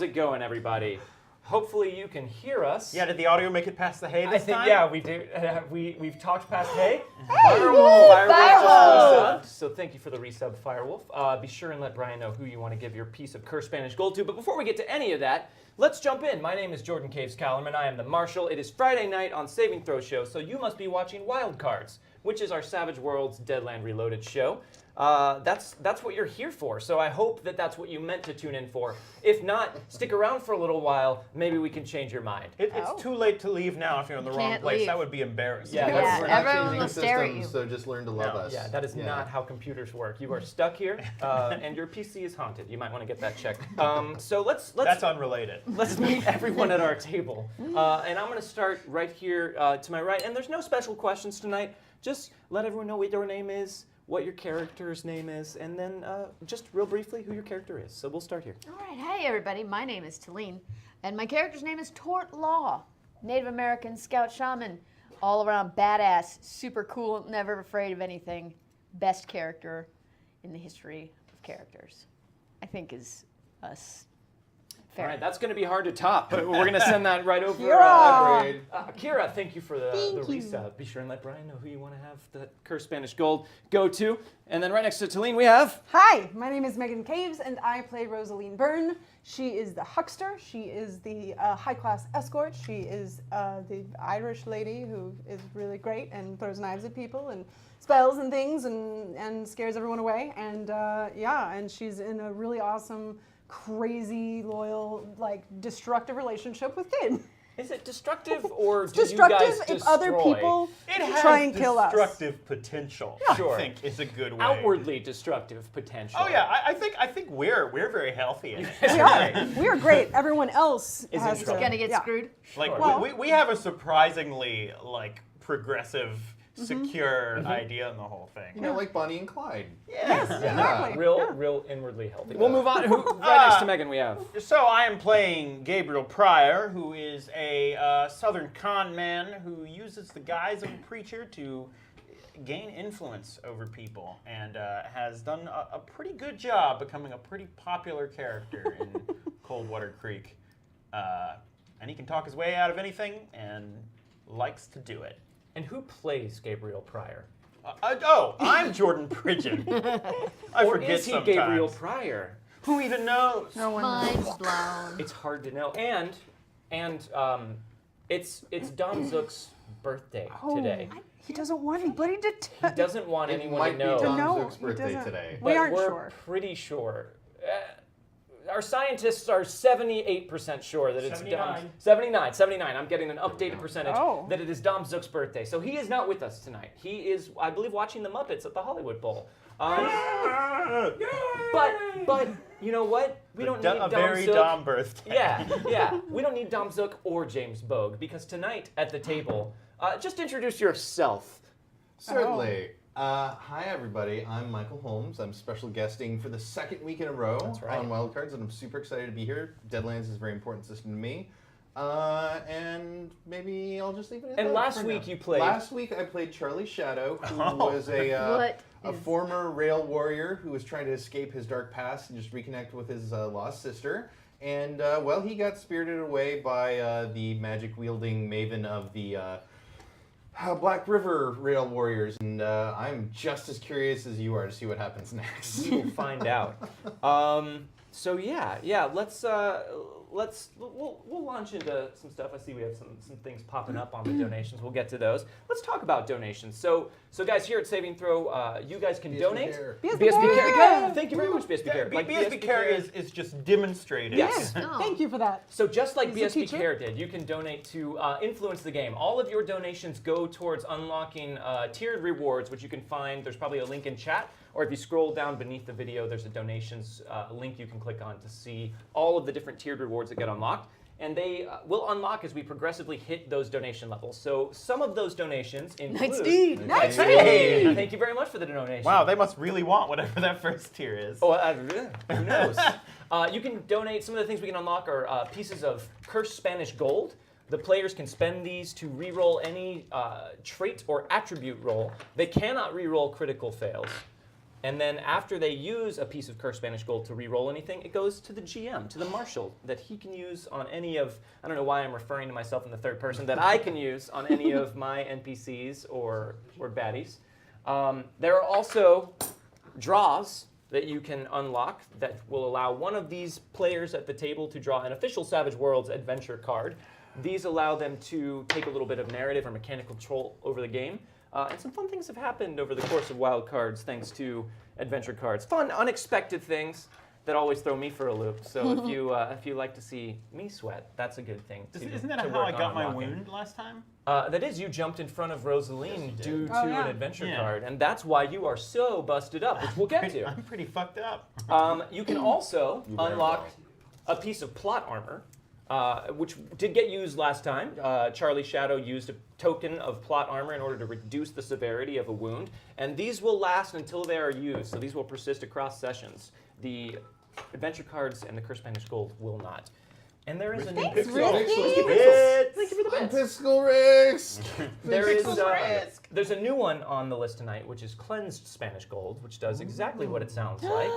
it going, everybody? Hopefully you can hear us. Yeah, did the audio make it past the hay this time? Yeah, we do. We've talked past hay. Firewolf Firewolf just resubbed, so thank you for the resub, Firewolf. Be sure and let Brian know who you want to give your piece of cursed Spanish gold to. But before we get to any of that, let's jump in. My name is Jordan Caves-callarman. I am the Marshal. It is Friday night on Saving Throw Show, so you must be watching Wildcards, which is our Savage Worlds Deadland Reloaded show. That's what you're here for, so I hope that that's what you meant to tune in for. If not, stick around for a little while. Maybe we can change your mind. It's too late to leave now if you're in the wrong place. Leave. That would be embarrassing. Yeah, We're not everyone changing will the stare at system, you. so just learn to love us. Yeah, that is not how computers work. You are stuck here, and your PC is haunted. You might want to get that checked. So let's That's unrelated. let's meet everyone at our table. And I'm going to start right here to my right. And there's no special questions tonight. Just let everyone know what your name is, what your character's name is, and then just real briefly who your character is. So we'll start here. All right, hey everybody, my name is Talene, and my character's name is Tort Law, Native American scout shaman, all around badass, super cool, never afraid of anything, best character in the history of characters, I think is us. Fair. All right, that's going to be hard to top, but we're going to send that right over. Kira! Kira, thank you for the Thank you. resub. Be sure and let Brian know who you want to have the cursed Spanish gold go to. And then right next to Talene, we have... Hi, my name is Meghan Caves, and I play Rosaline Byrne. She is the huckster. She is the high-class escort. She is the Irish lady who is really great and throws knives at people and spells and things and scares everyone away. And and she's in a really awesome, crazy, loyal, like destructive relationship with Kid. Is it destructive or do Destructive you guys if destroy? other people It has try and kill us. destructive potential. Sure. I think is a good way. Outwardly destructive potential. Oh yeah, I think we're very healthy. In it. We are. We are great. Everyone else Is has in to. trouble. Gonna get yeah. screwed? Like Well- we have a surprisingly like progressive, secure idea in the whole thing. You know, like Bonnie and Clyde. Yes, exactly. Real inwardly healthy. We'll move on. Right next to Megan, we have... So I am playing Gabriel Pryor, who is a southern con man who uses the guise of a preacher to gain influence over people, and has done a pretty good job becoming a pretty popular character in Coldwater Creek. And he can talk his way out of anything, and likes to do it. And who plays Gabriel Pryor? I'm Jordan Pridgeon. I Or forget is he sometimes. Gabriel Pryor? Who even knows? No one. Mind's blown. It's hard to know. And it's Dom Zook's birthday today. He doesn't want anybody to He doesn't want It anyone might to be know. Dom know. Zook's He birthday doesn't. today. We But aren't we're sure. pretty sure. Our scientists are 78% sure that it's 79. I'm getting an updated percentage Oh. that it is Dom Zook's birthday. So he is not with us tonight. He is, I believe, watching the Muppets at the Hollywood Bowl. But you know what? We don't need a Dom very Zook. Dom birthday. Yeah. We don't need Dom Zook or James Bogue because tonight at the table, just introduce yourself. Certainly. Hi, everybody. I'm Michael Holmes. I'm special guesting for the second week in a row right. on Wildcards, and I'm super excited to be here. Deadlands is a very important system to me. And maybe I'll just leave it at that. And last for week now. you played- Last week I played Charlie Shadow, who was What a is- former rail warrior who was trying to escape his dark past and just reconnect with his lost sister. And, well, he got spirited away by the magic-wielding maven of the Black River Rail Warriors, and I'm just as curious as you are to see what happens next. We will find out. So yeah. We'll launch into some stuff. I see we have some things popping up on the donations. We'll get to those. Let's talk about donations. So guys, here at Saving Throw, you guys can donate. BSB Care. Yeah, thank you very much, BSB Care. BSB Care is just demonstrated. Yes. Oh. Thank you for that. So just like He's a BSB teacher. Care did, you can donate to influence the game. All of your donations go towards unlocking tiered rewards, which you can find. There's probably a link in chat, or if you scroll down beneath the video, there's a donations link you can click on to see all of the different tiered rewards that get unlocked. And they will unlock as we progressively hit those donation levels. So some of those donations include... Nice Hey, thank you very much for the donation. Wow, they must really want whatever that first tier is. Oh, who knows? You can donate. Some of the things we can unlock are pieces of cursed Spanish gold. The players can spend these to re-roll any trait or attribute roll. They cannot re-roll critical fails. And then after they use a piece of cursed Spanish gold to re-roll anything, it goes to the GM, to the marshal, that he can use on any of, I don't know why I'm referring to myself in the third person, that I can use on any of my NPCs or baddies. There are also draws that you can unlock that will allow one of these players at the table to draw an official Savage Worlds adventure card. These allow them to take a little bit of narrative or mechanical control over the game. And some fun things have happened over the course of Wildcards thanks to adventure cards. Fun, unexpected things that always throw me for a loop. So if you like to see me sweat, that's a good thing. Isn't that how I got my wound last time? That is, you jumped in front of Rosaline due to yeah. an adventure card, and that's why you are so busted up, which we'll get to. I'm pretty fucked up. You can also unlock a piece of plot armor, which did get used last time. Charlie Shadow used a token of plot armor in order to reduce the severity of a wound, and these will last until they are used, so these will persist across sessions. The adventure cards and the Cursed Spanish Gold will not. And there is a new Thanks, pixel. Ricky. Thank you for the bits. Fiscal risk. There is risk. there's a new one on the list tonight, which is Cleansed Spanish Gold, which does exactly what it sounds like.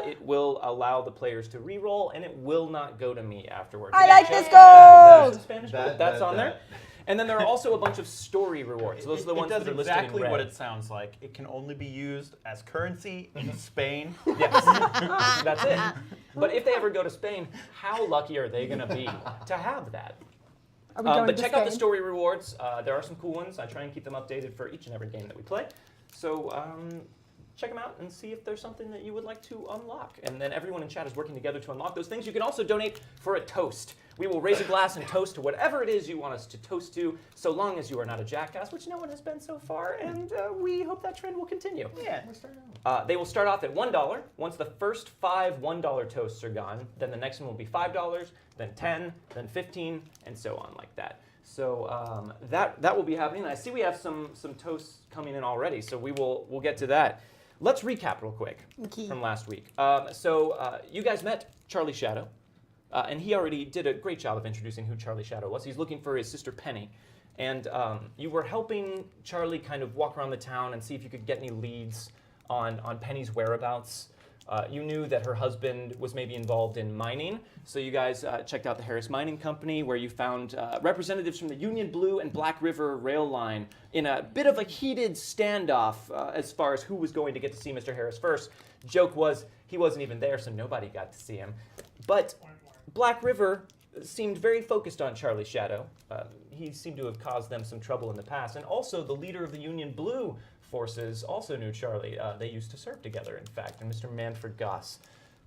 It will allow the players to re-roll, and it will not go to me afterwards. I like this That's gold. Spanish Gold. That's on there. And then there are also a bunch of story rewards. Those are the ones it does that are listed in exactly red. what it sounds like. It can only be used as currency in Spain. Yes, that's it. But if they ever go to Spain, how lucky are they going to be to have that? Are we going But to check out the Spain? story rewards. There are some cool ones. I try and keep them updated for each and every game that we play. So check them out and see if there's something that you would like to unlock. And then everyone in chat is working together to unlock those things. You can also donate for a toast. We will raise a glass and toast to whatever it is you want us to toast to, so long as you are not a jackass, which no one has been so far, and we hope that trend will continue. Yeah. They will start off at $1. Once the first 5 $1 toasts are gone, then the next one will be $5, then 10, then 15, and so on like that. So that will be happening. I see we have some toasts coming in already, so we'll get to that. Let's recap real quick from last week. You guys met Charlie Shadow, and he already did a great job of introducing who Charlie Shadow was. He's looking for his sister Penny, and you were helping Charlie kind of walk around the town and see if you could get any leads on Penny's whereabouts. You knew that her husband was maybe involved in mining, so you guys checked out the Harris Mining Company, where you found representatives from the Union Blue and Black River rail line in a bit of a heated standoff as far as who was going to get to see Mr. Harris first. Joke was he wasn't even there, so nobody got to see him. But Black River seemed very focused on Charlie Shadow. He seemed to have caused them some trouble in the past, and also the leader of the Union Blue forces also knew Charlie. They used to serve together, in fact, and Mr. Manfred Goss.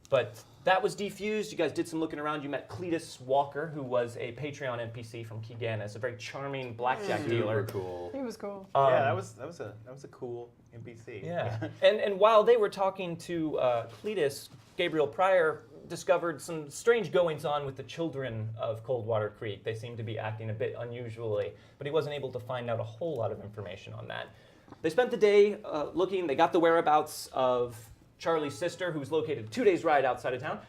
But that was defused. You guys did some looking around. You met Cletus Walker, who was a Patreon NPC from Keeganis, a very charming blackjack dealer. Cool. He was cool. Yeah, that was a cool NPC. Yeah. and while they were talking to Cletus, Gabriel Pryor discovered some strange goings on with the children of Coldwater Creek. They seemed to be acting a bit unusually, but he wasn't able to find out a whole lot of information on that. They spent the day looking. They got the whereabouts of Charlie's sister, who's located 2 days' ride outside of town.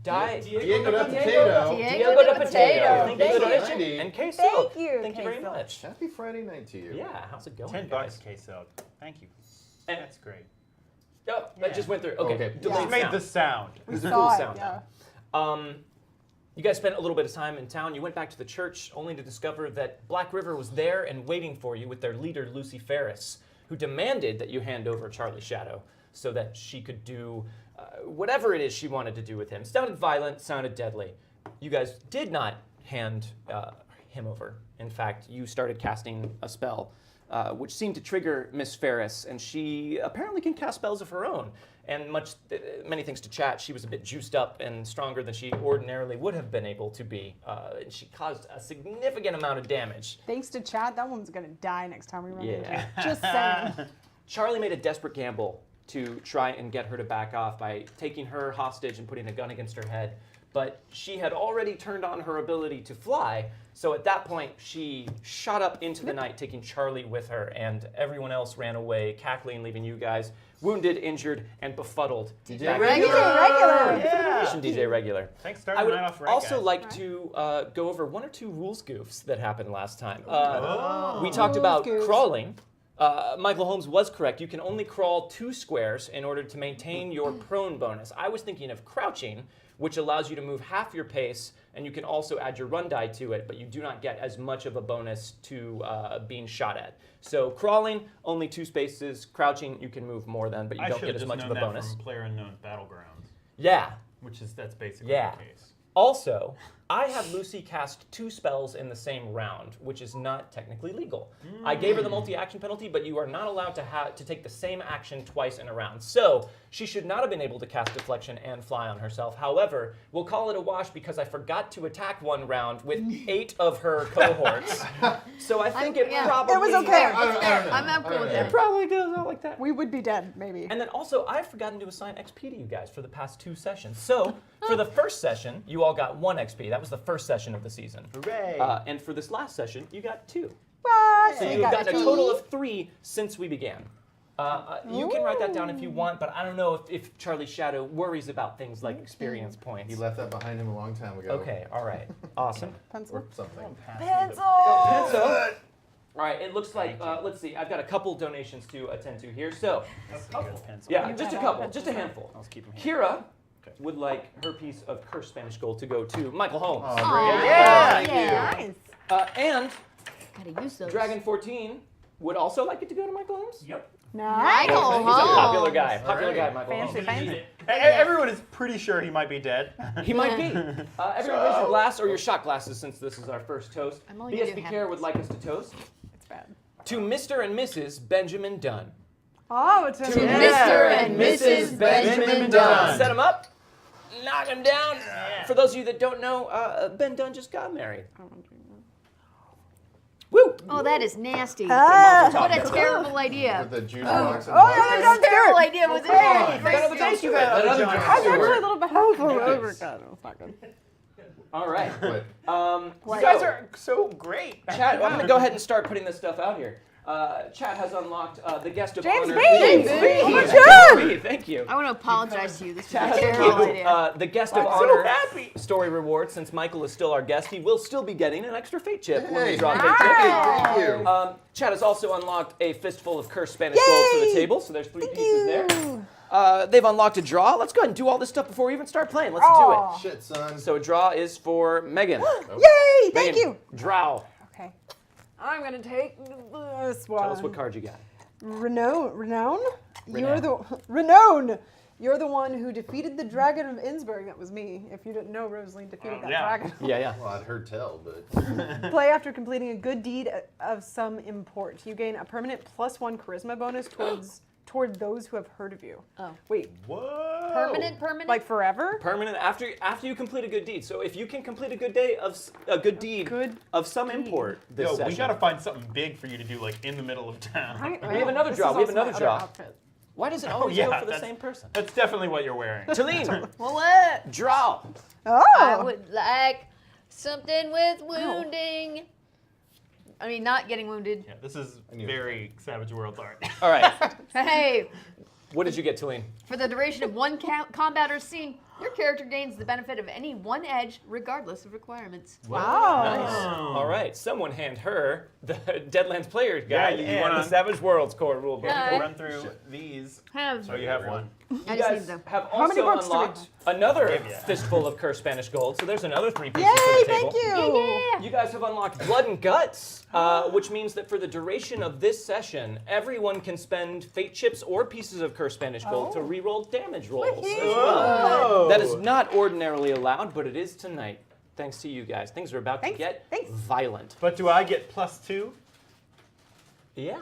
Diego de Potato. Diego de Potato. Thank you for the donation. you. And queso. Thank you, Thank you very queso. much. Happy Friday night to you. Yeah, how's it going, $10 guys? queso. Thank you. And- That's great. Oh, that just went through. Okay. Okay. Delayed Just made sound. the sound. We It's a saw cool it, sound. yeah. You guys spent a little bit of time in town. You went back to the church only to discover that Black River was there and waiting for you with their leader, Lucy Ferris, who demanded that you hand over Charlie Shadow so that she could do whatever it is she wanted to do with him. Sounded violent, sounded deadly. You guys did not hand him over. In fact, you started casting a spell, which seemed to trigger Miss Ferris, and she apparently can cast spells of her own. And many things to chat, she was a bit juiced up and stronger than she ordinarily would have been able to be. And she caused a significant amount of damage. Thanks to Chad, that one's gonna die next time we run into Yeah. it. Just saying. Charlie made a desperate gamble to try and get her to back off by taking her hostage and putting a gun against her head. But she had already turned on her ability to fly, so at that point she shot up into the night, taking Charlie with her, and everyone else ran away, cackling, leaving you guys wounded, injured, and befuddled. DJ back- Regular. Regular. Yeah. DJ Regular. Thanks, I starting would the night off right, also guys. like to go over 1 or 2 rules goofs that happened last time. Oh. We talked about Rules goofs. crawling. Michael Holmes was correct. You can only crawl 2 squares in order to maintain your prone bonus. I was thinking of crouching, which allows you to move half your pace, and you can also add your run die to it, but you do not get as much of a bonus to being shot at. So crawling, only 2 spaces. Crouching, you can move more than, but you don't get as much of a bonus. From PlayerUnknown's Battlegrounds, Yeah. that's basically Yeah. the case. Also, I have Lucy cast 2 spells in the same round, which is not technically legal. I gave her the multi-action penalty, but you are not allowed to take the same action twice in a round. So she should not have been able to cast Deflection and Fly on herself. However, we'll call it a wash because I forgot to attack one round with 8 of her cohorts. So I think it probably... It was okay. I'm cool with It that. probably goes out like that. We would be dead, maybe. And then also, I've forgotten to assign XP to you guys for the past 2 sessions. So, for the first session, you all got 1 XP. That was the first session of the season. Hooray! And for this last session, you got 2. What? So you've gotten a total of 3 since we began. You can write that down if you want, but I don't know if Charlie Shadow worries about things like experience points. He left that behind him a long time ago. Okay, all right. Awesome. Pencil. Or something. Pencil! So, all right, it looks like, let's see, I've got a couple donations to attend to here. So, yeah, just a couple, just a handful. I'll keep him here. Kira would like her piece of cursed Spanish gold to go to Michael Holmes. Oh, Aw, great. Yeah. Nice. And Gotta use those. Dragon14 would also like it to go to Michael Holmes. Yep. Nice. Michael He's a popular Holmes. guy. Popular All guy, right. Michael Fancy, Holmes. fancy. Everyone is pretty sure he might be dead. He might be. Everyone raise your glass or your shot glasses since this is our first toast. I'm only gonna do BSB half Care this. would like us to toast It's bad. to Mr. and Mrs. Benjamin Dunn. Oh, it's To a Mr. and Mrs. Benjamin Dunn. Set him up. Knock him down. For those of you that don't know, Ben Dunn just got married. Woo! Oh, that is nasty. Ah. What a terrible idea. With the juice box and Oh, vodka. yeah, What a terrible idea. Was Hey, it? Another toast to it. Another John. toast I was to actually a it. little bit helpful over. God, it's not good. All right. But You guys are so great. Chat, I'm going to go ahead and start putting this stuff out here. Chat has unlocked the guest of James honor. B. James James B. B. James Good B. Thank you. I want to apologize to you. This was Chat a has terrible given, idea. the guest of I'm so honor happy. story reward. Since Michael is still our guest, he will still be getting an extra fate chip when we Hey. draw a fate Nice. chip. thank you. Chat has also unlocked a fistful of cursed Spanish gold for the Yay! table, so there's 3 Thank pieces there. you. They've unlocked a draw. Let's go ahead and do all this stuff before we even start playing. Let's Aw. Shit, son. do it. So a draw is for Megan. Yay! Thank Megan, you. Draw. Okay. I'm gonna take this one. Tell us what card you got. Renown? You're the Renown. You're the one who defeated the Dragon of Innsbruck. That was me. If you didn't know, Rosaline defeated that yeah. dragon. Yeah. Well, I'd heard tell, but Play after completing a good deed of some import. You gain a permanent +1 charisma bonus toward those who have heard of you. Oh. Wait, Whoa. Permanent? like forever? Permanent after you complete a good deed. So if you can complete a good day of a good deed of some import this Yo, session. we gotta find something big for you to do, like in the middle of town. We have another This draw. is We have also my another other draw. outfit. Why does it always yeah, go for the that's- same person? That's definitely what you're wearing. Talene, Well, what? draw. Oh! I would like something with wounding. I mean, not getting wounded. Yeah, this is knew it. very Savage Worlds art. All right. Hey, What did you get, Talene? for the duration of one combater's scene, your character gains the benefit of any one edge, regardless of requirements. Wow. Nice. All right. Someone hand her the Deadlands Players Guide. Yeah, You want the and- Savage Worlds core rulebook. Yeah. We'll run through these. Have So you have one. I You just need guys them. have How many also books do we unlocked another Give ya. fistful of cursed Spanish gold. So there's another 3 pieces Yay! to the table. Thank you. Yeah. You guys have unlocked Blood and Guts, which means that for the duration of this session, everyone can spend fate chips or pieces of cursed Spanish gold to re-roll damage rolls as well. Whoa. That is not ordinarily allowed, but it is tonight. Thanks to you guys. Things are about to Thanks. get Thanks. violent. But do I get +2? Yeah.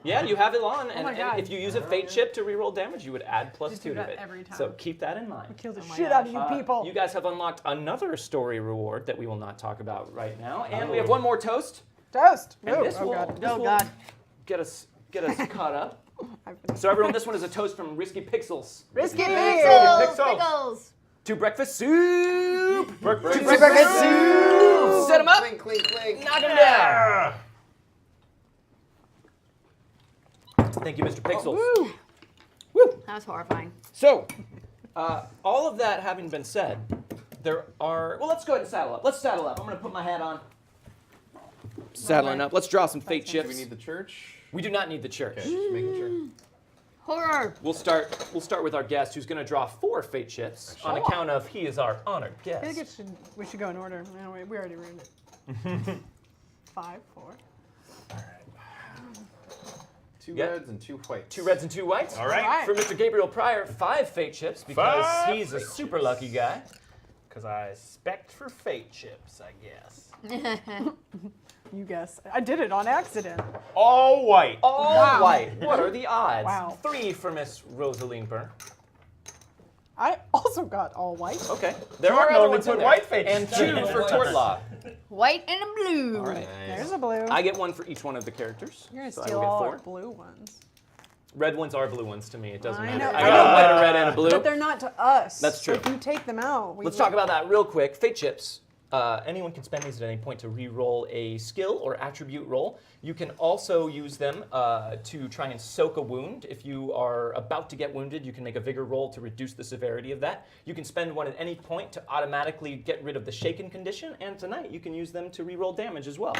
Yeah, you have it on, and, my and God. if you use a fate chip to re-roll damage, you would add +2 Just do to that it. every time. So keep that in mind. Kill the Oh my shit out of you Uh, people. You guys have unlocked another story reward that we will not talk about right now, and we have one more toast. Toast. And Ooh, this oh will, God. this Oh, will God. get us caught up. I've been- So everyone, this one is a toast from Risky Pixels. Risky Pickles! Pixels. Pickles! To breakfast soup. Breakfast soup. Set him up. clink, clink, clink. Knock him down. Thank you, Mr. Pixels. Woo. Woo. That was horrifying. So, all of that having been said, there are. Well, let's go ahead and saddle up. Let's saddle up. I'm going to put my hat on. Saddling up. Let's draw some fate Do chips. we need the church? We do not need the church. Okay, just making sure. Horror. We'll start with our guest, who's going to draw 4 fate chips on account of he is our honored I think guest. we should go in order. Anyway, we already ruined it. 5, 4. 2 Yep. reds and 2 whites. 2 reds and 2 whites. All right. Alright. For Mr. Gabriel Pryor, 5 fate chips because 5 he's a fate super chips. lucky guy. Because I spect for fate chips, I guess. You guess. I did it on accident. All white. All Wow. white. What are the odds? Wow. 3 for Miss Rosaline Byrne. I also got all white. Okay. There Jordan are other only ones in put there. white fate And chips. 2 for Tortlaw. White and a blue. All right. There's a blue. I get 1 for each one of the characters. You're gonna so I steal will get all 4. our blue ones. Red ones are blue ones to me. It doesn't I matter. know. I got a white, a red, and a blue. But they're not to us. That's true. If you take them out, Let's talk about that real quick. Fate chips. Anyone can spend these at any point to re-roll a skill or attribute roll. You can also use them to try and soak a wound. If you are about to get wounded, you can make a vigor roll to reduce the severity of that. You can spend one at any point to automatically get rid of the shaken condition, and tonight you can use them to re-roll damage as well.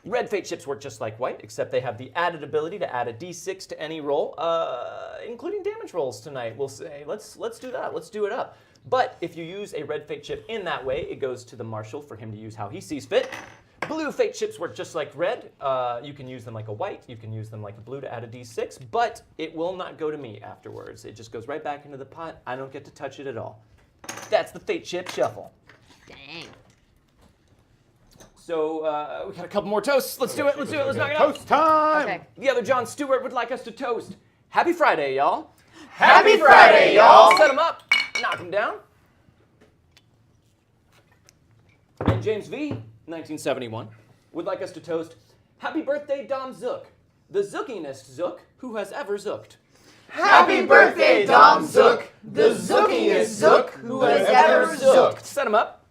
Red fate chips work just like white, except they have the added ability to add a d6 to any roll, including damage rolls tonight. We'll say, let's do that. Let's do it up. But if you use a red fate chip in that way, it goes to the marshal for him to use how he sees fit. Blue fate chips work just like red. You can use them like a white. You can use them like a blue to add a d6, but it will not go to me afterwards. It just goes right back into the pot. I don't get to touch it at all. That's the fate chip shuffle. Dang. So we got a couple more toasts. Let's do it. Let's knock it out. Toast time. Okay. The other John Stewart would like us to toast. Happy Friday, y'all. Happy Friday, y'all. Set them up. Knock them down. And James V, 1971, would like us to toast. Happy birthday, Dom Zook. The zookinest Zook who has ever zooked. Happy birthday, Dom Zook, the zookingest Zook who has ever zooked. Set them up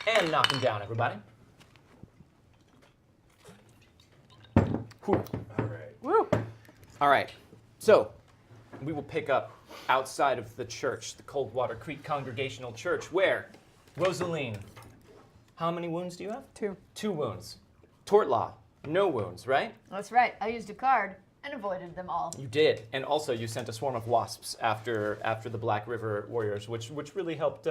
and knock them down, everybody. Whew. Woo. All right, so we will pick up outside of the church, the Coldwater Creek Congregational Church, where, Rosaline, how many wounds do you have? 2. 2 wounds. Tortlaw, no wounds, right? That's right. I used a card and avoided them all. You did, and also you sent a swarm of wasps after the Black River Warriors, which really helped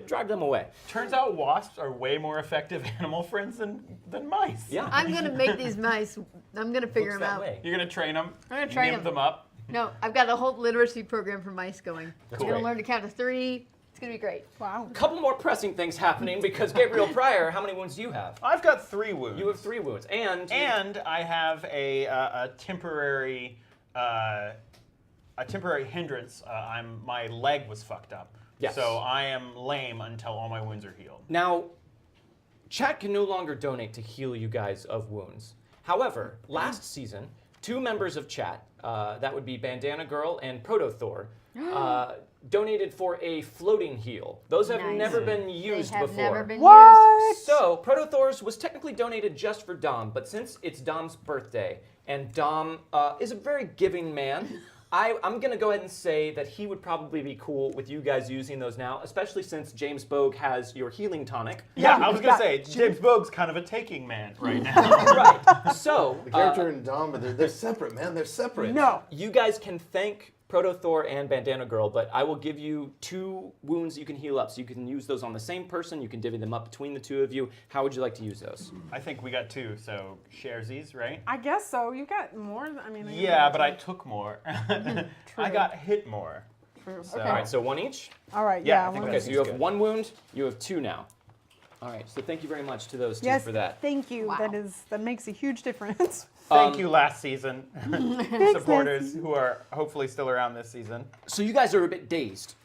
drive them away. Turns out wasps are way more effective animal friends than mice. Yeah. I'm gonna make these mice. I'm gonna figure Looks them that out. way. You're gonna train them. I'm gonna train nymph them. them up. No, I've got a whole literacy program for mice going. That's They're gonna great. learn to count to 3. It's gonna be great. Wow. Couple more pressing things happening because Gabriel Pryor, how many wounds do you have? I've got 3 wounds. You have 3 wounds, and I have a temporary hindrance. My leg was fucked up. Yes. So I am lame until all my wounds are healed. Now, chat can no longer donate to heal you guys of wounds. However, last season, 2 members of chat, that would be Bandana Girl and Proto Thor, donated for a floating heal. Those have Nice. never been used They have before. never been used. What? So, Proto Thor's was technically donated just for Dom, but since it's Dom's birthday, and Dom is a very giving man, I'm going to go ahead and say that he would probably be cool with you guys using those now, especially since James Bogue has your healing tonic. Yeah, I was gonna Yeah. say James Bogue's kind of a taking man right now. Right. So, The character and Dom, they're separate, man. They're separate. No. you guys can thank Proto Thor and Bandana Girl, but I will give you 2 wounds you can heal up, so you can use those on the same person. You can divvy them up between the 2 of you. How would you like to use those? I think we got 2, so sharesies, right? I guess so. You got more. I mean. Yeah, but I took more. I got hit more. True. So- Okay. All right, so 1 each. All right. Yeah, Yeah. I think one- Okay, that so you have seems good. 1 wound. You have 2 now. All right, so thank you very much to those 2 Yes. for that. Thank you. Wow. That makes a huge difference. Thank you, last season supporters who are hopefully still around this season. So you guys are a bit dazed.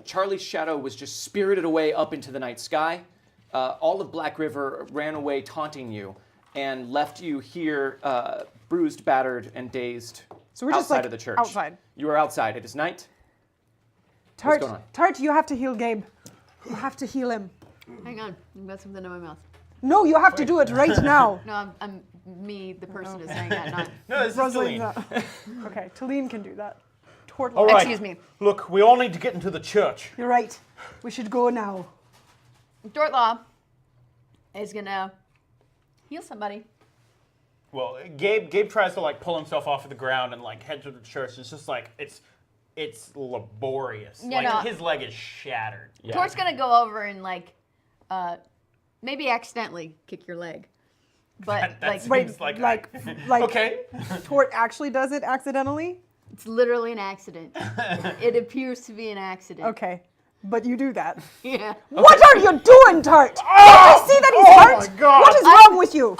Charlie's shadow was just spirited away up into the night sky. All of Black River ran away taunting you and left you here bruised, battered, and dazed So we're just outside like of the church. outside. You are outside. It is night. Tart, going on? Tart, you have to heal Gabe. You have to heal him. Hang on. I've got something in my mouth. No, you have to do it right now. No, I'm me, the person is saying that, not. No, this is Rosaline's Celine. Okay, Talene can do that. Tort All right. Excuse me. Look, we all need to get into the church. You're right. We should go now. Dortlaw is gonna heal somebody. Well, Gabe tries to like pull himself off of the ground and like head to the church. It's just like it's laborious. Yeah, like no. his leg is shattered. Yeah. Tort's gonna go over and like, maybe accidentally kick your leg, but That like seems like like okay. Tort actually does it accidentally. it's literally an accident. It appears to be an accident. Okay, but you do that. Yeah. What are you doing, Tart? Don't I see that he's hurt? my God. What is wrong with you?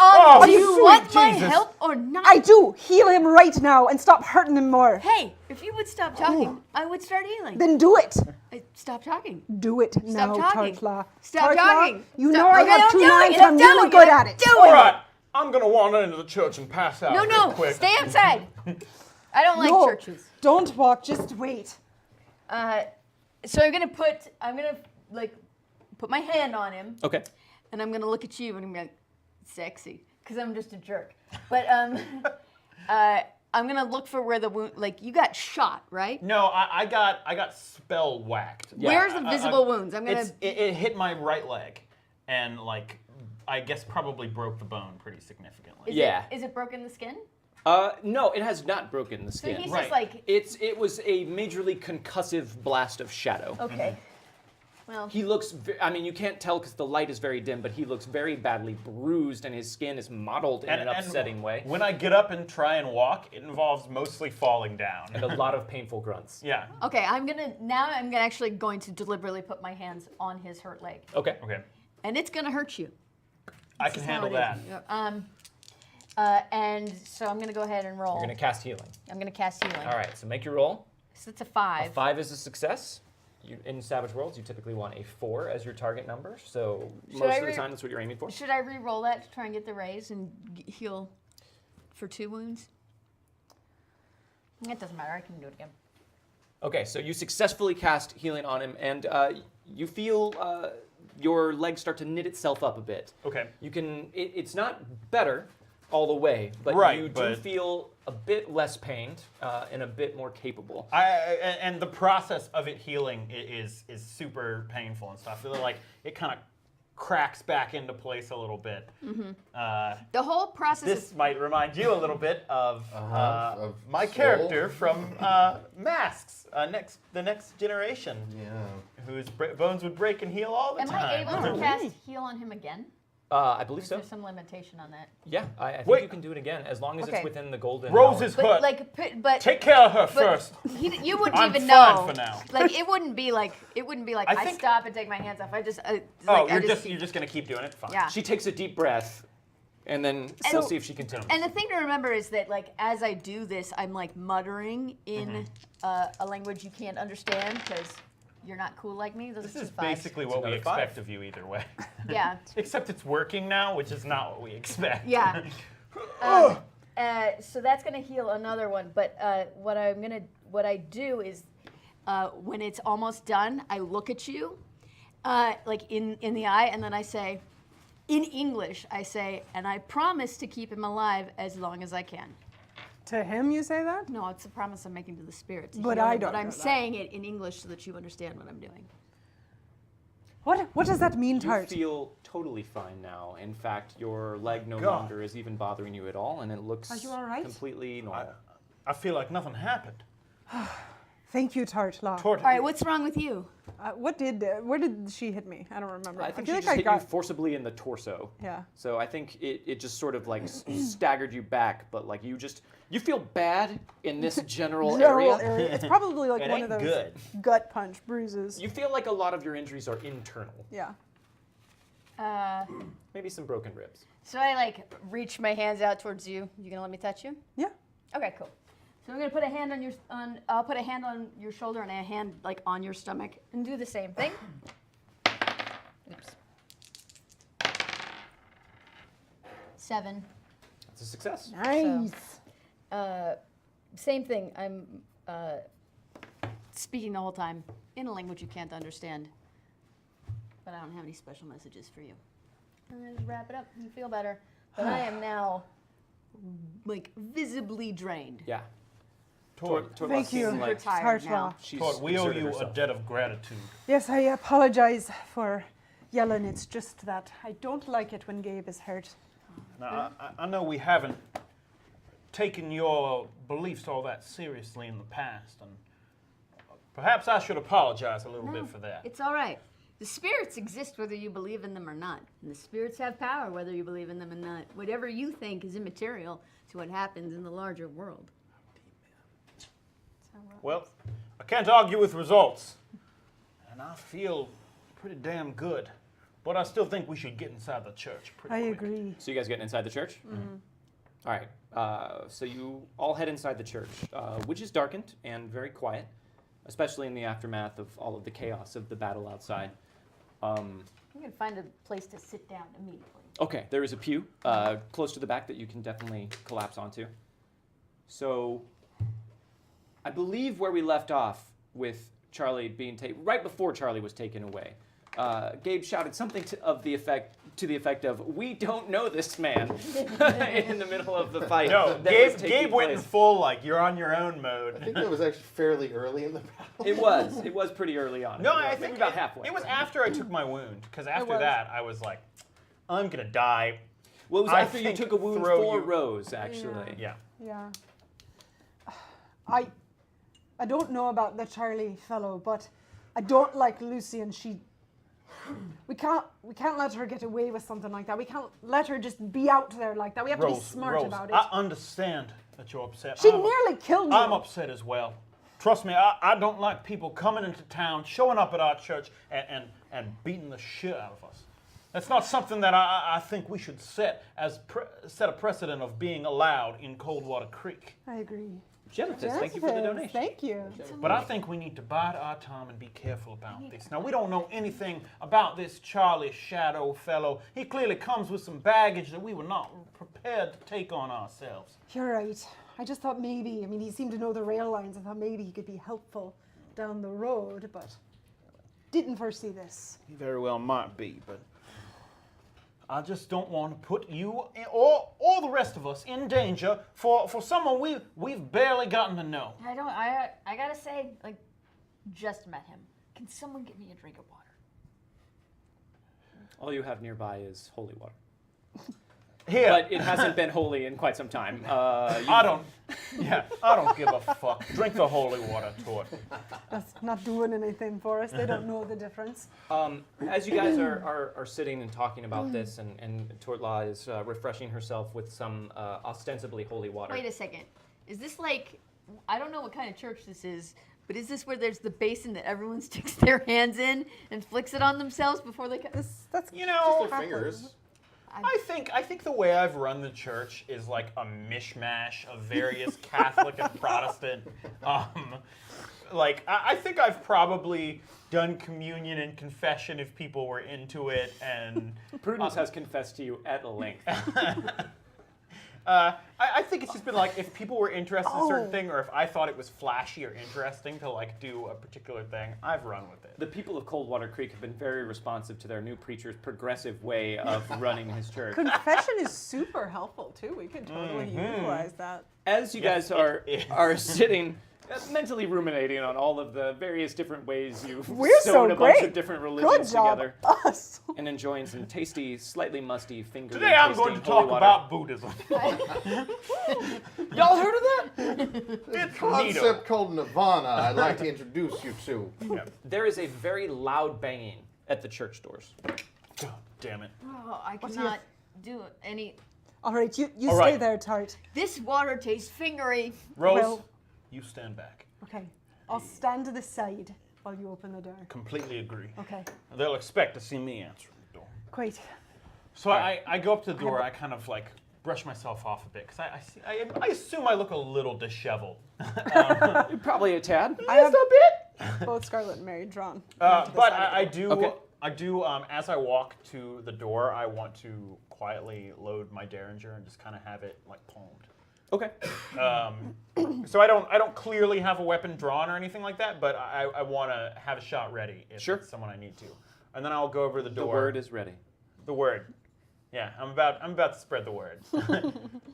Do you sweet want my Jesus. help or not? I do. Heal him right now and stop hurting him more. Hey, if you would stop talking, I would start healing. Then do it. Stop talking. Do it now, talking. Tartla. Stop Tartla, talking. You Stop- know I Okay, have I'm 2 doing lines it, and I'm doing really it, good I'm at it. doing All it. right, I'm gonna wander into the church and pass out. No, real quick. stay outside. I don't like No, churches. don't walk. Just wait. So I'm gonna like put my hand on him, Okay. and I'm gonna look at you, and I'm gonna be like, sexy, because I'm just a jerk. But I'm gonna look for where the wound. Like you got shot, right? No, I got spell whacked. Yeah. Where's the visible wounds? I'm gonna. It hit my right leg, and like I guess probably broke the bone pretty significantly. Is it broken the skin? No, it has not broken the So skin. he's Right. just like. It was a majorly concussive blast of shadow. Okay. Well. He looks, I mean, you can't tell because the light is very dim, but he looks very badly bruised and his skin is mottled in an upsetting way. When I get up and try and walk, it involves mostly falling down. And a lot of painful grunts. Yeah. Okay, I'm actually going to deliberately put my hands on his hurt leg, Okay. Okay. and it's gonna hurt you. I can handle that. And so I'm gonna go ahead and roll. You're going to cast healing. I'm gonna cast healing. All right, so make your roll. So it's a 5. A 5 is a success. In Savage Worlds, you typically want a 4 as your target number, so most I of the time that's what you're aiming for. Should I re-roll that to try and get the raise and heal for 2 wounds? It doesn't matter. I can do it again. Okay, so you successfully cast healing on him, and you feel your leg start to knit itself up a bit. Okay. You can. It's not better all the way, but Right, you do but- feel a bit less pained and a bit more capable. And the process of it healing is super painful and stuff. Like it kind of cracks back into place a little bit. The whole process. This might remind you a little bit of Of my Soul. character from Masks, the next generation, Yeah. whose bones would break and heal all the Am time. I able to cast heal on him again? I believe Is so. there some limitation on that? Yeah, I think Wait. you can do it again as long as Okay. it's within the golden. Rose hour. is But hurt. like, but Take care of her but first. you wouldn't I'm even fine know. for now. Like it wouldn't be like I I think- stop and take my hands off. I just Oh, I you're just gonna keep doing it. Fine. yeah. She takes a deep breath, and then we'll see if she continues. And the thing to remember is that, like, as I do this, I'm like muttering in a language you can't understand because you're not cool like me. Those This are is 2 5s. basically what we another 5. expect of you either way. Yeah, Except it's working now, which is not what we expect. yeah. So that's gonna heal another one. But what I do is, when it's almost done, I look at you, like in the eye, and then I say, in English, I say, and I promise to keep him alive as long as I can. To him, you say that? No, it's a promise I'm making to the spirit. To But heal I him, don't But I'm know that. saying it in English so that you understand what I'm doing. What does that mean, You Tart? feel totally fine now. In fact, your leg no God. longer is even bothering you at all, and it looks Are you all right? completely normal. I feel like nothing happened. Thank you, Tartla. All right, what's wrong with you? Where did she hit me? I don't remember. I think feel she like just I hit got. you forcibly in the torso. Yeah. So I think it just sort of like staggered you back, but like you feel bad in this general General area. area. It's probably like It one of ain't those good. gut punch bruises. You feel like a lot of your injuries are internal. Yeah. Maybe some broken ribs. So I like reach my hands out towards you. You gonna let me touch you? Yeah. Okay, cool. So I'm gonna put a hand on I'll put a hand on your shoulder and a hand like on your stomach and do the same thing. Oops. 7. That's a success. Nice. Same thing. I'm speaking the whole time in a language you can't understand. But I don't have any special messages for you. And then just wrap it up. You feel better. But I am now like visibly drained. Yeah. Tord, Thank you, Super Like tired Tartla. now. she's Tord, we owe exerted you herself. a debt of gratitude. Yes, I apologize for yelling. It's just that I don't like it when Gabe is hurt. Now, I know we haven't taken your beliefs all that seriously in the past, and perhaps I should apologize a little bit for that. It's all right. The spirits exist whether you believe in them or not. And the spirits have power whether you believe in them or not. Whatever you think is immaterial to what happens in the larger world. Well, I can't argue with results, and I feel pretty damn good. But I still think we should get inside the church pretty I quick. agree. So you guys getting inside the church? Mm-hmm. All right. So you all head inside the church, which is darkened and very quiet, especially in the aftermath of all of the chaos of the battle outside. I'm going to find a place to sit down immediately. Okay, there is a pew close to the back that you can definitely collapse onto. So I believe where we left off with Charlie being taken, right before Charlie was taken away, Gabe shouted something to the effect of, "We don't know this man," in the middle of the fight. No, Gabe went in full, like, you're on your own mode. I think that was actually fairly early in the battle. It was pretty early on. No, Maybe I think about halfway. It was after I took my wound, because after was. that, I was like, I'm going to die. Well, it was I after you think took a wound throw for you- Rose, actually. Yeah. Yeah. I don't know about the Charlie fellow, but I don't like Lucy, and we can't let her get away with something like that. We can't let her just be out there like that. We have to be smart about it. I understand that you're upset. She nearly killed you. I'm upset as well. Trust me, I don't like people coming into town, showing up at our church, and beating the shit out of us. That's not something that I think we should set a precedent of being allowed in Coldwater Creek. I agree. Genesis, thank you for the Genesis, donation. Thank you. But I think we need to bide our time and be careful about this. Now, we don't know anything about this Charlie Shadow fellow. He clearly comes with some baggage that we were not prepared to take on ourselves. You're right. I just thought maybe, he seemed to know the rail lines. I thought maybe he could be helpful down the road, but didn't foresee this. He very well might be, but I just don't want to put you or the rest of us in danger for someone we've barely gotten to know. I gotta say, just met him. Can someone get me a drink of water? All you have nearby is holy water. Here, But it hasn't been holy in quite some time. I don't give a fuck. Drink the holy water, Tort. That's not doing anything for us. They don't know the difference. As you guys are sitting and talking about this, and Tortla is refreshing herself with some ostensibly holy water. Wait a second. Is this I don't know what kind of church this is, but is this where there's the basin that everyone sticks their hands in and flicks it on themselves before they come? That's You know, Their fingers. I think the way I've run the church is like a mishmash of various Catholic and Protestant. I think I've probably done communion and confession if people were into it, and Prudence has confessed to you at length. I think it's just been like if people were interested in a certain thing, or if I thought it was flashy or interesting to do a particular thing, I've run with it. The people of Coldwater Creek have been very responsive to their new preacher's progressive way of running his church. Confession is super helpful too. We could totally utilize that. As you guys are sitting, mentally ruminating on all of the various different ways you've We're sewn so a bunch great. of different Good religions job, together, us. and enjoying some tasty, slightly musty finger. Today I'm going to talk about Buddhism. Y'all heard of that? It's Concept called Nirvana. I'd like to introduce you to. There is a very loud banging at the church doors. God damn it. Oh, I What's cannot do any. All right, you All stay right. there, Tart. This water tastes fingery. Rose, Well- you stand back. Okay, I'll stand to the side while you open the door. Completely agree. Okay, They'll expect to see me answering the door. great. So I go up to the door. I kind of brush myself off a bit because I assume I look a little disheveled. Probably a tad. I have Just a bit. both Scarlet and Mary drawn. But I do. Okay. I do. As I walk to the door, I want to quietly load my Derringer and just kind of have it palmed. Okay. So I don't clearly have a weapon drawn or anything like that, but I want to have a shot ready if Sure. it's someone I need to. And then I'll go over to the The door. word is ready. The word. Yeah, I'm about to spread the word.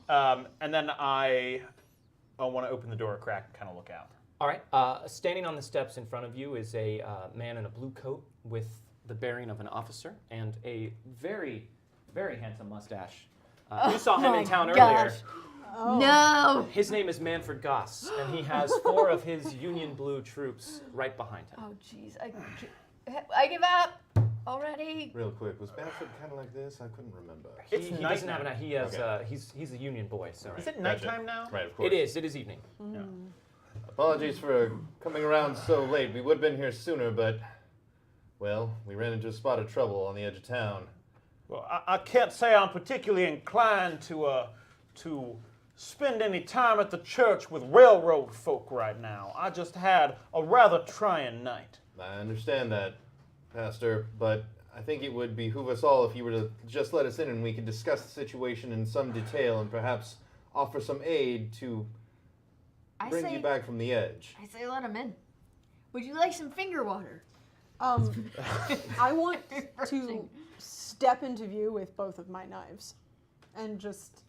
And then I want to open the door a crack and kind of look out. All right. Standing on the steps in front of you is a man in a blue coat with the bearing of an officer and a very, very handsome mustache. You saw him in town earlier. Oh. No. His name is Manfred Goss, and he has 4 of his Union Blue troops right behind him. Oh, jeez. I give up already. Real quick, was Bamford kind of like this? I couldn't remember. It's He night doesn't have now. an he has Okay. he's a Union boy, so Is it Gotcha. nighttime now? Right, of course. it is evening. Apologies for coming around so late. We would have been here sooner, but, well, we ran into a spot of trouble on the edge of town. Well, I can't say I'm particularly inclined to spend any time at the church with railroad folk right now. I just had a rather trying night. I understand that, Pastor, but I think it would behoove us all if you were to just let us in and we could discuss the situation in some detail and perhaps offer some aid to bring you back from the edge. I say let him in. Would you like some finger water? I want to step into view with both of my knives and just.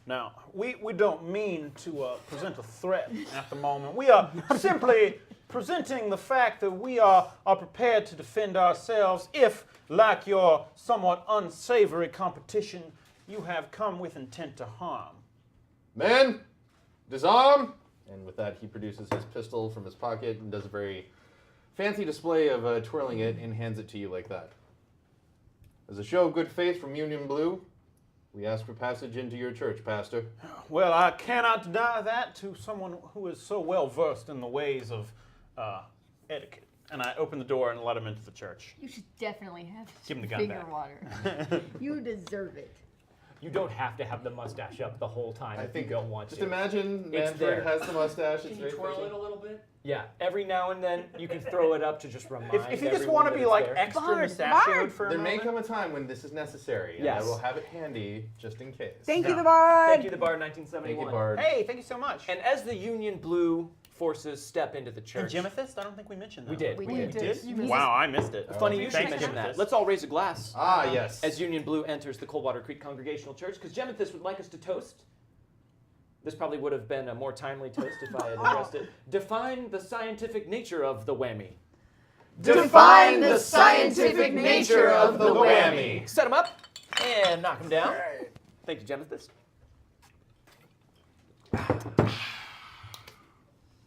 Now, we don't mean to present a threat at the moment. We are simply presenting the fact that we are prepared to defend ourselves if, like your somewhat unsavory competition, you have come with intent to harm. Men, disarm! And with that, he produces his pistol from his pocket and does a very fancy display of twirling it and hands it to you like that. As a show of good faith from Union Blue, we ask for passage into your church, Pastor. Well, I cannot deny that to someone who is so well versed in the ways of etiquette. And I open the door and let him into the church. You should definitely have Give him the gun finger back. water. You deserve it. You don't have to have the mustache up the whole time if you don't want Just to. imagine It's there. Manfred has the mustache. Can It's you very twirl fitting. it a little bit? Yeah, every now and then you can throw it up to just remind If you just everyone want to that be it's like there. extra Bard, mustachioed Bard. for a There may moment. come a time when this is necessary, and Yes. I will have it handy just in case. Thank you, Yeah. the bard. Thank you, the Bard, Thank 1971. you, Bard. Hey, thank you so much. And as the Union Blue forces step into the And church, Jimethist? I don't think we mentioned that. we did. We did. did? You missed Wow, I missed it. Funny you should Thanks, mention that. Jimethist. Let's all raise a glass Ah, yes. as Union Blue enters the Coldwater Creek Congregational Church, because Gemethus would like us to toast. This probably would have been a more timely toast if I had addressed it. Define the scientific nature of the whammy. Define the scientific nature of the whammy. Set him up and knock him down. Thank you, Gemethus.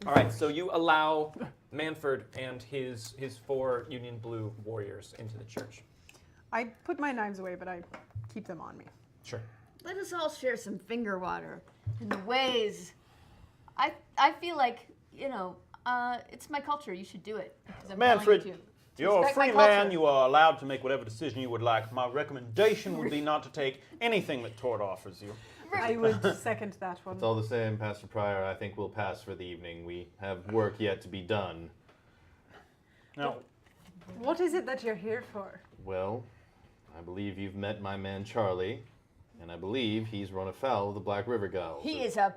All right, so you allow Manfred and his 4 Union Blue warriors into the church. I put my knives away, but I keep them on me. Sure. Let us all share some finger water in the ways. I feel like, it's my culture. You should do it. because I'm telling Manfred, you to. You're a Respect my free man. culture. You are allowed to make whatever decision you would like. My recommendation would be not to take anything that Tort offers you. I would second that one. It's all the same, Pastor Pryor. I think we'll pass for the evening. We have work yet to be done. Now, What is it that you're here for? Well, I believe you've met my man Charlie, and I believe he's run afoul of the Black River Gals. He is a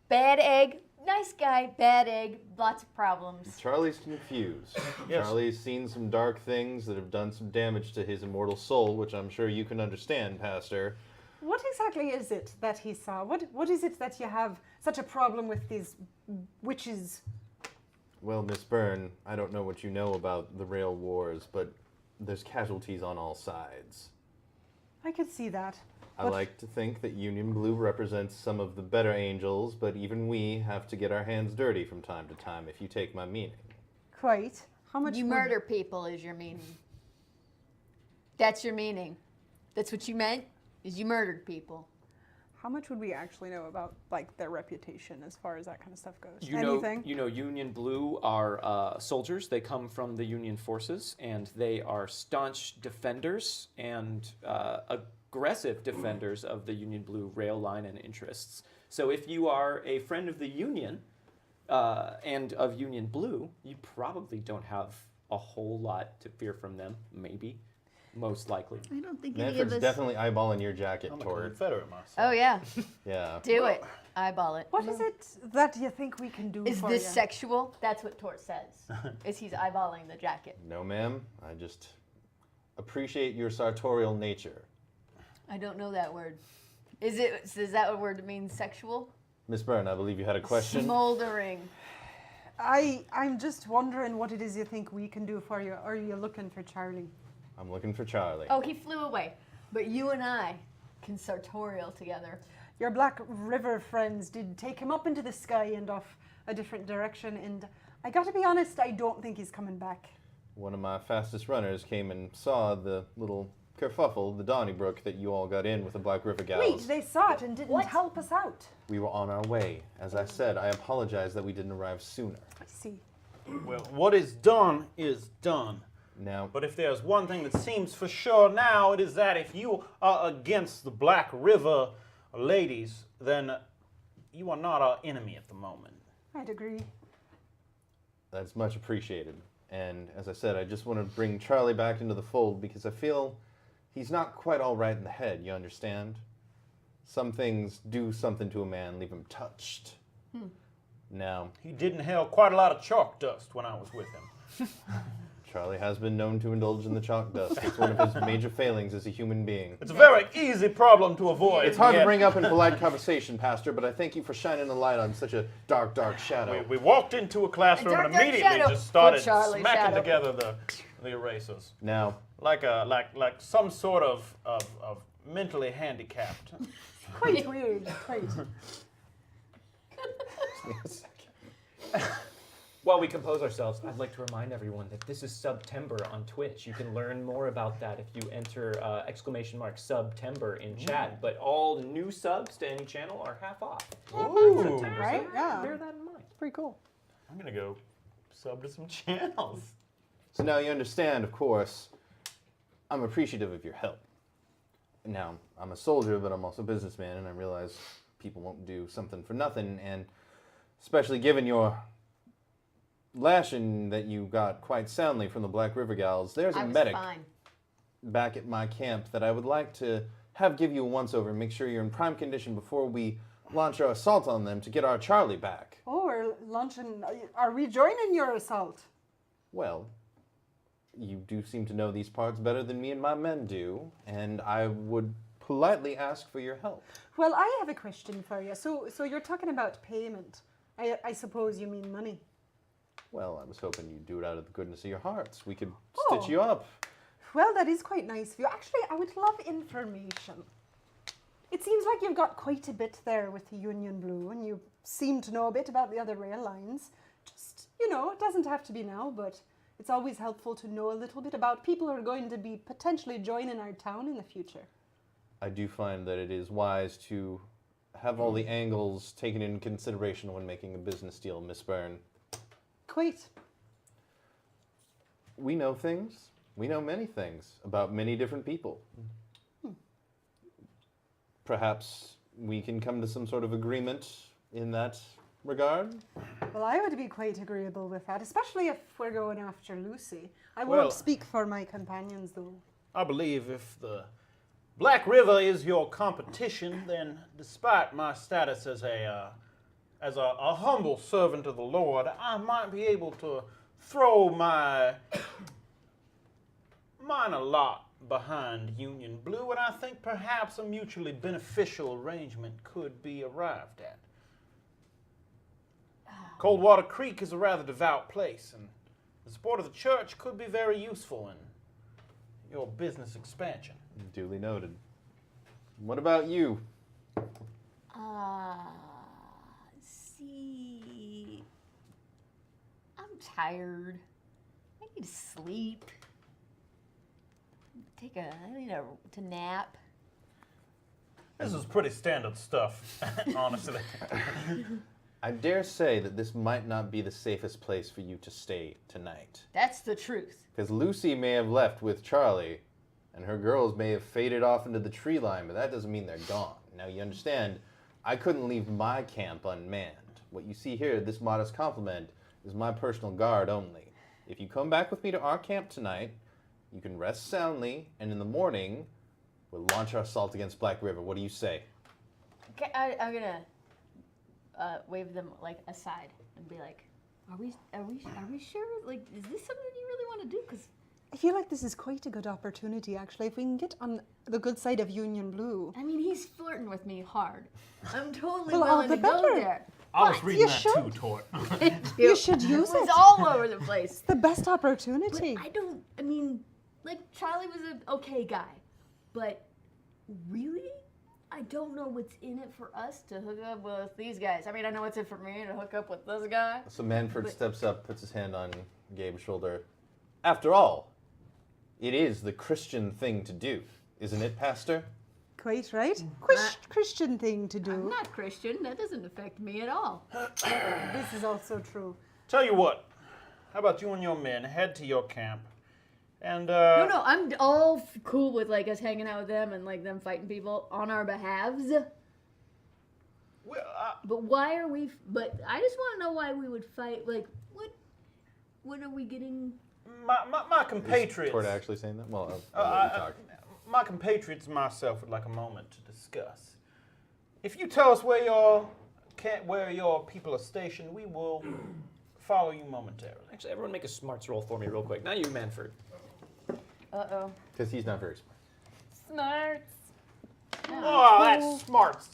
bad egg. Nice guy, bad egg, lots of problems. Charlie's confused. Yes. Charlie's seen some dark things that have done some damage to his immortal soul, which I'm sure you can understand, Pastor. What exactly is it that he saw? What is it that you have such a problem with these witches? Well, Miss Byrne, I don't know what you know about the rail wars, but there's casualties on all sides. I could see that. I But- like to think that Union Blue represents some of the better angels, but even we have to get our hands dirty from time to time, if you take my meaning. Quite. How much You would- murder people is your meaning. That's your meaning. That's what you meant, is you murdered people. How much would we actually know about their reputation as far as that kind of stuff goes? You Anything? know, Union Blue are soldiers. They come from the Union forces, and they are staunch defenders and aggressive defenders of the Union Blue rail line and interests. So if you are a friend of the Union and of Union Blue, you probably don't have a whole lot to fear from them, maybe, most likely. I don't think any of Manfred's us. definitely eyeballing your jacket, I'm a Tord. Confederate myself. Oh yeah, Yeah. do it. Eyeball it. What is it that you think we can do Is for this you? sexual? That's what Tort says. Is he's eyeballing the jacket. No, ma'am. I just appreciate your sartorial nature. I don't know that word. Is that a word that means sexual? Miss Byrne, I believe you had a question. Smoldering. I'm just wondering what it is you think we can do for you. Or are you looking for Charlie? I'm looking for Charlie. Oh, he flew away. But you and I can sartorial together. your Black River friends did take him up into the sky and off a different direction, and I gotta be honest, I don't think he's coming back. One of my fastest runners came and saw the little kerfuffle, the Donnybrook, that you all got in with the Black River gals. Wait, they saw it and didn't help us out. We were on our way. As I said, I apologize that we didn't arrive sooner. I see. Well, what is done is done. Now, But if there's one thing that seems for sure now, it is that if you are against the Black River ladies, then you are not our enemy at the moment. I'd agree. that's much appreciated. And as I said, I just want to bring Charlie back into the fold because I feel he's not quite all right in the head, you understand? Some things do something to a man, leave him touched. Now, He did inhale quite a lot of chalk dust when I was with him. Charlie has been known to indulge in the chalk dust. It's one of his major failings as a human being. It's a very easy problem to avoid. It's hard to yet bring up in polite conversation, Pastor, but I thank you for shining a light on such a dark, dark shadow. We walked into a classroom Dark, and dark immediately shadow. just started Poor Charlie, smacking shadow. together the erasers. Now, Like some sort of mentally handicapped. Quite weird. Quite. While we compose ourselves, I'd like to remind everyone that this is September on Twitch. You can learn more about that if you enter !September in chat. But all new subs to any channel are half off. Ooh. September, Right? so Yeah. bear that in mind. Pretty cool. I'm gonna go sub to some channels. so now you understand, of course, I'm appreciative of your help. Now, I'm a soldier, but I'm also a businessman, and I realize people won't do something for nothing, and especially given your lashing that you got quite soundly from the Black River gals, there's I a was medic fine. back at my camp that I would like to have give you a once-over and make sure you're in prime condition before we launch our assault on them to get our Charlie back. Oh, we're launching. Are we joining your assault? Well, you do seem to know these parts better than me and my men do, and I would politely ask for your help. Well, I have a question for you. So you're talking about payment. I suppose you mean money. Well, I was hoping you'd do it out of the goodness of your hearts. We could Oh. stitch you up. Well, that is quite nice of you. Actually, I would love information. It seems like you've got quite a bit there with the Union Blue, and you seem to know a bit about the other rail lines. Just, it doesn't have to be now, but it's always helpful to know a little bit about people who are going to be potentially joining our town in the future. I do find that it is wise to have all the angles taken into consideration when making a business deal, Miss Byrne. Quite. We know things. We know many things about many different people. Perhaps we can come to some sort of agreement in that regard. Well, I would be quite agreeable with that, especially if we're going after Lucy. I Well- won't speak for my companions, though. I believe if the Black River is your competition, then despite my status as a humble servant of the Lord, I might be able to throw my minor lot behind Union Blue, and I think perhaps a mutually beneficial arrangement could be arrived at. Coldwater Creek is a rather devout place, and the support of the church could be very useful in your business expansion. Duly noted. What about you? See, I'm tired. I need to sleep. I need to nap. This is pretty standard stuff, honestly. I dare say that this might not be the safest place for you to stay tonight. That's the truth. Because Lucy may have left with Charlie, and her girls may have faded off into the tree line, but that doesn't mean they're gone. Now, you understand, I couldn't leave my camp unmanned. What you see here, this modest compliment, is my personal guard only. If you come back with me to our camp tonight, you can rest soundly, and in the morning, we'll launch our assault against Black River. What do you say? Okay, I'm gonna wave them aside and be like, "Are we sure? Is this something you really want to do? Because I feel like this is quite a good opportunity, actually. If we can get on the good side of Union Blue. I mean, he's flirting with me hard. I'm totally Well, all willing the to go better. there. I was But reading you that should. too, Tort. You should use It was it. all over the place. The best But opportunity. I mean, Charlie was an okay guy, but really, I don't know what's in it for us to hook up with these guys. I mean, I know what's in it for me to hook up with this guy. So Manfred But- steps up, puts his hand on Gabe's shoulder. After all, it is the Christian thing to do, isn't it, Pastor? Quite right. Christian thing to I'm do. not Christian. That doesn't affect me at all. This is also true. Tell you what, how about you and your men head to your camp, and No, I'm all cool with like us hanging out with them and like them fighting people on our behalves. well, But why are we? But I just want to know why we would fight. Like, what are we getting? my compatriots. Toward actually saying that? Well, I'll let you talk. My compatriots and myself would like a moment to discuss. If you tell us where your people are stationed, we will follow you momentarily. Actually, everyone make a smarts roll for me real quick. Not you, Manfred. Uh-oh. Because he's not very smart. Smarts. Oh, that's smart.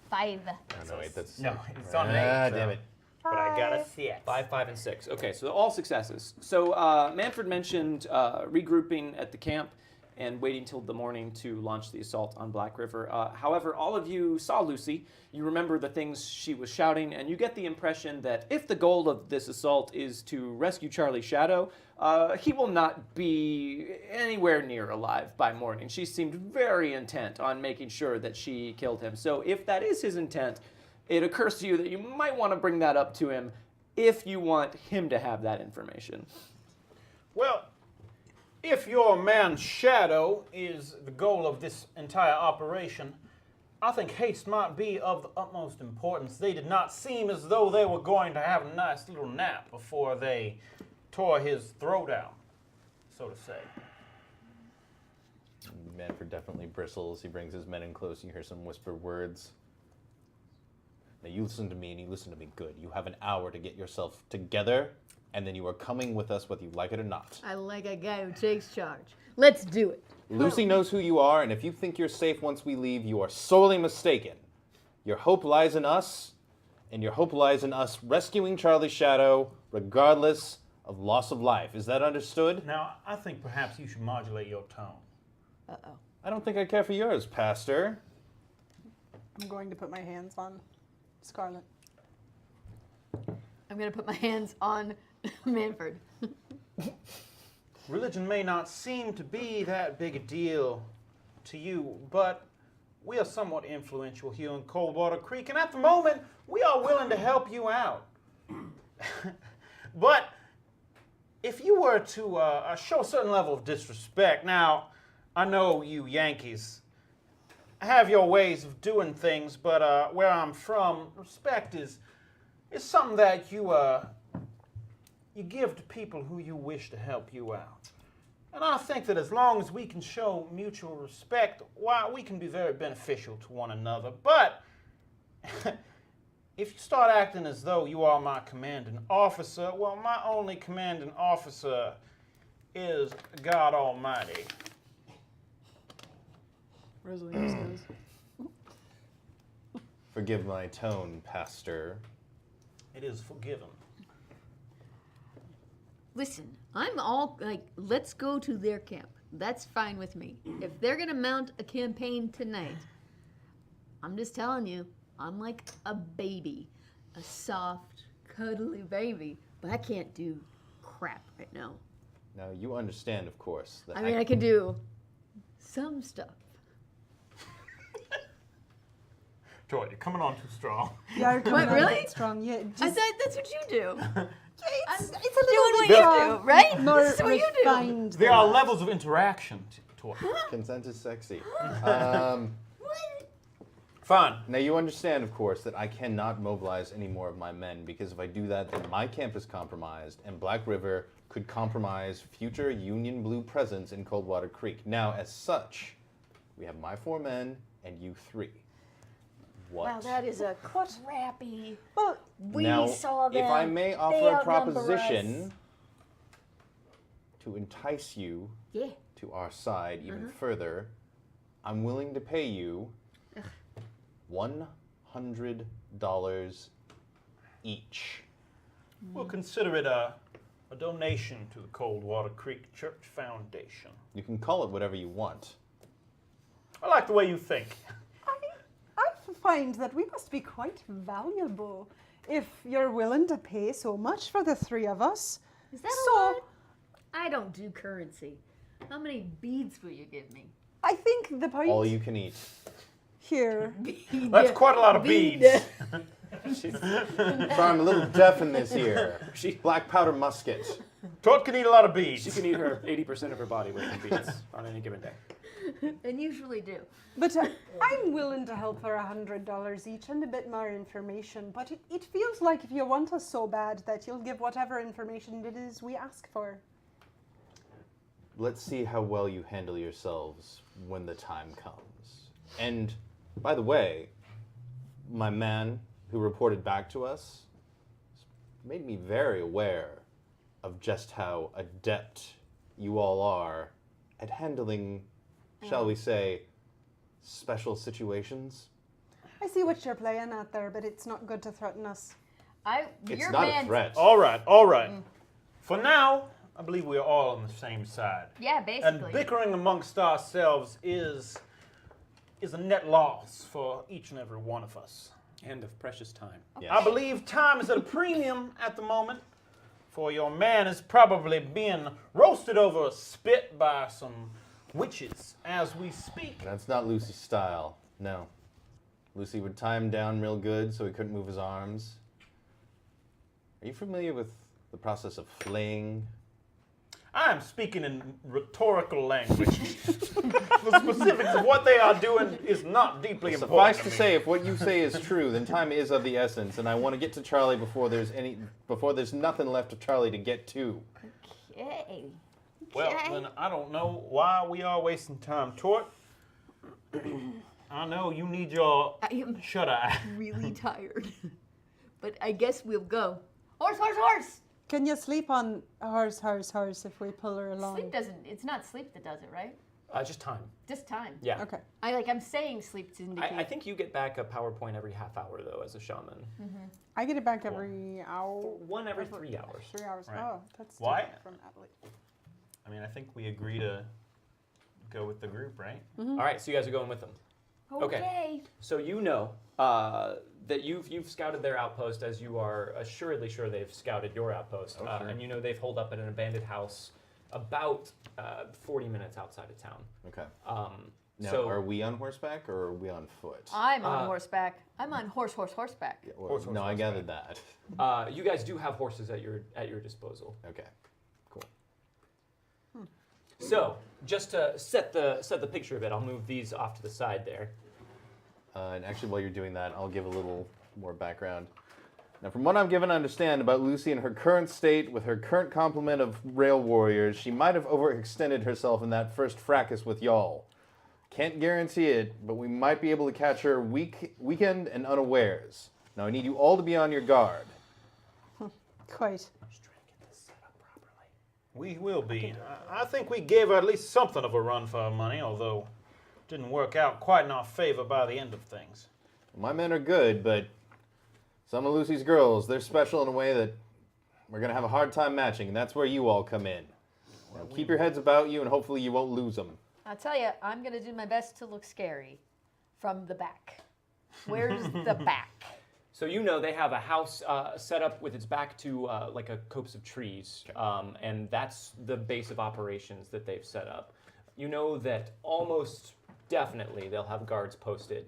5. Oh, no, wait, that's... No, it's on an Ah, 8. damn it. But I got a 6. 5, 5, and 6. Okay, so all successes. So Manfred mentioned regrouping at the camp and waiting till the morning to launch the assault on Black River. However, all of you saw Lucy. You remember the things she was shouting, and you get the impression that if the goal of this assault is to rescue Charlie Shadow, he will not be anywhere near alive by morning. She seemed very intent on making sure that she killed him. So if that is his intent, it occurs to you that you might want to bring that up to him if you want him to have that information. Well, if your man's shadow is the goal of this entire operation, I think haste might be of the utmost importance. They did not seem as though they were going to have a nice little nap before they tore his throat out, so to say. Manfred definitely bristles. He brings his men in close. You hear some whispered words. Now you listen to me, and you listen to me good. You have an hour to get yourself together, and then you are coming with us whether you like it or not. I like a guy who takes charge. Let's do it. Lucy knows who you are, and if you think you're safe once we leave, you are sorely mistaken. Your hope lies in us, and your hope lies in us rescuing Charlie Shadow, regardless of loss of life. Is that understood? Now, I think perhaps you should modulate your tone. Uh-oh. I don't think I care for yours, Pastor. I'm going to put my hands on Scarlet. I'm going to put my hands on Manfred. Religion may not seem to be that big a deal to you, but we are somewhat influential here in Coldwater Creek, and at the moment, we are willing to help you out. But if you were to show a certain level of disrespect, now, I know you Yankees have your ways of doing things, but where I'm from, respect is something that you give to people who you wish to help you out. And I think that as long as we can show mutual respect, why, we can be very beneficial to one another. But if you start acting as though you are my commanding officer, well, my only commanding officer is God Almighty. Rosalie knows. Forgive my tone, Pastor. It is forgiven. Listen, I'm all like, let's go to their camp. That's fine with me. If they're gonna mount a campaign tonight, I'm just telling you, I'm like a baby, a soft, cuddly baby, but I can't do crap right now. Now, you understand, of course, that I mean, I can do some stuff. Joy, you're coming on too strong. Yeah, you're coming What, on really? that strong. Yeah, I just, thought that's what you do. it's a doing little what bit you do, right? More This is what you do. refined There than are that. levels of interaction to it. consent is sexy. Fine. Now, you understand, of course, that I cannot mobilize any more of my men, because if I do that, then my camp is compromised, and Black River could compromise future Union Blue presence in Coldwater Creek. Now, as such, we have my 4 men and you 3. What? Wow, that is a crappy. Well, We now, saw them. if I may They offer a outnumber proposition us. to entice you Yeah. to our side even further, I'm willing to pay you $100 each. We'll consider it a donation to the Coldwater Creek Church Foundation. You can call it whatever you want. I like the way you think. I find that we must be quite valuable if you're willing to pay so much for the three of us. Is that So- a lot? I don't do currency. How many beads will you give me? I think the point All you can eat. here. That's quite a lot of beads. Sorry, I'm a little deaf in this ear. Black powder musket. Tort can eat a lot of beads. She can eat her 80% of her body weight in beads on any given day. And usually do. But I'm willing to help for $100 each and a bit more information. But it feels like if you want us so bad that you'll give whatever information it is we ask for. Let's see how well you handle yourselves when the time comes. And, by the way, my man who reported back to us made me very aware of just how adept you all are at handling, shall we say, special situations. I see what you're playing at there, but it's not good to threaten us. It's Your not man, a threat. All right, all right. For now, I believe we are all on the same side. Yeah, And basically. bickering amongst ourselves is a net loss for each and every one of us. And of precious time. Yes. I believe time is at a premium at the moment, for your man is probably being roasted over a spit by some witches as we speak. That's not Lucy's style. No. Lucy would tie him down real good so he couldn't move his arms. Are you familiar with the process of flaying? I am speaking in rhetorical language. The specifics of what they are doing is not deeply important. Suffice to say, if what you say is true, then time is of the essence, and I want to get to Charlie before there's nothing left of Charlie to get to. Okay. Well, Okay. then I don't know why we are wasting time, Tort. I know you need your I am shut-eye. really tired. But I guess we'll go. Horse, horse, horse! Can you sleep on a horse if we pull her along? Sleep doesn't, it's not sleep that does it, right? Just time. Just time. Yeah. Okay. I'm saying sleep to indicate. I think you get back a PowerPoint every half hour, though, as a shaman. I get it back every hour. One every 3 hours. 3 hours. Right. Oh, that's Why? different from Adelaide. I mean, I think we agree to go with the group, right? All right, so you guys are going with them. Okay. So you know that you've scouted their outpost, as you are assuredly sure they've scouted your outpost. Oh, sure. And you know they've holed up at an abandoned house about 40 minutes outside of town. Okay. Now, So are we on horseback or are we on foot? I'm on horseback. I'm on horseback. Yeah, well, Horse, no, I horseback. gathered that. you guys do have horses at your disposal. Okay. Cool. So just to set the picture of it, I'll move these off to the side there. And actually, while you're doing that, I'll give a little more background. Now, from what I'm given to understand about Lucy in her current state, with her current complement of rail warriors, she might have overextended herself in that first fracas with y'all. Can't guarantee it, but we might be able to catch her weekend and unawares. Now, I need you all to be on your guard. Quite. We will be. I think we gave her at least something of a run for our money, although it didn't work out quite in our favor by the end of things. My men are good, but some of Lucy's girls, they're special in a way that we're going to have a hard time matching, and that's where you all come in. Now, keep your heads about you, and hopefully you won't lose them. I'll tell you, I'm going to do my best to look scary from the back. Where's the back? So you know they have a house set up with its back to like a copse of trees, and that's the base of operations that they've set up. You know that almost definitely they'll have guards posted,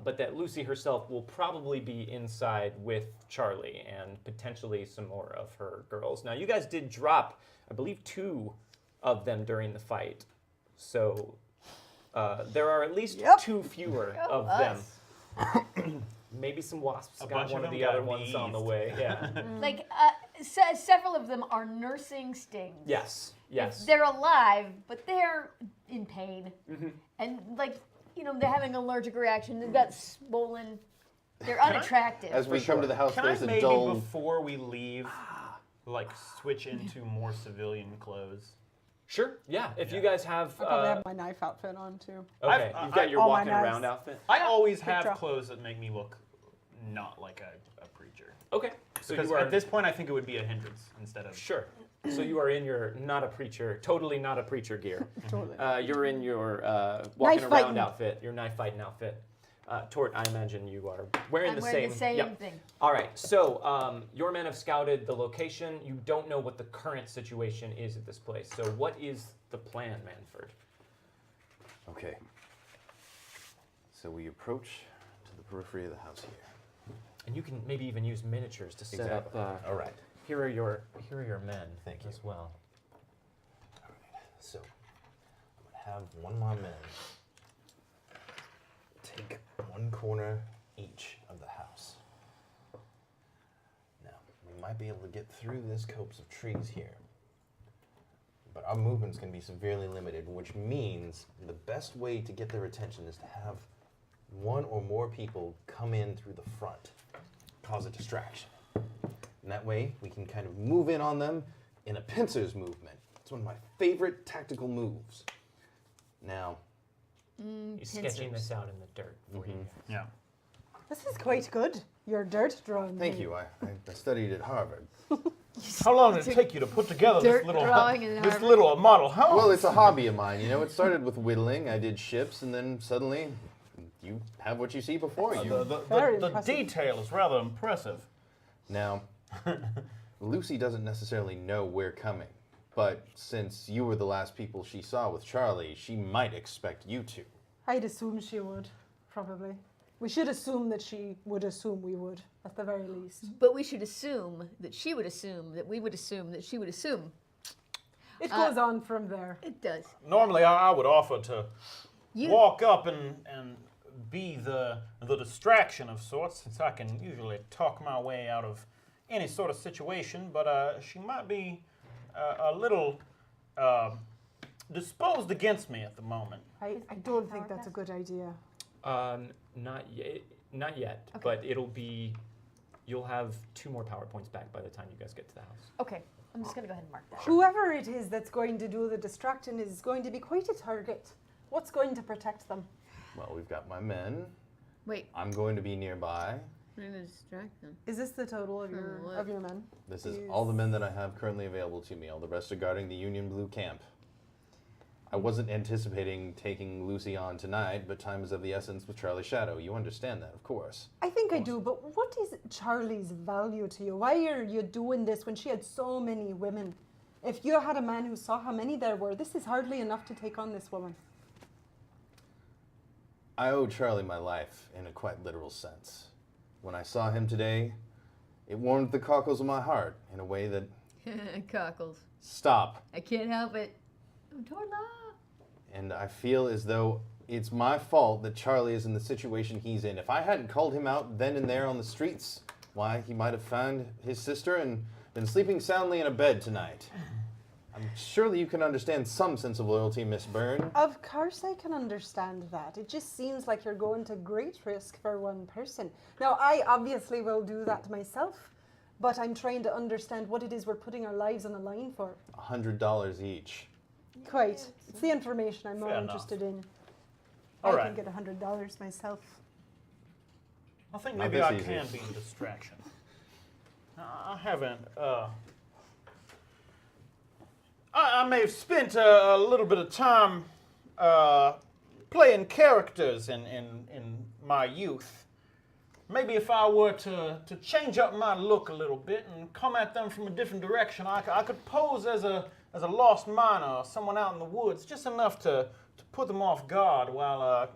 but that Lucy herself will probably be inside with Charlie and potentially some more of her girls. Now you guys did drop, I believe, 2 of them during the fight, so there are at least 2 fewer of them. Maybe some wasps A got bunch one of of them the other got ones on the wheezed. way. Yeah. Like, several of them are nursing stings. Yes. Yes. They're alive, but they're in pain. And, like, you know, they're having an allergic reaction. They've got swollen. They're unattractive. As we come to the house, Can I there's a maybe, dull... before we leave, like, switch into more civilian clothes? Sure. Yeah. If you guys have. I probably have my knife outfit on too. Okay. I've- You've got your all my walking knives. around outfit. I always have Picture. clothes that make me look not like a preacher. Okay. So Because you are at this point, I think it would be a hindrance instead of... sure. So you are in your totally not a preacher gear. Totally. You're in your walking Knife around fighting. outfit, your knife fighting outfit. Tort, I imagine you are wearing I'm the wearing same. the same Yep. thing. All right, so your men have scouted the location. You don't know what the current situation is at this place. So what is the plan, Manford? Okay. So we approach to the periphery of the house here. And you can maybe even use miniatures to set Exactly. up. All right. Here are your men. Thank you. as well. All right. So I'm gonna have one of my men take one corner each of the house. Now we might be able to get through this copse of trees here, but our movement's gonna be severely limited, which means the best way to get their attention is to have one or more people come in through the front, cause a distraction. And that way, we can kind of move in on them in a pincers movement. It's one of my favorite tactical moves. Now, He's sketching this out in the dirt for you. Yeah. This is quite good. Your dirt drawing. thank you. I studied at Harvard. How long did it take you to put together Dirt this little drawing in this Harvard. little model house? Well, it's a hobby of mine. You know, it started with whittling. I did ships, and then suddenly, you have what you see before you. Very the impressive. detail is rather impressive. Now, Lucy doesn't necessarily know we're coming, but since you were the last people she saw with Charlie, she might expect you to. I'd assume she would, probably. We should assume that she would assume we would, at the very least. But we should assume that she would assume that we would assume that she would assume. It goes on from there. It does. Normally, I would offer to You walk up and be the distraction of sorts, since I can usually talk my way out of any sort of situation. But she might be a little disposed against me at the moment. I don't think that's a good idea. Not yet, but you'll have 2 more power points back by the time you guys get to the house. okay? I'm just gonna go ahead and mark that. Whoever it is that's going to do the distracting is going to be quite a target. What's going to protect them? Well, we've got my men. Wait, I'm going to be nearby. I'm gonna distract them. Is this the total of what? your men? This is Jeez. all the men that I have currently available to me. All the rest are guarding the Union Blue camp. I wasn't anticipating taking Lucy on tonight, but time is of the essence with Charlie Shadow. You understand that, of course. I think I do, but what is Charlie's value to you? Why are you doing this when she had so many women? If you had a man who saw how many there were, this is hardly enough to take on this woman. I owe Charlie my life in a quite literal sense. When I saw him today, it warmed the cockles of my heart in a way that... Cockles. Stop. I can't help it. I'm torn off. And I feel as though it's my fault that Charlie is in the situation he's in. If I hadn't called him out then and there on the streets, why, he might have found his sister and been sleeping soundly in a bed tonight. Surely you can understand some sense of loyalty, Miss Byrne. Of course I can understand that. It just seems like you're going to great risk for one person. Now, I obviously will do that myself, but I'm trying to understand what it is we're putting our lives on the line for. $100 each. Quite. It's the information I'm more Fair enough. interested in. All I right. can get $100 myself. I think Not maybe this I easy. can be a distraction. I haven't. I may have spent a little bit of time playing characters in my youth. Maybe if I were to change up my look a little bit and come at them from a different direction, I could pose as a lost miner or someone out in the woods, just enough to put them off guard while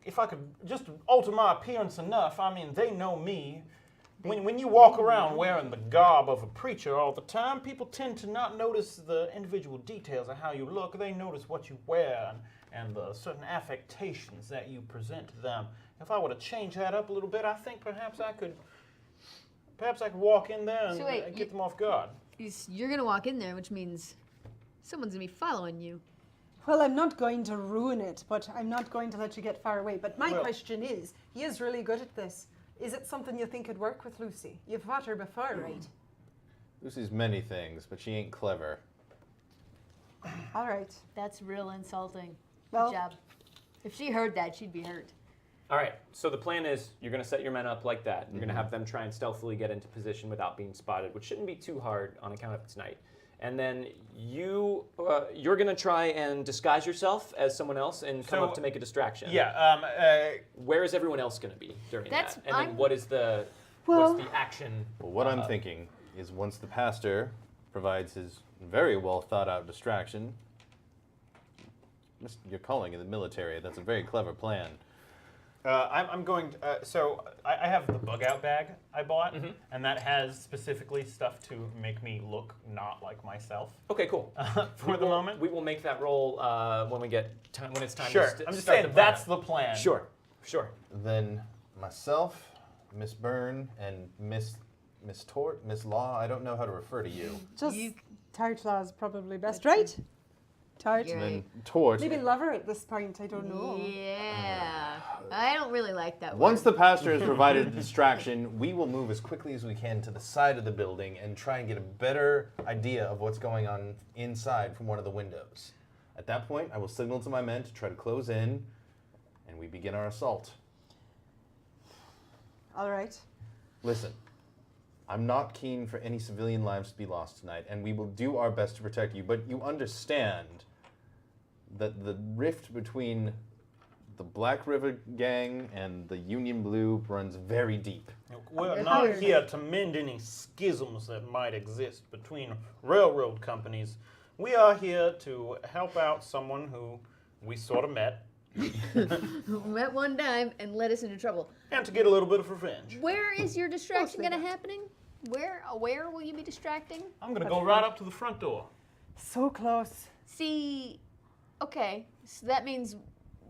if I could just alter my appearance enough. I mean, they know me. When you walk around wearing the garb of a preacher all the time, people tend to not notice the individual details of how you look. They notice what you wear and the certain affectations that you present to them. If I were to change that up a little bit, I think perhaps I could walk in there and So wait, get them off guard. You're gonna walk in there, which means someone's gonna be following you. Well, I'm not going to ruin it, but I'm not going to let you get far away. But my Well- question is, he is really good at this. Is it something you think could work with Lucy? You've fought her before, right? Lucy's many things, but she ain't clever. All right. That's real insulting. Well- Good job. If she heard that, she'd be hurt. All right, so the plan is you're going to set your men up like that. You're going to have them try and stealthily get into position without being spotted, which shouldn't be too hard on account of it's night. and then you're gonna try and disguise yourself as someone else and come So- up to make a distraction. Yeah. Where is everyone else gonna be during That's- that? And then I'm- what's the action? Well, what I'm thinking is once the pastor provides his very well thought out distraction, you're calling in the military. That's a very clever plan. I'm going to, so I have the bug out bag I bought, and that has specifically stuff to make me look not like myself. Okay, cool. For the moment. We will make that roll when we get time. When it's time. Sure. To I'm just start saying the plan. that's the plan. Sure. Then myself, Miss Byrne, and Miss Tort, Miss Law. I don't know how to refer to you. Just Tartlaw is probably best, right? Tart. You're And then right. Tort. Maybe lover at this point. I don't know. Yeah. I don't really like that Once word. the pastor has provided a distraction, we will move as quickly as we can to the side of the building and try and get a better idea of what's going on inside from one of the windows. At that point, I will signal to my men to try to close in, and we begin our assault. All right. Listen, I'm not keen for any civilian lives to be lost tonight, and we will do our best to protect you, but you understand that the rift between the Black River Gang and the Union Blue runs very deep. We're You're not hired. here to mend any schisms that might exist between railroad companies. We are here to help out someone who we sort of met, Met one time and led us into trouble. and to get a little bit of revenge. Where is your distraction Mostly going to that. happening? Where will you be distracting? I'm going to go right up to the front door. So close. See, okay, so that means,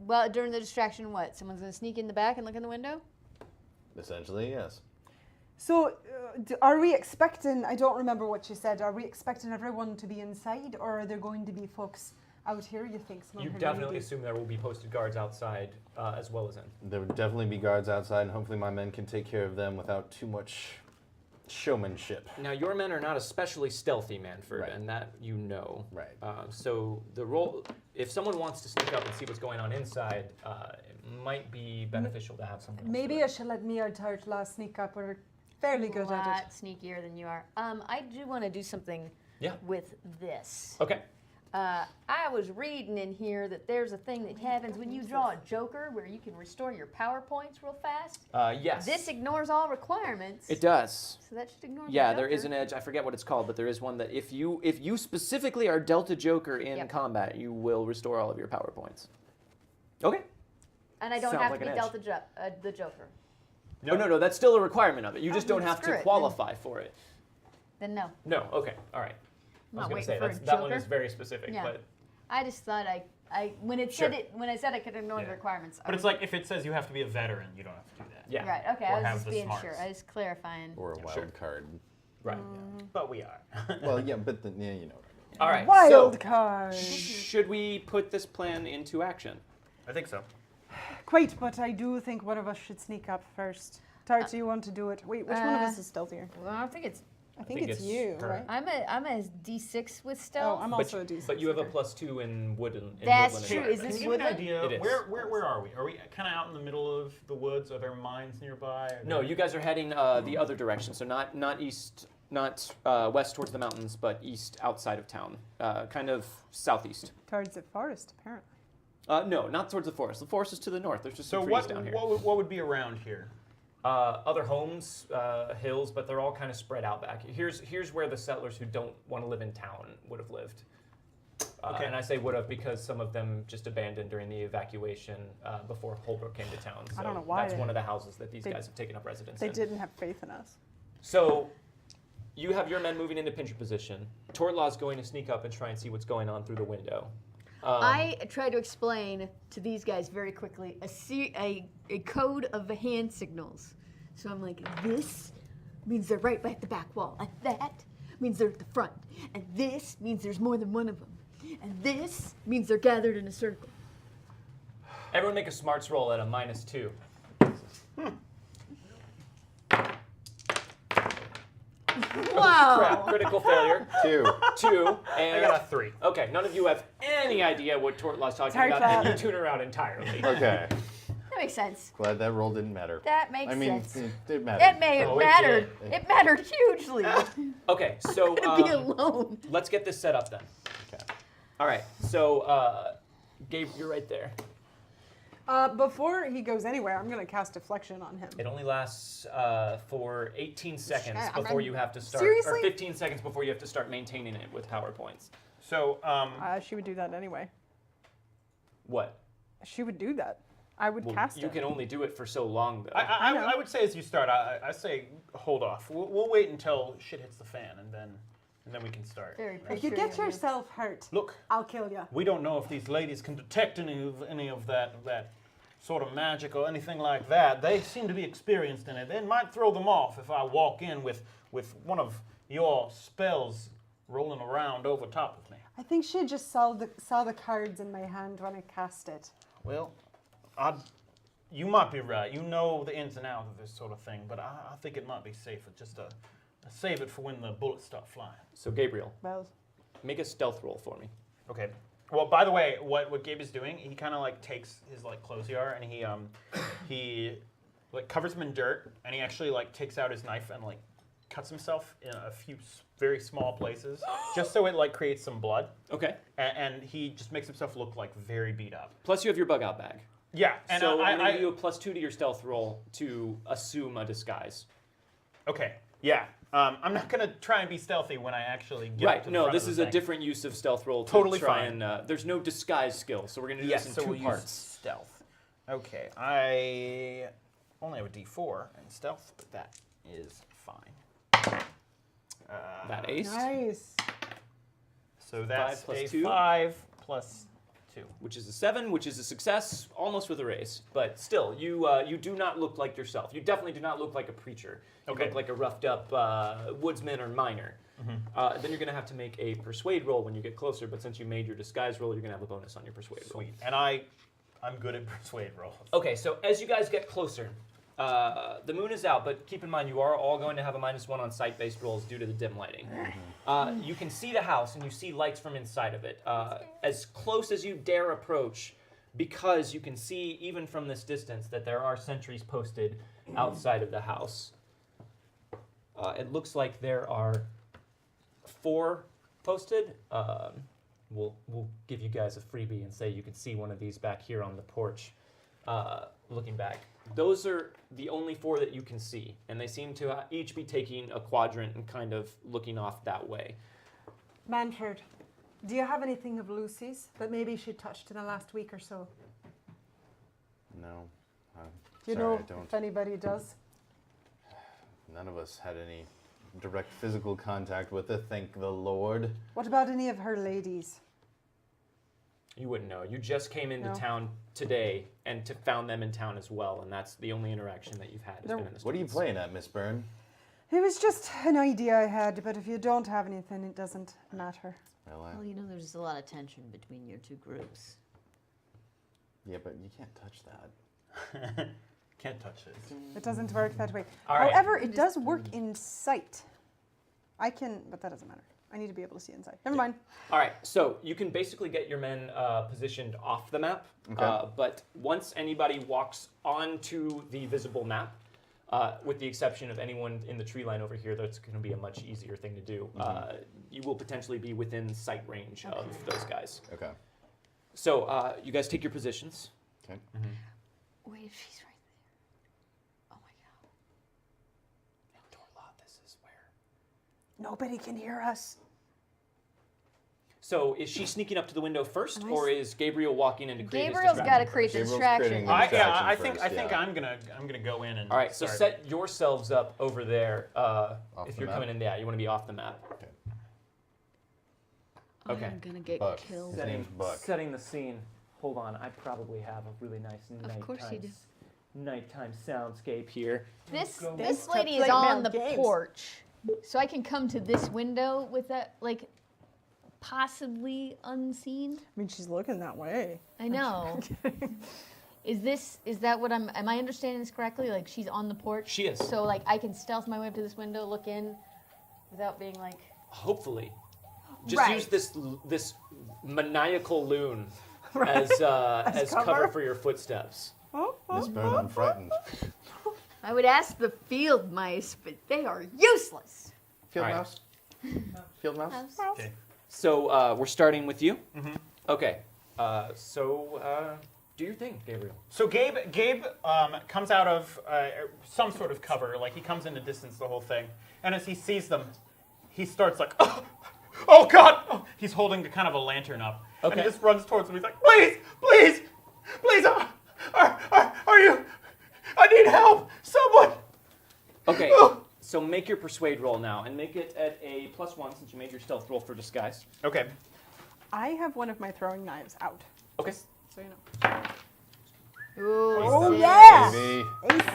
well, during the distraction, what? Someone's going to sneak in the back and look in the window? Essentially, yes. So, are we expecting? I don't remember what you said. Are we expecting everyone to be inside, or are there going to be folks out here? You think? Some You of her definitely ladies? assume there will be posted guards outside as well as in. There would definitely be guards outside, and hopefully my men can take care of them without too much showmanship. Now, your men are not especially stealthy, Manford, Right. and that you know. Right. So the role, if someone wants to sneak up and see what's going on inside, it might be beneficial to have someone else do Maybe it. I should let me or Tartla sneak up. We're fairly good at lot it. sneakier than you are. I do want to do something Yeah. with this. Okay. I was reading in here that there's a thing that happens when you draw a joker where you can restore your PowerPoints real fast. Yes. This ignores all requirements. It does. So that should ignore Yeah, the there is joker. an edge. I forget what it's called, but there is one that if you specifically are dealt a joker in Yep. combat, you will restore all of your PowerPoints. Okay. And I don't Sounds have like to be an dealt the joker. No, that's still a requirement of it. You just don't have screw to it, then. qualify for it. Then no. No. Okay. All right. I'm I not was waiting going for to a say that one joker. is very specific, Yeah. but I just thought when I said I could ignore Yeah. the requirements. But it's like if it says you have to be a veteran, you don't have to do that. yeah. Right. Okay. Or I was have just the being smarts. sure. I was clarifying. Or a wild Sure. card. Right. But we are. Well, yeah, but then, yeah, you know what I mean. All right. Wild so, card. should we put this plan into action? I think so. Quite, but I do think one of us should sneak up first. Tart, do you want to do it? Wait, which one of us is stealthier? Well, I think it's. I think think it's it's you, her. right? I'm a D6 with Oh, stealth. I'm But, also a D6. but you have a okay. +2 in woodland. In That's woodland true. area. Is Can this you give me an woodland? idea? It is. Where are we? Are we kind of out in the middle of the woods? Are there mines nearby? No, you guys are heading the other direction, so not east, not west towards the mountains, but east outside of town, kind of southeast. Towards the forest, apparently. No, not towards the forest. The forest is to the north. There's just So some trees what? down here. What would be around here? Other homes, hills, but they're all kind of spread out back. Here's where the settlers who don't want to live in town would have lived. Okay. And I say would have because some of them just abandoned during the evacuation before Holbrook came to town. So I don't know why that's they- one of the houses that these they- guys have taken up residence They in. didn't have faith in us. So you have your men moving into pincher position. Tortlaw's going to sneak up and try and see what's going on through the window. I try to explain to these guys very quickly a code of hand signals. So I'm like, this means they're right by the back wall, and that means they're at the front, and this means there's more than one of them, and this means they're gathered in a circle. Everyone make a smarts roll at a -2. Wow! Crap, critical failure. 2. 2, I and got a 3. okay, none of you have any idea what Tortlaw's talking Tartlaw. about, and you tune her out entirely. Okay. That makes sense. Glad that roll didn't matter. That makes I mean, sense. it mattered. Oh, it mattered. did. It mattered hugely. Okay, so I'm gonna be alone. let's get this set up then. Okay. All right, so Gabe, you're right there. Before he goes anywhere, I'm gonna cast Deflection on him. It only lasts for 18 seconds Shit, before I'm- you have to start, Seriously? or 15 seconds before you have to start maintaining it with power points. So, She would do that anyway. What? She would do that. I would Well, cast you it. can only do it for so long, though. I would say as you start, I say hold off. We'll wait until shit hits the fan, and then we can start. Very If you pressuring get of you. yourself hurt, Look, I'll kill you. we don't know if these ladies can detect any of that sort of magic or anything like that. They seem to be experienced in it. It might throw them off if I walk in with one of your spells rolling around over top of me. I think she just saw the cards in my hand when I cast it. Well, you might be right. You know the ins and outs of this sort of thing, but I think it might be safer just to save it for when the bullets start flying. So, Gabriel, Well, make a stealth roll for me. Okay. Well, by the way, what Gabe is doing, he kind of like takes his like clothier and he like covers him in dirt, and he actually like takes out his knife and like cuts himself in a few very small places, just so it like creates some blood, Okay. and he just makes himself look like very beat up. Plus, you have your bug out bag. Yeah, and So I'm going I to give you a +2 to your stealth roll to assume a disguise. okay, yeah. I'm not gonna try and be stealthy when I actually get up Right. to the No, front this of the is a thing. different use of stealth roll to Totally try fine. and. There's no disguise skill, so we're going to do Yes, this so in 2 we'll parts. use stealth. Okay, I only have a D4 in stealth, but that is fine. That ace, nice. So that's 5 plus a 2. 5 plus 2. which is a 7, which is a success, almost with a raise. But still, you do not look like yourself. You definitely do not look like a preacher. You Okay. look like a roughed up woodsman or miner. Then you're going to have to make a persuade roll when you get closer. But since you made your disguise roll, you're going to have a bonus on your persuade roll. Sweet. And I'm good at persuade rolls. Okay, so as you guys get closer, the moon is out, but keep in mind you are all going to have a -1 on sight-based rolls due to the dim lighting. You can see the house, and you see lights from inside of it. As close as you dare approach, because you can see, even from this distance, that there are sentries posted outside of the house. It looks like there are 4 posted. We'll give you guys a freebie and say you can see one of these back here on the porch, looking back. Those are the only 4 that you can see, and they seem to each be taking a quadrant and kind of looking off that way. Manfred, do you have anything of Lucy's that maybe she touched in the last week or so? No. Do you Sorry, know I don't. if anybody does? None of us had any direct physical contact with it, thank the Lord. What about any of her ladies? You wouldn't know. You just came into No. town today and found them in town as well, and that's the only interaction that you've had. Has No. been in the What are you streets. playing at, Miss Byrne? It was just an idea I had, but if you don't have anything, it doesn't matter. Well, Well, you know, there's a lot of tension between your two groups. yeah, but you can't touch that. Can't touch this. It doesn't work that way. All right. However, it does work in sight. I can, but that doesn't matter. I need to be able to see inside. Never mind. All right, so you can basically get your men positioned off the map, Okay. but once anybody walks onto the visible map, with the exception of anyone in the tree line over here, that's going to be a much easier thing to do. You will potentially be within sight range of those guys. Okay. So you guys take your positions. Okay. Wait, she's right there. Oh my god. Torla, this is where. Nobody can hear us. So is she sneaking up to the window first, Am I or is Gabriel walking in to create his Gabriel's got to distraction create the Gabriel's distraction. creating the I distraction think first, I think yeah. I'm gonna go in and. All right, so start. set yourselves up over there. If the you're map? coming in, yeah, you want to be off the map. Okay. I'm gonna get Buck. killed. His name's Buck. Setting the scene. Hold on, I probably have a really nice Of course you do. nighttime soundscape here. This Thanks this to lady is play on Mad the Games. porch, so I can come to this window with that, like, possibly unseen. I mean, she's looking that way. I know. Is that what am I understanding this correctly? Like, she's on the porch? She is. So, like, I can stealth my way up to this window, look in, without being like... Hopefully. Just Right. use this maniacal loon as cover cover? for your footsteps. Miss Byrne unfrightened. I would ask the field mice, but they are useless. Field All right. mouse? Field mouse? Okay. So we're starting with you. Mhm. Okay. Do your thing, Gabriel. So Gabe comes out of some sort of cover, like he comes into distance the whole thing, and as he sees them, he starts like, oh God! Oh. He's holding kind of a lantern up, and Okay. he just runs towards them. He's like, please, are you? I need help, someone. Okay. Oh. So make your persuade roll now, and make it at a +1 since you made your stealth roll for disguise. Okay. I have one of my throwing knives out, Okay. so you know. Ooh, Oh, six. yeah. Baby. Ace.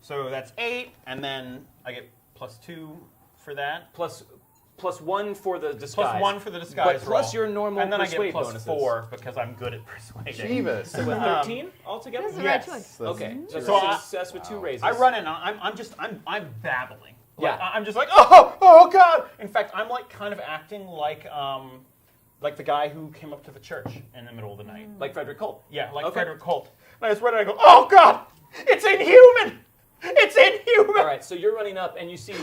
So that's 8, and then I get +2 for that. +1 for the disguise. +1 for the disguise But plus roll. your normal and then I persuade get bonuses. +4 because I'm good at persuading. Jeebus. So with 13 altogether? That's the Yes. right choice. Okay. So, So I- success with 2 raises. I run in. I'm babbling. Like, Yeah. I'm just like, oh God. In fact, I'm like kind of acting like the guy who came up to the church in the middle of the night. Like Frederick Colt. Yeah, like Okay. Frederick Colt. And I just run and I go, oh God, it's inhuman. It's inhuman. All right, so you're running up, and you see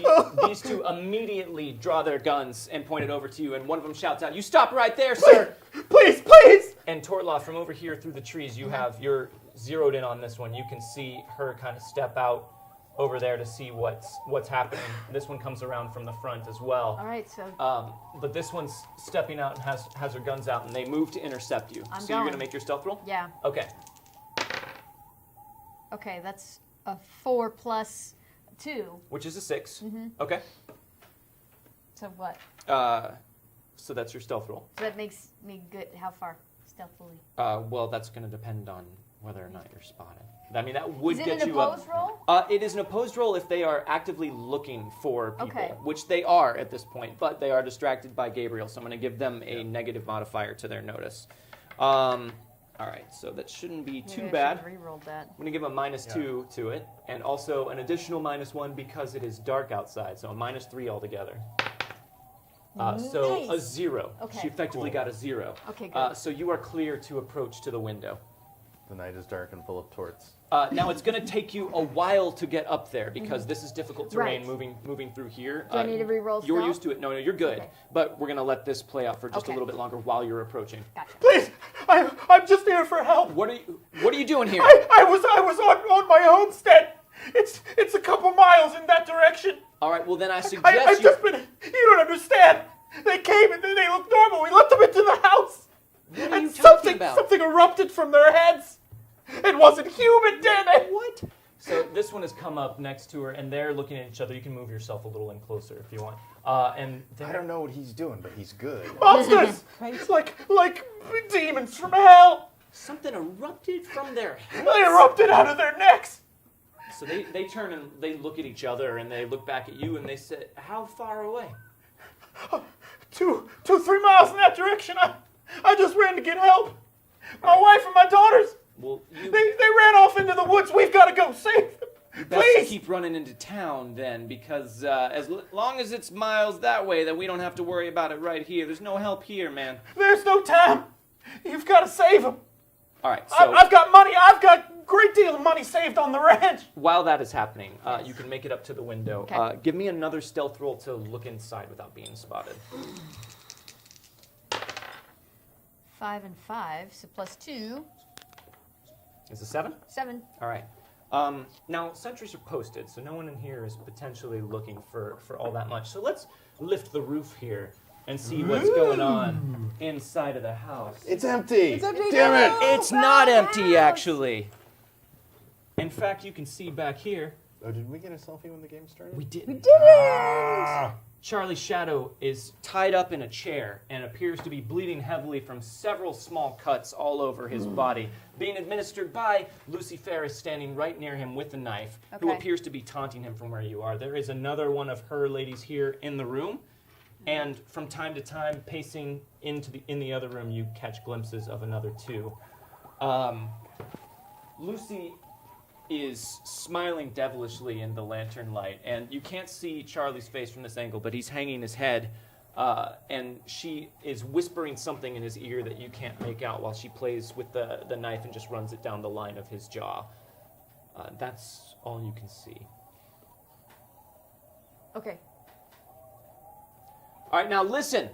these two immediately draw their guns and point it over to you, and one of them shouts out, "You stop right there, sir!" Please. And Tortlaw, from over here through the trees, you're zeroed in on this one. You can see her kind of step out over there to see what's happening. This one comes around from the front as well. All right, so But this one's stepping out and has her guns out, and they move to intercept you. I'm so you're going. gonna make your stealth roll? yeah. Okay. Okay, that's a 4 plus 2. Which is a 6. Okay. So what? So that's your stealth roll. So that makes me good. How far? Stealthily. Well, that's going to depend on whether or not you're spotted. I mean, that would Is it get an you up. opposed roll? It is an opposed roll if they are actively looking for people, Okay. which they are at this point, but they are distracted by Gabriel, so I'm going to give them a negative modifier to their notice. All right, so that shouldn't be too Maybe I bad. should have re-rolled that. I'm going to give a -2 to it, and also an additional -1 because it is dark outside, so a -3 altogether. So a Nice. 0. Okay. She effectively got a 0. Okay, good. So you are clear to approach to the window. The night is dark and full of torts. Now it's going to take you a while to get up there because this is difficult terrain Right. moving through here. Do I need to re-roll You're stealth? used to it. No, you're good. Okay. But we're going to let this play out for just a Okay. little bit longer while you're approaching. Gotcha. Please, I'm just here for help. What are you doing here? I was on my homestead. It's a couple miles in that direction. All right. Well, then I I've suggest you. just been. You don't understand. They came and they looked normal. We let them into the house. What are And you talking about? something erupted from their heads. It wasn't human, damn it. What? So this one has come up next to her, and they're looking at each other. You can move yourself a little in closer if you want. And I don't know what he's doing, but he's good. Monsters! Right. like demons from hell. something erupted from their heads. They erupted out of their necks. So they turn and they look at each other, and they look back at you, and they say, "How far away?" 3 miles in that direction. I just ran to get help. My wife and my daughters. Well, you They ran off into the woods. We've got to go save them. best Please. keep running into town then, because as long as it's miles that way, then we don't have to worry about it right here. There's no help here, man. There's no time. You've got to save them. All right, so I've got money. I've got a great deal of money saved on the ranch. while that is happening, you can make it up to the window. Okay. Give me another stealth roll to look inside without being spotted. 5 and 5, so plus 2, Is it 7? 7. All right. Now, sentries are posted, so no one in here is potentially looking for all that much. So let's lift the roof here and see what's going on inside of the house. It's empty. It's empty. Damn it. It's not empty, actually. In fact, you can see back here. Oh, did we get a selfie when the game started? We did. We did it! Charlie Shadow is tied up in a chair and appears to be bleeding heavily from several small cuts all over his body, being administered by Lucy Ferris standing right near him with a knife, who Okay. appears to be taunting him from where you are. There is another one of her ladies here in the room, and from time to time, pacing in the other room, you catch glimpses of another two. Lucy is smiling devilishly in the lantern light, and you can't see Charlie's face from this angle, but he's hanging his head and she is whispering something in his ear that you can't make out while she plays with the knife and just runs it down the line of his jaw. That's all you can see. Okay. All right, now listen.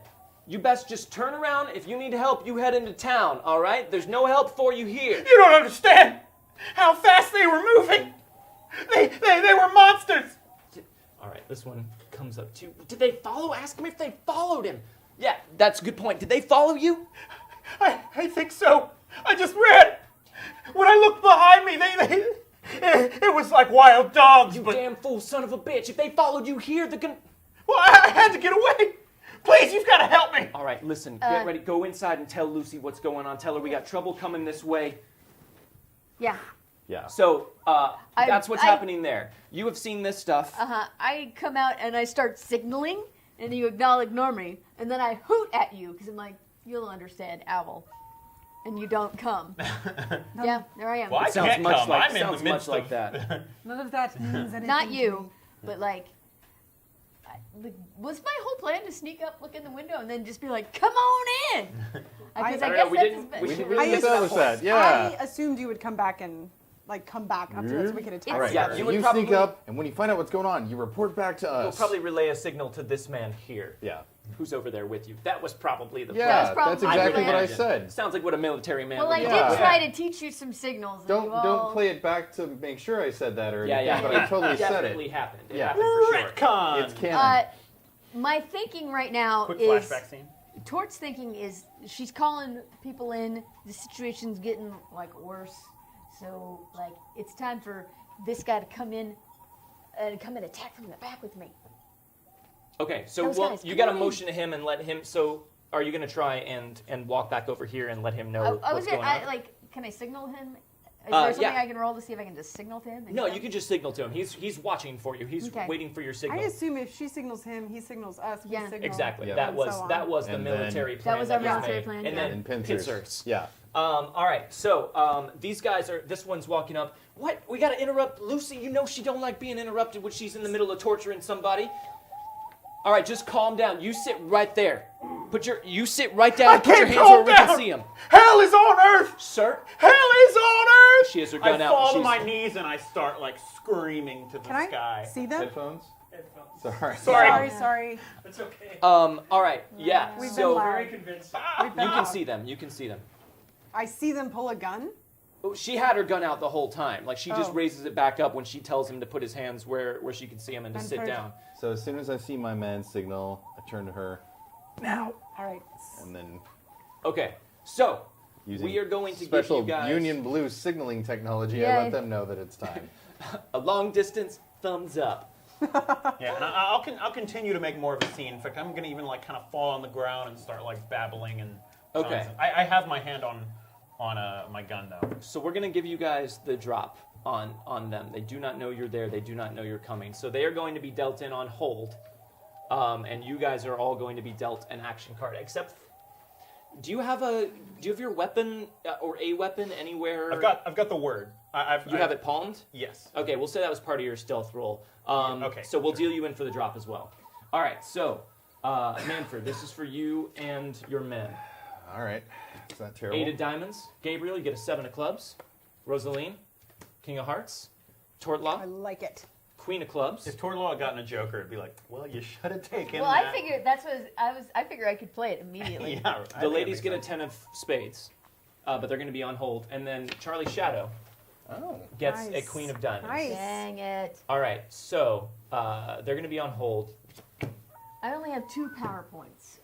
You best just turn around. If you need help, you head into town, all right? There's no help for you here. You don't understand how fast they were moving. They were monsters. All right, this one comes up too. Did they follow? Ask him if they followed him. Yeah, that's a good point. Did they follow you? I think so. I just ran. When I looked behind me, it was like wild dogs. You but, damn fool son of a bitch. If they followed you here, they're gonna... well, I had to get away. Please, you've got to help me. All right, listen, get ready. Go inside and tell Lucy what's going on. Tell her we got trouble coming this way. Yeah. Yeah. So, that's what's happening there. You have seen this stuff. I come out and I start signaling, and you ignore me, and then I hoot at you because I'm like, you'll understand, owl, and you don't come. Yeah, there I am. Well, I Sounds can't much come. like I'm in sounds the much midst like of that. None of that means anything. Not to you, me. but like, was my whole plan to sneak up, look in the window, and then just be like, "Come on in"? Because I don't know, guess we that's didn't- his we best. didn't I really establish that. Yeah. I assumed you would come back up to us so we could attack. All right. Yeah, her. you So would you probably- sneak up, and when you find out what's going on, you report back to us. We'll probably relay a signal to this man here. Yeah. Who's over there with you. That was probably the That was Yeah, probably that's my exactly what I plan. said. Sounds like what a military man Well, would I do. Yeah. did try to teach you some signals. and Don't you all- don't play it back to make sure I said that or Yeah, anything, yeah. but I totally said Definitely it. happened. It Yeah. happened for sure. Retcon. It's canon. My thinking right now Quick is flashback scene. Tort's thinking is she's calling people in. The situation's getting like worse, so like it's time for this guy to come in and attack from the back with me. Okay, so Those well, guys, you come got to on in. motion to him and let him. So, are you going to try and walk back over here and let him know I what's was going gonna on? like, can I signal him? Is there something yeah. I can roll to see if I can just signal to him? and No, come? you can just signal to him. He's watching for you. He's Okay. waiting for your I signal. assume if she signals him, he signals us. We Yeah. signal Exactly. Yeah. That and was so on. that was the And then- military plan. That was our was military made. plan, And yeah. then And pincers. pincers. Yeah. All right. So these guys are. This one's walking up. What? We got to interrupt Lucy. You know she don't like being interrupted when she's in the middle of torturing somebody. All right, just calm down. You sit right there. You sit right down. I and put your can't hands where calm we can down. see him, Hell is on Earth. sir. Hell is on Earth. She has her gun I out. fall to She's- my knees and I start like screaming to the Can I sky. see them? Headphones? Sorry. Sorry. It's okay. All right. Yeah. We've been So loud. Very convinced. We've been you can loud. see them. You can see them. I see them pull a gun. Oh, she had her gun out the whole time. Like she just Oh. raises it back up when she tells him to put his hands where she can see him and to And sit her- down. So as soon as I see my man signal, I turn to her, now, All right. and then Okay. So using we are going to special give you guys Union Blue signaling technology, Yeah. I let them know that it's time. a long distance thumbs up. Yeah, and I'll continue to make more of a scene. In fact, I'm gonna even like kind of fall on the ground and start like babbling and. Okay. I have my hand on my gun though. So we're going to give you guys the drop on them. They do not know you're there. They do not know you're coming. So they are going to be dealt in on hold, and you guys are all going to be dealt an action card. Except, do you have your weapon or a weapon anywhere? I've got the word. You have it palmed? Yes. Okay, we'll say that was part of your stealth roll. Okay, So we'll deal you in for the drop as well. All right. So, Manfred, this is for you and your men. All right. Is that terrible? 8 of diamonds. Gabriel, you get a 7 of clubs. Rosaline, King of hearts. I Tortlaw, like it. Queen of clubs. If Torlaw had gotten a Joker, it'd be like, well, you should have taken Well, that. I figured that's what I figured I could play it immediately. Yeah, I The think it ladies makes get a sense. 10 of spades, but they're going to be on hold. And then Charlie Shadow Oh. gets a Nice. Queen of diamonds. Nice. Dang it! All right, so they're going to be on hold. I only have 2 PowerPoints.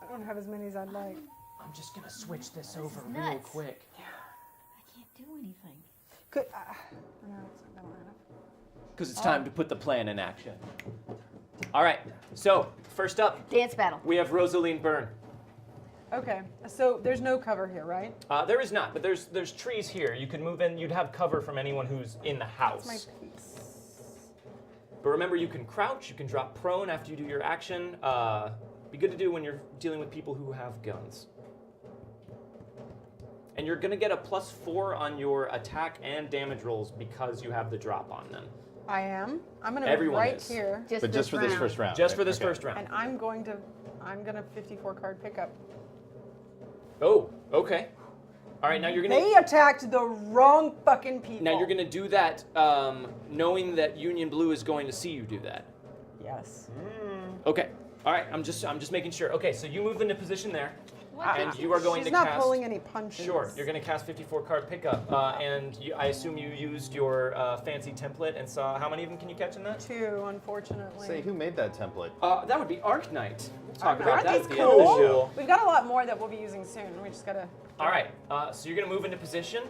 I don't have as many as I'd like. I'm just going to switch this over is real nuts. quick. I can't do anything. Could, no, I don't have. Because it's time to put the plan in action. All right, so first up, Dance battle. we have Rosaline Byrne. Okay, so there's no cover here, right? There is not, but there's trees here. You could move in. You'd have cover from anyone who's in the house. That's my piece. But remember, you can crouch. You can drop prone after you do your action. Be good to do when you're dealing with people who have guns. And you're gonna get a +4 on your attack and damage rolls because you have the drop on them. I am. I'm gonna Everyone move right is. here, Just But just for this round. first round. Just right? for this Okay. first round. and I'm gonna 54 card pickup. Oh, okay. All right, now you're gonna. They attacked the wrong fucking people. Now you're gonna do that, knowing that Union Blue is going to see you do that. Yes. Okay. All right. I'm just making sure. Okay. So you move into position there, and you are going She's to not cast. pulling any punches. Sure. You're going to cast 54 card pickup, and I assume you used your fancy template and saw how many of them can you catch in that? 2, unfortunately. Say, who made that template? That would be Arc Knight. We'll talk Arc about that Knight's at the end of the cool. show. We've got a lot more that we'll be using soon. We just gotta. All right. So you're going to move into position.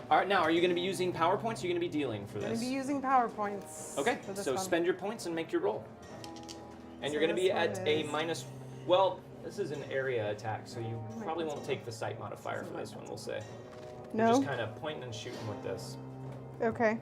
All right. Now, are you going to be using power points? Or are you going to be dealing for I'm gonna this? be using PowerPoints. Okay. For this So one. spend your points and make your roll. And So you're going to be this at one a is- minus. Well, this is an area attack, so you Might probably be won't take the sight modifier for this one. We'll say. You're No. just kind of pointing and shooting with this. Okay.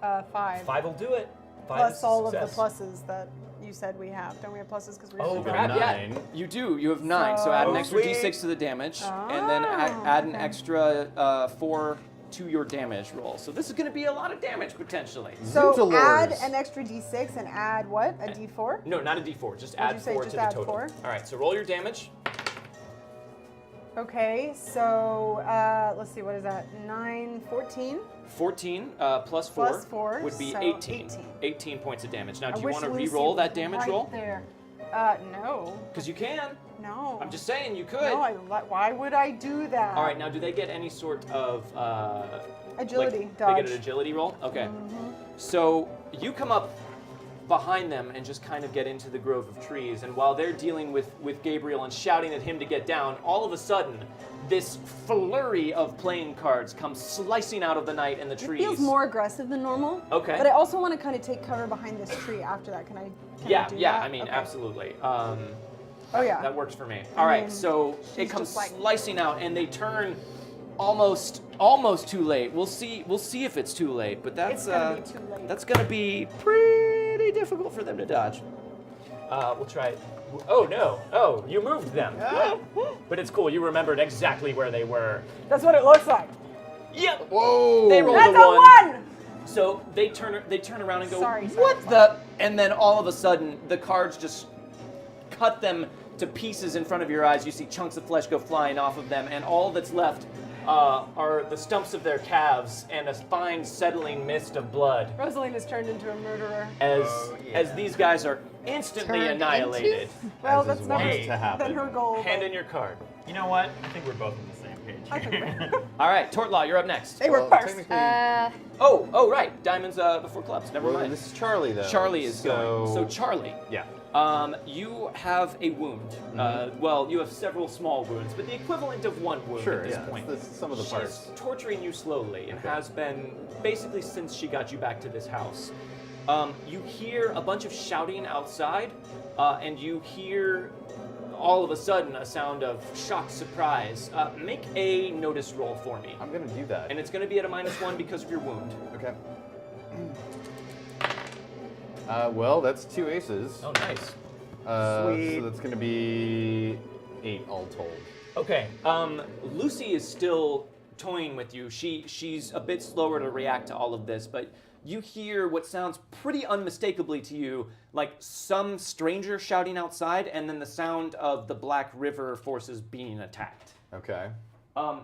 5. 5 will do it. 5 Plus is all success. of the pluses that you said we have. Don't we have pluses because we're Oh, using crap, yeah. 9. You do. You have 9. So add an So- extra Sweet. d6 to the damage, and then add an okay. extra 4 to your damage roll. So this is going to be a lot of damage potentially. So Zootolores. add an extra d6 and add what? A d4? No, not a d4. Just What'd add you say? 4 Just to the add total. 4? All right. So roll your damage. Okay, so let's see, what is that? 9, 14. 14 plus 4 Plus 4, would be so 18. 18. 18 points of damage. Now, I do you wish want to Lucy re-roll was that damage right roll? there. No. Because you can. No. I'm just saying you could. No, why would I do that? All right. Now, do they get any sort of Agility, Like, dodge. They get an agility roll? Okay. So you come up behind them and just kind of get into the grove of trees. And while they're dealing with Gabriel and shouting at him to get down, all of a sudden, this flurry of playing cards comes slicing out of the night and the It trees. feels more aggressive than normal. Okay. But I also want to kind of take cover behind this tree after that. Can I Yeah, do yeah, that? I mean, Okay. absolutely. Oh, yeah. That works for me. All right, mean, so it she's comes just like- slicing out, and they turn almost too late. We'll see if it's too late, but that's It's gonna be too late. That's gonna be pretty difficult for them to dodge. We'll try it. Oh no! Oh, you moved them. But it's cool. You remembered exactly where they were. That's what it looks like. Yep. Whoa! They rolled That's a a 1. 1! So they turn around and go, Sorry, what the? And then all of a sudden, the cards just cut them to pieces in front of your eyes. You see chunks of flesh go flying off of them, and all that's left are the stumps of their calves and a fine settling mist of blood Rosaline has turned into a murderer. as these guys are instantly Turned annihilated. Well, As that's is never wont to happen. been her goal. Hand but in your card. You know what? I think we're both on the same page. I think here. All right, Tortlaw, you're up next. they were Well, first. technically- Oh, right. Diamonds before clubs. Never well, mind. this is Charlie, though. Charlie is so, going. So Charlie. Yeah. You have a wound. Well, you have several small wounds, but the equivalent of one wound Sure, at this yeah. point. It's some of the She's parts. torturing you slowly and has been basically since she got you back to this house. You hear a bunch of shouting outside, and you hear all of a sudden a sound of shocked surprise. Make a notice roll for me. I'm going to do that. And it's going to be at a -1 because of your wound. Okay. Well, that's 2 aces. Oh, nice. Sweet. So that's going to be 8 all told. Okay. Lucy is still toying with you. She's a bit slower to react to all of this, but you hear what sounds pretty unmistakably to you like some stranger shouting outside, and then the sound of the Black River forces being attacked. Okay.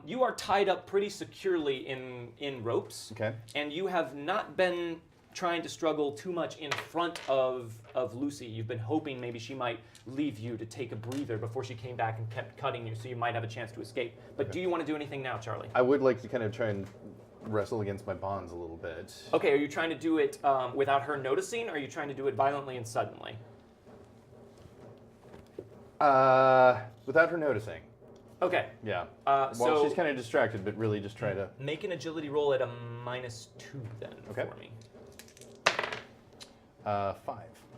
You are tied up pretty securely in ropes. Okay. And you have not been trying to struggle too much in front of Lucy. You've been hoping maybe she might leave you to take a breather before she came back and kept cutting you, so you might have a chance to escape. But do you want to do anything now, Charlie? I would like to kind of try and wrestle against my bonds a little bit. Okay, are you trying to do it without her noticing, or are you trying to do it violently and suddenly? Without her noticing. Okay. Yeah. So- Well, she's kind of distracted, but really just try to. Make an agility roll at a -2 then Okay. for me. 5.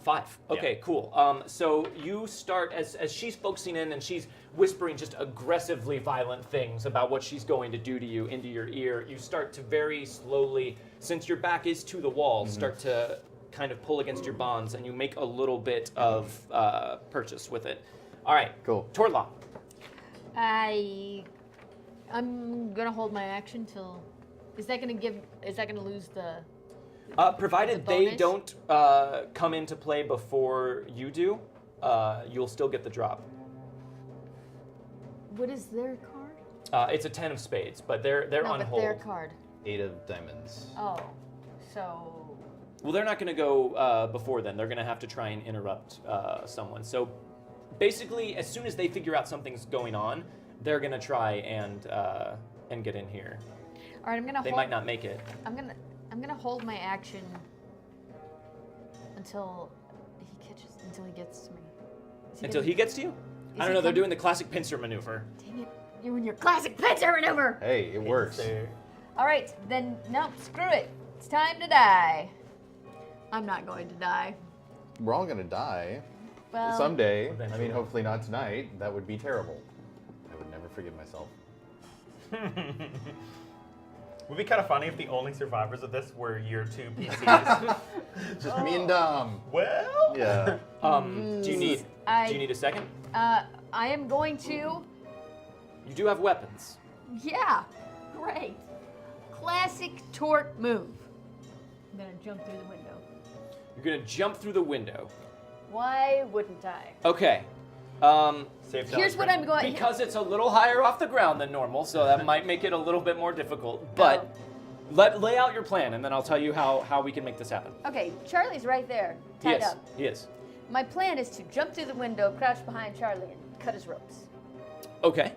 5. Okay, cool. So you start as she's focusing in and she's whispering just aggressively violent things about what she's going to do to you into your ear. You start to very slowly, since your back is to the wall, start to kind of pull against your bonds, and you make a little bit of purchase with it. All right. Cool. Tortlaw. I'm gonna hold my action till Is that gonna lose the? Provided The they bonus? don't come into play before you do, you'll still get the drop. What is their card? It's a 10 of spades, but they're No, on but hold. their card. 8 of diamonds. Oh, so Well, they're not going to go before then. They're going to have to try and interrupt someone. So basically, as soon as they figure out something's going on, they're going to try and get in here. all right. I'm gonna. They might not make it. I'm gonna hold my action until he gets to me. Until he gets to you? I don't know. They're doing the classic pincer maneuver. Dang it! You and your classic pincer maneuver. Hey, it works. All right, then no, screw it. It's time to die. I'm not going to die. We're all gonna die Well, someday. I Eventually. mean, hopefully not tonight. That would be terrible. I would never forgive myself. Would be kind of funny if the only survivors of this were your 2 PCs. Just me and Dom. Well, Yeah. Do you need a second? I am going to. You do have weapons. Yeah, great. Classic tort move. I'm gonna jump through the window. You're going to jump through the window. Why wouldn't I? Okay. safe Here's what I'm going. Because it's a little higher off the ground than normal, so that might make it a little bit more difficult. But lay out your plan, and then I'll tell you how we can make this happen. Okay, Charlie's right there, tied up. He is. My plan is to jump through the window, crouch behind Charlie, and cut his ropes. Okay.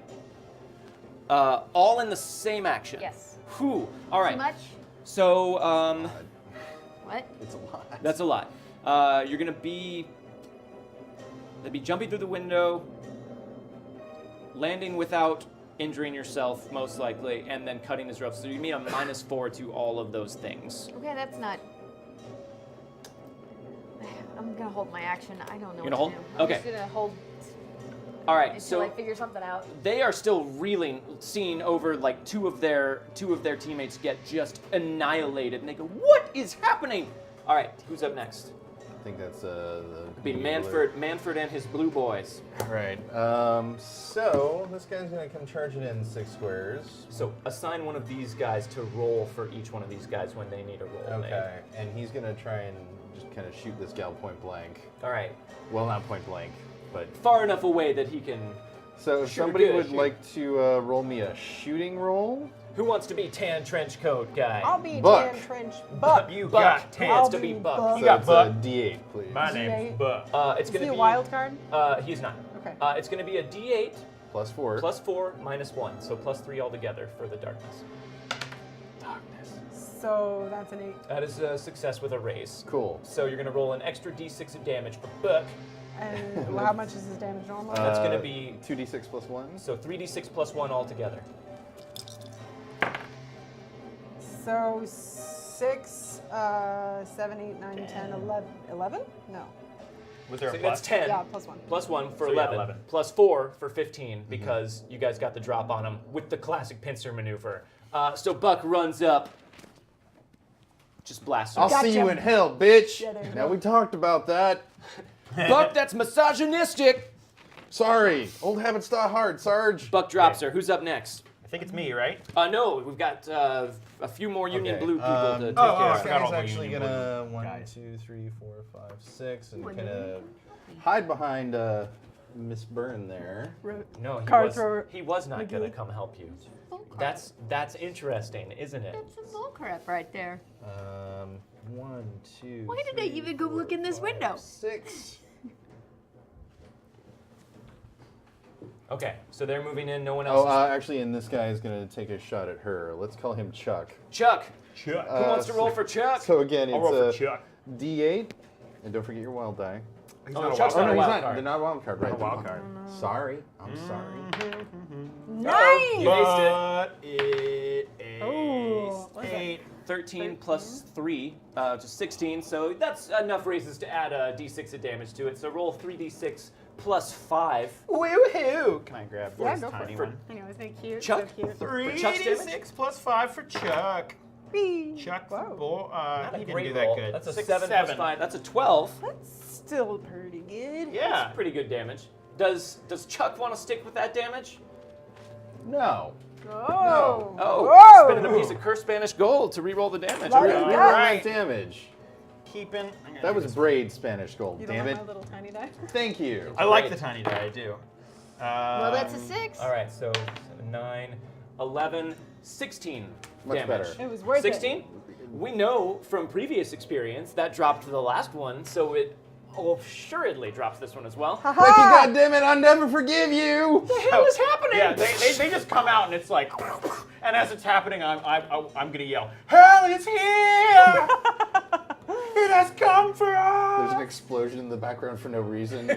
All in the same action. Yes. Whew. All right. Too much? So, What? It's a lot. that's a lot. You're gonna be jumping through the window, landing without injuring yourself, most likely, and then cutting his ropes. So you need a -4 to all of those things. Okay, that's not. I'm gonna hold my action. I don't know. You're gonna what hold? to do. I'm Okay. just gonna hold All right. until So I figure something out. they are still reeling, seeing over like two of their teammates get just annihilated, and they go, "What is happening?" All right. Who's up next? I think that's the. Be Manfred and his blue boys. Right. So this guy's gonna come charging in 6 squares. So assign one of these guys to roll for each one of these guys when they need a roll made. Okay. And he's gonna try and just kind of shoot this gal point blank. All right. Well, not point blank, but. Far enough away that he can. So if Sure, somebody good, would shoot. like to roll me a shooting roll. Who wants to be tan trench coat guy? I'll be Buck. Dan Trench. Buck. you Buck got wants 10. to be Buck. Buck. You got it's Buck. a D8, please. My name's D8. Buck. It's Is gonna he a be wild card? He's not. Okay. It's gonna be a D8 +4. +4 -1, so +3 altogether for the darkness. So that's an 8. That is a success with a raise. Cool. So you're gonna roll an extra D6 of damage for Buck. And how much is his damage normally? That's gonna be 2d6 +1. so 3d6 +1 altogether. So 6, 7, 8, 9, 10, 11. 11? No. Was there a So plus? that's 10. Yeah, +1. +1 for So yeah, 11. 11. +4 for 15 because you guys got the drop on him with the classic pincer maneuver. So Buck runs up, just blasts him. I'll see you in hell, bitch. Yeah, there you Now go. we talked about that. Buck, that's misogynistic. Sorry. Old habits die hard, Sarge. Buck drops her. Who's up next? I think it's me, right? No, we've got a few more Union Okay, Blue people to take oh, care I of. forgot Guy's all the actually Union gonna Blue 1, guys. 2, 3, 4, 5, 6, and One kind Union of hide behind Miss Byrne there. No, Card thrower. he was not going to McGee. come help you. Bullcrap. That's interesting, isn't it? That's some bullcrap right there. 1, 2. Why did I 3, even go 4, look in this 5, window? 6. Okay, so they're moving in. No one else. Oh, is... actually, and this guy is gonna take a shot at her. Let's call him Chuck. Chuck. Chuck. Who wants to roll for Chuck? So again, I'll roll it's for a Chuck. D8, and don't forget your wild die. He's Oh, not a Chuck's wild not a card. wild not. card. They're not a wild card, right? Not a wild card. Sorry, I'm sorry. Nice! You aced it. But it Oh, what's that? 8. 13 plus 3, which is 16. So that's enough raises to add a d6 of damage to it. So roll 3d6 plus 5. Woohoo! Can I grab Yeah, this go for tiny it. one? Anyway, thank you. Chuck? So cute. For Chuck's damage? 3d6 plus 5 for Chuck. Whee! Chuck for Whoa. bull. Not a He didn't great do that roll. good. That's a 6, 7 plus 5. That's a 12. That's still pretty good. Yeah. That's pretty good damage. Does Chuck want to stick with that damage? No. Oh. Oh, Whoa. spending a piece of cursed Spanish gold to re-roll the damage. Love Okay. it. Reroll Yeah. that damage. Keeping. I'm gonna That do was this. braid Spanish gold. You don't Damn like it. my little tiny die? Thank you. I like Great. the tiny die. I do. Well, that's a 6. All right, so 7, 9, 11, 16 Much damage. better. It was worth 16? We know from previous experience that dropped the last one, so it assuredly drops this one as well. it. Wiki, goddammit, I'll never forgive you. What the hell is happening? Yeah, they just come out and it's like, and as it's happening, I'm gonna yell, "Hell is here! It has come for There's an us!" explosion in the background for no reason.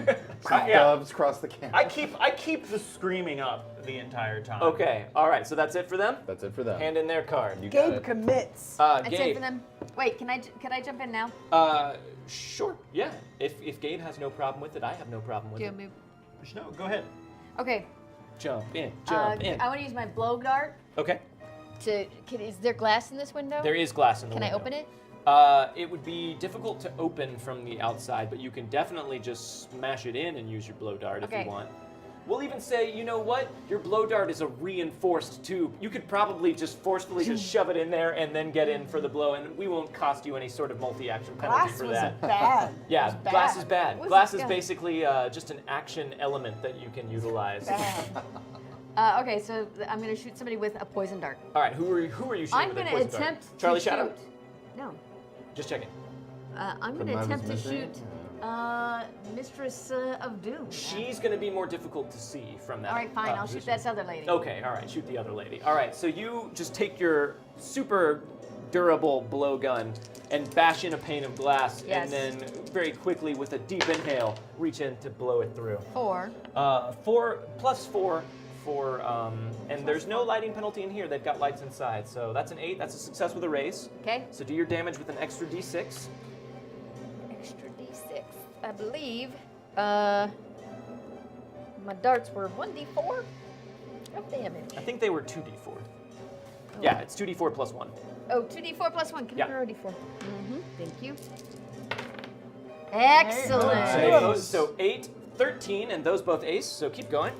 Some Yeah. doves cross the camera. I keep the screaming up the entire time. Okay, all right, so that's it for them? That's it for them. Hand in their card. You got Gabe it. commits. That's it Gabe. for them. Wait, can I jump in now? Sure, yeah. If Gabe has no problem with it, I have no problem with Do a it. move. No, go ahead. Okay. Jump in, jump in. I want to use my blow dart Okay, to. Is there glass in this window? there is glass in the Can window. I open it? It would be difficult to open from the outside, but you can definitely just smash it in and use your blow dart if Okay. you want. We'll even say, you know what? Your blow dart is a reinforced tube. You could probably just forcefully just shove it in there and then get in for the blow, and we won't cost you any sort of multi-action penalty Glass for was that. bad. Yeah, It was glass is bad. Was Glass it is bad? basically just an action element that you can utilize. Bad. Okay, so I'm gonna shoot somebody with a poison dart. All right, who are you shooting I'm with a gonna poison dart? attempt Charlie to Shadow? shoot. No. Just checking. I'm The gonna mug is attempt to missing? shoot Mistress of Doom. She's going to be more difficult to see from that. All right, fine. I'll shoot position. that other lady. Okay, all right, shoot the other lady. All right, so you just take your super durable blowgun and bash in a pane of glass, Yes. and then very quickly, with a deep inhale, reach in to blow it through. 4. 4 plus 4 for, and there's no lighting penalty in here. They've got lights inside, so that's an 8. That's a success with a raise. Okay. So do your damage with an extra d6. Extra d6. I believe. My darts were 1d4 of damage. I think they were 2d4. Yeah, it's 2d4 plus 1. Oh, 2d4 plus 1. Can Yeah. I borrow a d4? Mm-hmm. Thank you. Excellent. So 8, 13, and those both ace, so keep going.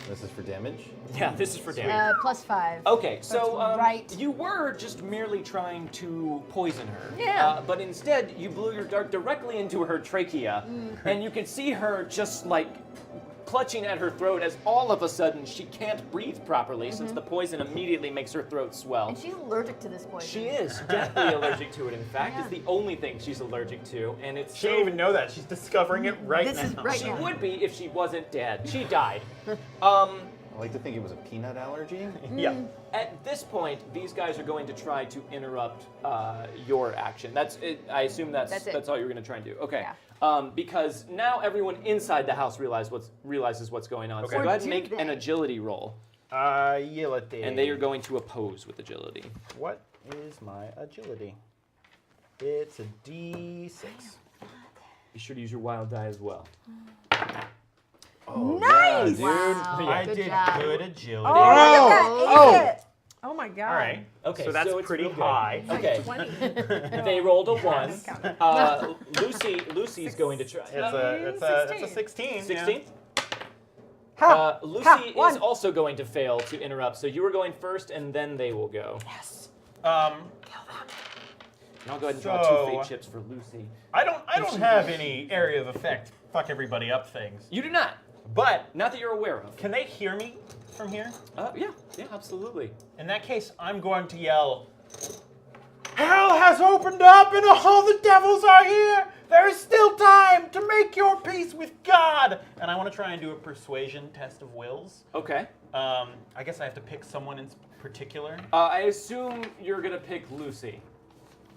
This is for damage. Yeah, this is for damage. Plus 5. Okay, so right. you were just merely trying to poison her. Yeah. But instead, you blew your dart directly into her trachea, and you can see her just like clutching at her throat as all of a sudden she can't breathe properly since the poison immediately makes her throat swell. And she's allergic to this poison. She is deathly allergic to it. In fact, Yeah. it's the only thing she's allergic to, and it's She didn't even know that. She's discovering it right This now. is right She now. would be if she wasn't dead. She died. I like to think it was a peanut allergy. Yeah. At this point, these guys are going to try to interrupt your action. That's it. I assume that's That's it. all you're going to try and do. Okay. Yeah. Because now everyone inside the house realizes what's going on. Okay. So go Or ahead and do make they? an agility roll, Agility. and they are going to oppose with agility. What is my agility? It's a D6. Be sure to use your wild die as well. Oh, Nice! yeah, dude. Wow. I Good did job. good agility. Oh, look at that. Oh. Ace it. Oh my god. All right. Okay, So that's it's pretty real good. high. Okay. 20. They rolled a 1. Count Lucy's going to try. It's a 16. yeah. 16? Ha! Lucy Ha! is One. also going to fail to interrupt, so you are going first, and then they will go. Yes. And I'll go ahead and draw So- 2 fate chips for Lucy. I don't have any area of effect. Fuck everybody up things. You do not. But Not that you're aware of. can they hear me from here? Yeah, absolutely. In that case, I'm going to yell, "Hell has opened up and all the devils are here! There is still time to make your peace with God!" And I want to try and do a persuasion test of wills. Okay. I guess I have to pick someone in particular. I assume you're going to pick Lucy.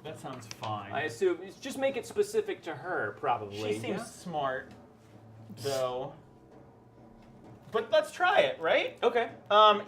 That sounds fine. I assume. Just make it specific to her, probably. She seems yeah? smart, though. But let's try it, right? Okay. I'm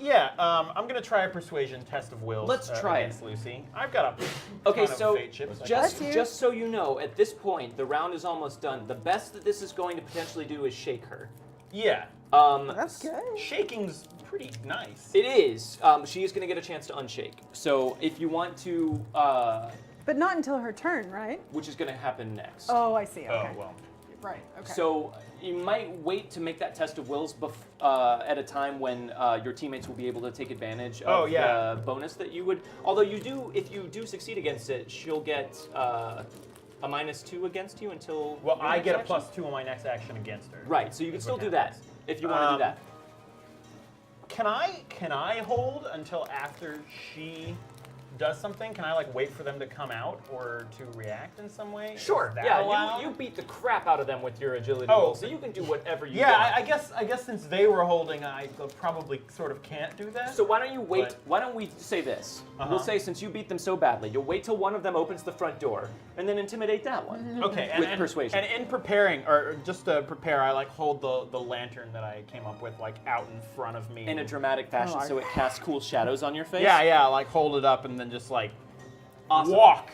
gonna try a persuasion test of wills. Let's try it. against Lucy. I've got a Okay, ton so of fate chips. just Bless you. just so you know, at this point, the round is almost done. The best that this is going to potentially do is shake her. Yeah, That's good. shaking's pretty nice. It is. She is going to get a chance to unshake. So if you want to, But not until her turn, right? which is going to happen next. Oh, I see. Oh Okay. well. Right. Okay. So you might wait to make that test of wills at a time when your teammates will be able to take advantage of the bonus that you would. Although you do, if you do succeed against it, she'll get a -2 against you until. Well, your I next get a action. +2 on my next action against her. Right. So you can Is still what do that happens. if you want to do that. Can I hold until after she does something? Can I like wait for them to come out or to react in some way? Sure. Is that Yeah. allowed? You beat the crap out of them with your agility Oh. roll, so you can do whatever you Yeah, want. I guess since they were holding, I probably sort of can't do that. So why don't you wait? But- Why don't we say this? Uh-huh. We'll say since you beat them so badly, you'll wait till one of them opens the front door, and then intimidate that one. Okay, With persuasion. And in preparing, or just to prepare, I like hold the lantern that I came up with like out in front of me. In a dramatic fashion, so it casts cool shadows on your face. Yeah, like hold it up and then just like Awesome. walk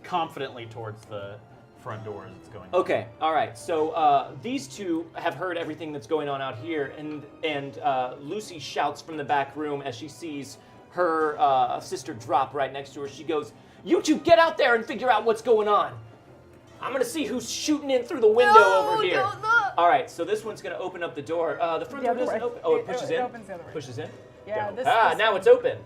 confidently towards the front door as it's going. Okay. All right. So these two have heard everything that's going on out here, and Lucy shouts from the back room as she sees her sister drop right next to her. She goes, "You two get out there and figure out what's going on. I'm gonna see who's shooting in through the window over here." Don't look. All right. So this one's gonna open up the door. The front door doesn't open. Oh, it pushes in. opens the other way. Pushes in. Yeah, Go. this- this now it's open.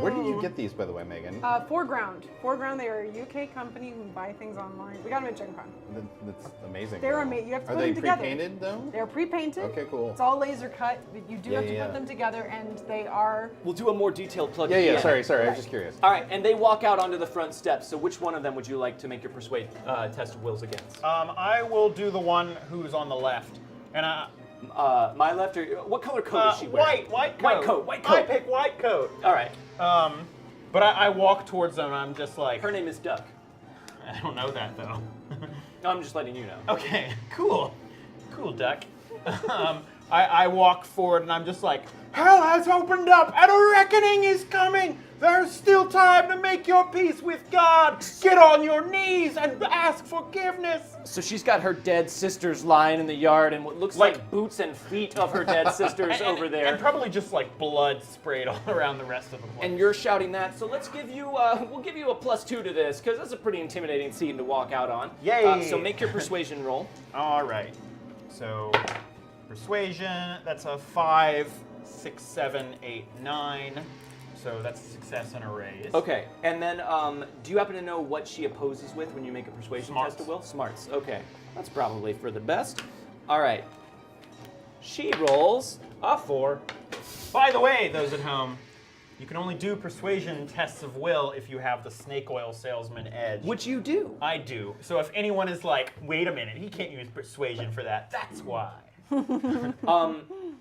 Where did you get these, by the way, Megan? Foreground. Foreground, they are a UK company who buy things online. We got them at Gen Con. That's amazing. They're amazing. You have to Are put they them together. pre-painted though? They're pre-painted. Okay, cool. It's all laser cut, but you do have to yeah. put them together, and they are. We'll do a more detailed plug. Yeah, at the yeah. end. Sorry. I was just curious. All right, and they walk out onto the front steps. So which one of them would you like to make your persuade test of wills against? I will do the one who's on the left, and My left or what color coat is she wearing? white coat. White coat. White coat. I pick white coat. All right. But I walk towards them, and I'm just like, Her name is Duck. I don't know that though. No, I'm just letting you know. Okay, cool, Duck. I walk forward, and I'm just like, hell has opened up, and a reckoning is coming. There's still time to make your peace with God. Get on your knees and ask forgiveness. So she's got her dead sisters lying in the yard, and what looks like, Like- boots and feet of her dead sisters over there. And probably just like blood sprayed all around the rest of the place. And you're shouting that, so let's give you, we'll give you a +2 to this, because that's a pretty intimidating scene to walk out on. Yay! So make your persuasion roll. All right. So persuasion, that's a 5, 6, 7, 8, 9. So that's a success and a raise. Okay, and then do you happen to know what she opposes with when you make a persuasion Smarts. test of will? Smarts. Okay, that's probably for the best. All right. She rolls a 4. By the way, those at home, you can only do persuasion tests of will if you have the snake oil salesman edge. Which you do. I do. So if anyone is like, wait a minute, he can't use persuasion for that, that's why.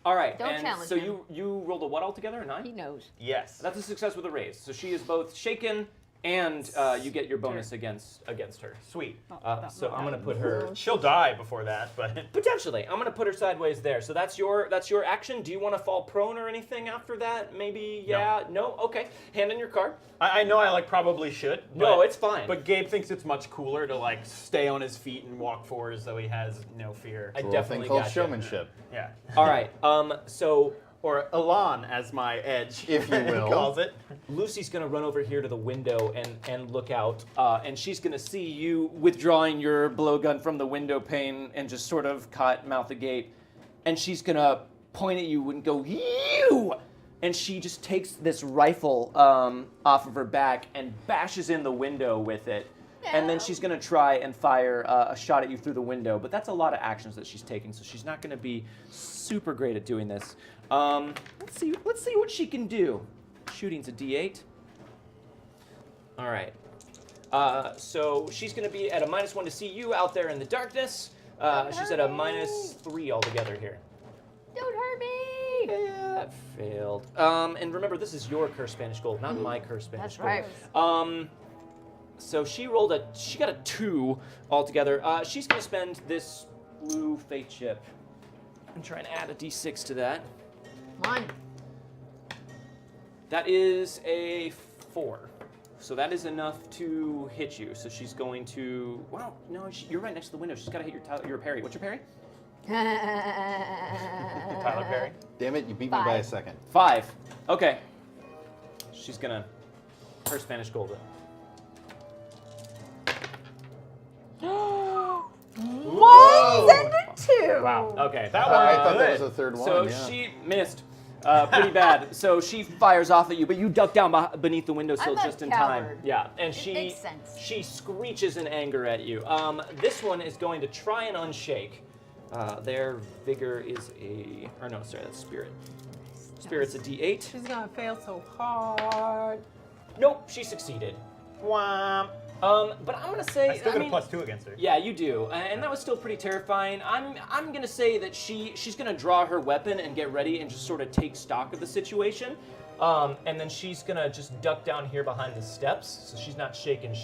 All right, Don't and challenge so him. you rolled a what altogether? A 9? He knows. Yes. That's a success with a raise. So she is both shaken and you get your bonus against her. Sweet. So I'm gonna put her She'll die before that, but potentially. I'm gonna put her sideways there. So that's your action. Do you want to fall prone or anything after that? Maybe yeah. No. Okay. Hand in your card. I know I like probably should. No, but- it's fine. But Gabe thinks it's much cooler to like stay on his feet and walk forward as though he has no fear. I Little definitely thing called got you. showmanship. Yeah. All right. So Or Elan, as my edge If you will. calls it. Lucy's gonna run over here to the window and look out, and she's gonna see you withdrawing your blowgun from the window pane and just sort of mouth the gate, and she's gonna point at you and go, "You!" And she just takes this rifle off of her back and bashes in the window with it. And then she's gonna try and fire a shot at you through the window, but that's a lot of actions that she's taking, so she's not gonna be super great at doing this. Let's see what she can do. Shooting's a D8. All right. So she's gonna be at a -1 to see you out there in the darkness. She's at a -3 altogether here. Don't hurt me. Yeah, that failed. And remember, this is your cursed Spanish gold, not my cursed Spanish That's gold. right. So she got a 2 altogether. She's gonna spend this blue fate chip and try and add a D6 to that. Come on. That is a 4. So that is enough to hit you. So she's going to. Well, no, you're right next to the window. She's got to hit your parry. What's your parry? Tyler Perry. Damn it, you beat me by a 5. second. 5. Okay. She's gonna her Spanish gold it. Whoa! Ew. Wow. Okay. That I one. thought that was the third one. So yeah. she missed. Pretty bad. So she fires off at you, but you duck down beneath the windowsill I'm a just in time. coward. Yeah, and It makes sense. she screeches in anger at you. This one is going to try and unshake. Their vigor is that's spirit. Spirit's a D8. She's gonna fail so hard. Nope, she succeeded. Wham. But I'm gonna say, I still got mean, a +2 against her. Yeah, you do, and that was still pretty terrifying. I'm gonna say that she's gonna draw her weapon and get ready and just sort of take stock of the situation, and then she's gonna just duck down here behind the steps, so she's not shaken.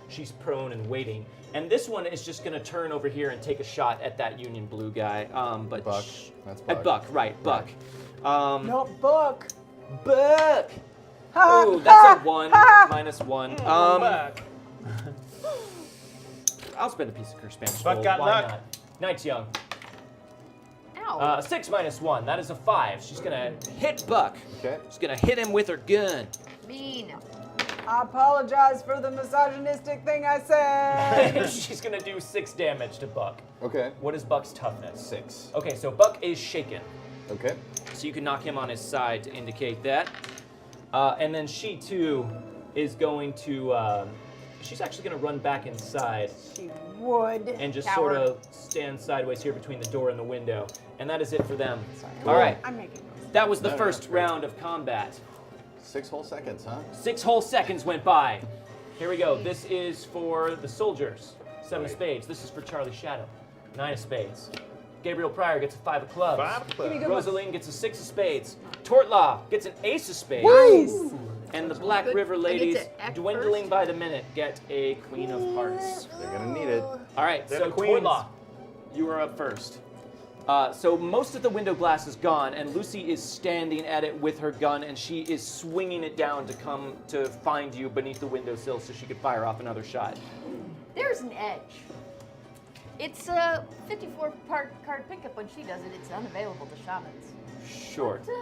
She's prone and waiting. And this one is just gonna turn over here and take a shot at that Union Blue guy. But Buck. That's at Buck. Buck, right? Buck. No, book. Buck. Ha, Ooh, that's ha, a 1 ha. -1. Back. I'll spend a piece of Curse Spanish Buck gold. got Why luck. not? Night's young. Ow. 6 -1. That is a 5. She's gonna hit Buck. Okay. She's gonna hit him with her gun. Mean. I apologize for the misogynistic thing I said. She's gonna do 6 damage to Buck. Okay. What is Buck's toughness? 6. Okay, so Buck is shaken. Okay. So you can knock him on his side to indicate that. And then she too is going to. She's actually gonna run back inside She would. and just Coward. sort of stand sideways here between the door and the window. And that is it for them. Sorry. All right. I'm making noise. That was the No, first that's great. round of combat. 6 whole seconds, huh? 6 whole seconds went by. Here we go. This is for the soldiers. 7 of Right. spades. This is for Charlie Shadow. 9 of spades. Gabriel Pryor gets a 5 of clubs. 5 Give me clubs. good luck. Rosaline gets a 6 of spades. Tortlaw gets an ace of spades. Nice. And the Black Good. River I get ladies, to act dwindling first? by the minute, get a Queen of Hearts. They're gonna need it. All right, They're so the queens. Tortlaw, you are up first. So most of the window glass is gone, and Lucy is standing at it with her gun, and she is swinging it down to come to find you beneath the windowsill so she could fire off another shot. There's an edge. It's a 54 card pickup. When she does it, it's unavailable to shamans. Sure. But,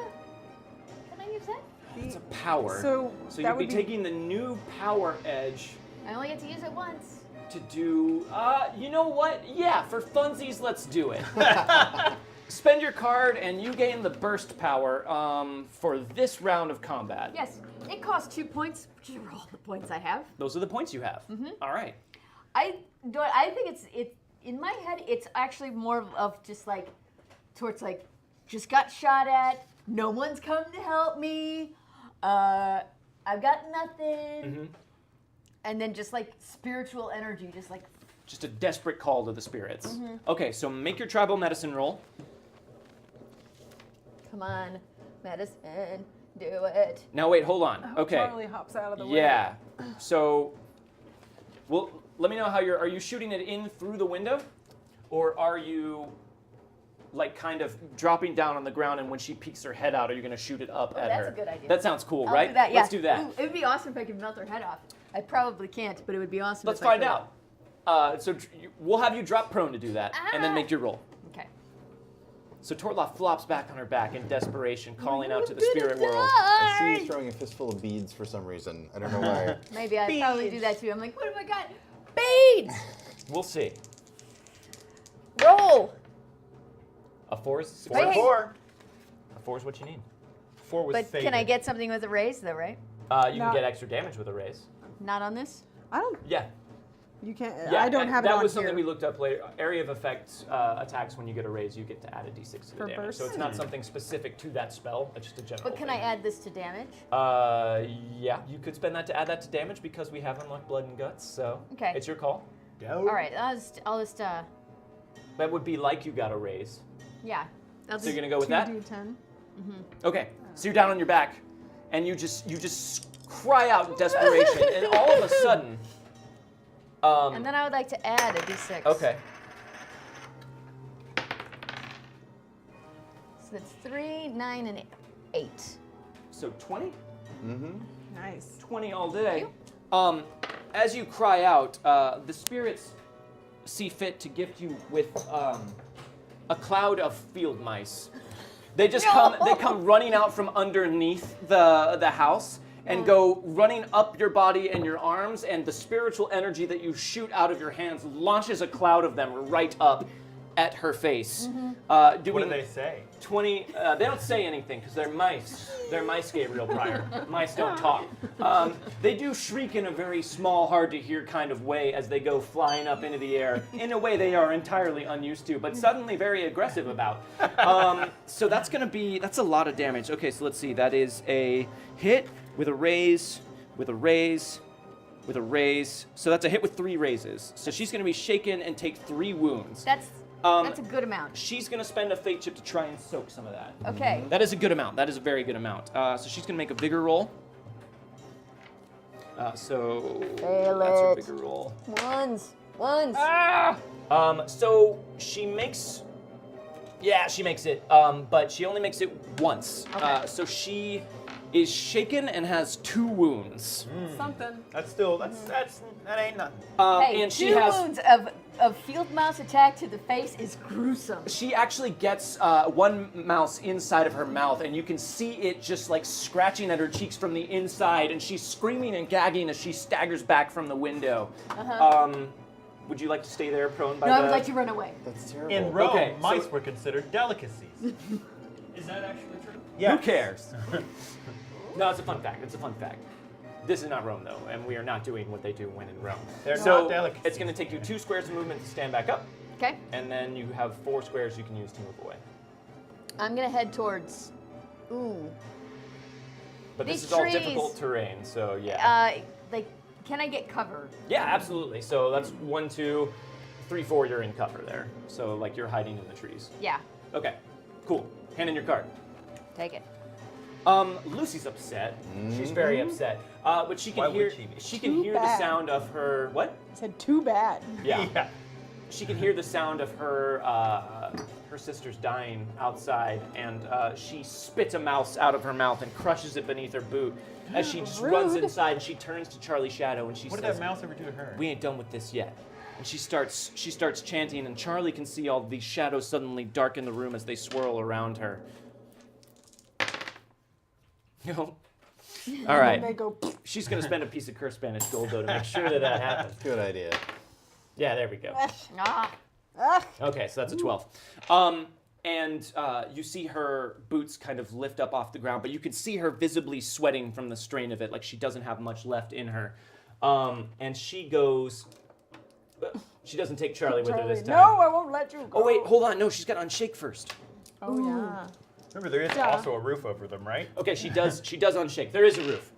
can I use that? It's a power. So So that you'd be would be taking the new power edge I only get to use it once. to do, you know what? Yeah, for funsies, let's do it. Spend your card and you gain the burst power for this round of combat. Yes, it costs 2 points, which are all the points I have. Those are the points you have. All right. I think it's in my head. It's actually more of just like, towards like, just got shot at. No one's come to help me. I've got nothing. And then just like spiritual energy, just like. Just a desperate call to the spirits. Okay, so make your tribal medicine roll. Come on, medicine, do it. Now wait, hold on. Okay. Charlie hops out of the way. Yeah. So, well, let me know how are you shooting it in through the window? Or are you like kind of dropping down on the ground and when she peeks her head out, are you going to shoot it up at her? That's a good idea. That sounds cool, I'll right? do that, yeah. Let's do that. Ooh, it would be awesome if I could melt her head off. I probably can't, but it would be awesome Let's if I find could. out. We'll have you drop prone to do that, and then Ah. make your roll. Okay. So Tortla flops back on her back in desperation, calling out to the I'm spirit gonna world. I see die. you throwing a fistful of beads for some reason. I don't know why. Maybe I probably do that too. I'm like, what have I got? Beads! We'll see. Roll! A 4 is Wait, hey. 4. A 4 is what you need. 4 was But faded. can I get something with a raise though, right? You No. can get extra damage with a raise. Not on this? I don't. Yeah. You can't. Yeah, I don't have it that on was here. something we looked up later. Area of effect attacks, when you get a raise, you get to add a d6 to the For damage. So burst? it's not something specific to that spell, it's just a general But can I thing. add this to damage? Yeah, you could spend that to add that to damage because we have unlocked blood and guts, so Okay. it's your call. Go. All right, I'll just That would be like you got a raise. yeah. I'll So you're just, gonna go with that? 2d10. Okay, so you're down on your back, and you just cry out in desperation, and all of a sudden, and then I would like to add a d6. okay, So that's 3, 9, and 8. so 20? Nice. 20 all day. As you cry out, the spirits see fit to gift you with a cloud of field mice. They just come running out from underneath the house and go running up your body and your arms, and the spiritual energy that you shoot out of your hands launches a cloud of them right up. at her face. What Doing do they say? 20. They don't say anything because they're mice. They're mice, Gabriel Pryor. Mice don't talk. They do shriek in a very small, hard to hear kind of way as they go flying up into the air in a way they are entirely unused to, but suddenly very aggressive about. So that's a lot of damage. Okay, so let's see. That is a hit with a raise, with a raise, with a raise. So that's a hit with 3 raises. So she's going to be shaken and take 3 wounds. That's a good amount. She's going to spend a fate chip to try and soak some of that. Okay. That is a good amount. That is a very good amount. So she's going to make a vigor roll. So Fail that's her it. vigor roll. Ones. So she makes. Yeah, she makes it. But she only makes it once. Okay. So she is shaken and has 2 wounds. Something. That's still that ain't nothing. Hey, and 2 she has. wounds of field mouse attack to the face is gruesome. She actually gets 1 mouse inside of her mouth, and you can see it just like scratching at her cheeks from the inside, and she's screaming and gagging as she staggers back from the window. Would you like to stay there prone by No, the... I would like to run away. That's terrible. In Rome, Okay, so- mice were considered delicacies. Is that actually true? Yeah. Who cares? No, it's a fun fact. It's a fun fact. This is not Rome, though, and we are not doing what they do when in Rome. They're so not delicacies. it's going to take you 2 squares of movement to stand back up, Okay. and then you have 4 squares you can use to move away. I'm gonna head towards. Ooh. But this These is all trees. difficult terrain, so yeah. Like, can I get cover? Yeah, absolutely. So that's 1, 2, 3, 4. You're in cover there. So like you're hiding in the trees. Yeah. Okay, cool. Hand in your card. Take it. Lucy's upset. She's very upset. But she can Why would hear. she be? She can Too hear the bad. sound of her. What? I said too bad. Yeah. She can hear the sound of her her sister's dying outside, and she spits a mouse out of her mouth and crushes it beneath her boot. As she just runs Rude. inside, and she turns to Charlie Shadow and she What did says, that mouse ever do to her? "We ain't done with this yet." And she starts chanting, and Charlie can see all these shadows suddenly darken the room as they swirl around her. All right. And they go. She's going to spend a piece of cursed Spanish gold, though, to make sure that that happens. Good idea. Yeah, there we go. Ah. Ugh. Okay, so that's a 12. And you see her boots kind of lift up off the ground, but you can see her visibly sweating from the strain of it, like she doesn't have much left in her. And she goes... She doesn't take Charlie with her this time. No, I won't let you go. Oh, wait, hold on. No, she's got to unshake first. Oh, yeah. Remember, there is Duh. also a roof over them, right? Okay, she does unshake. There is a roof.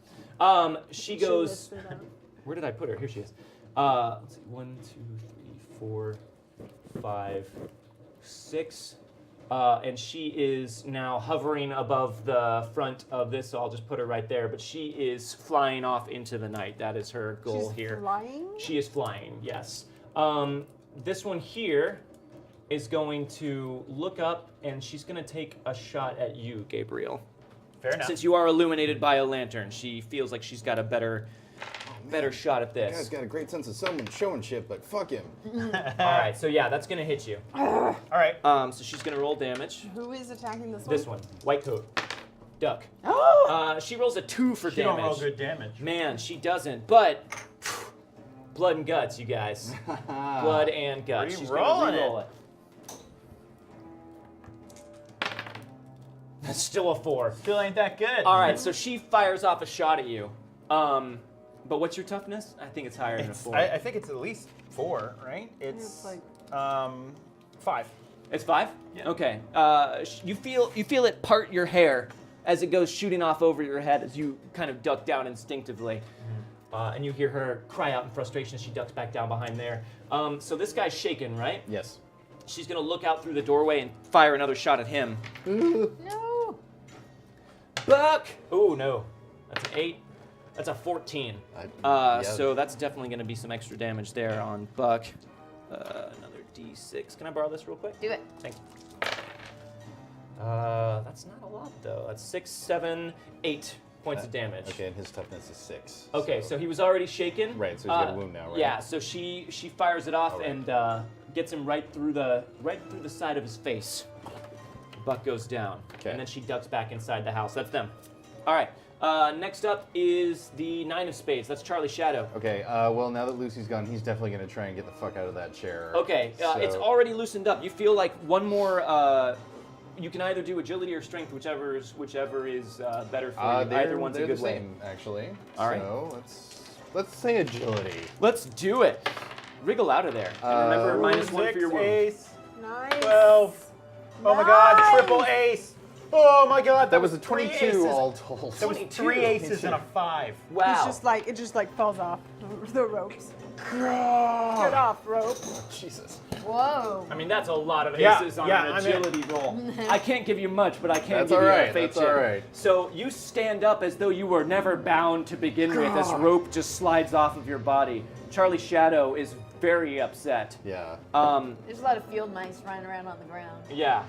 She goes... Where did I put her? Here she is. Let's see. 1, 2, 3, 4, 5, 6. And she is now hovering above the front of this, so I'll just put her right there. But she is flying off into the night. That is her goal She's here. flying? She is flying, yes. This one here is going to look up, and she's going to take a shot at you, Gabriel. Fair enough. Since you are illuminated by a lantern, she feels like she's got a better shot at The guy's this. got a great sense of showmanship, but fuck him. All right, so yeah, that's gonna hit you. All right. So she's gonna roll damage. Who is attacking this one? This one, white coat, duck. She rolls a 2 for She damage. don't roll good damage. Man, she doesn't. But blood and guts, you guys. Blood and guts. She's gonna Re-rolling re-roll it. That's still a 4. Still ain't that good. All right, so she fires off a shot at you. But what's your toughness? I think it's higher than a 4. I think it's at least 4, right? It's like 5. It's 5? Yeah. Okay. You feel it part your hair as it goes shooting off over your head as you kind of duck down instinctively. And you hear her cry out in frustration as she ducks back down behind there. So this guy's shaken, right? Yes. She's gonna look out through the doorway and fire another shot at him. No. Buck! Ooh, no. That's an 8. That's a 14. Yeah. So that's definitely gonna be some extra damage there on Buck. Another D6. Can I borrow this real quick? Do it. Thank you. That's not a lot though. That's 6, 7, 8 points of damage. Okay, and his toughness is 6. Okay, so he was already shaken. Right, so he's got a wound now, right? Yeah, so she fires it off All right. and gets him right through the side of his face. Buck goes down, Okay. and then she ducks back inside the house. That's them. All right, Next up is the 9 of spades. That's Charlie Shadow. Okay, well, now that Lucy's gone, he's definitely going to try and get the fuck out of that chair. Okay, it's already loosened up. You feel like one more. You can either do agility or strength, whichever is better for you. Either one's a good the way. same, actually. All right. So let's say agility. Let's do it. Wriggle out of there. And remember, -1 for your wound. Ace. Nice. 12. Oh my god, Nice. triple ace. Oh my god, That was a three 22 aces. all told. That was 3 aces and a 5. Wow. It just like falls off the ropes. Get off, rope. Jesus. Whoa. I mean, that's a lot of Yeah, aces on yeah, an I'm in. agility roll. I can't give you much, but I can That's give all you right, a fate that's check. all right. So you stand up as though you were never bound to begin with. This rope just slides off of your body. Charlie Shadow is very upset. Yeah. There's a lot of field mice running around on the ground. Yeah.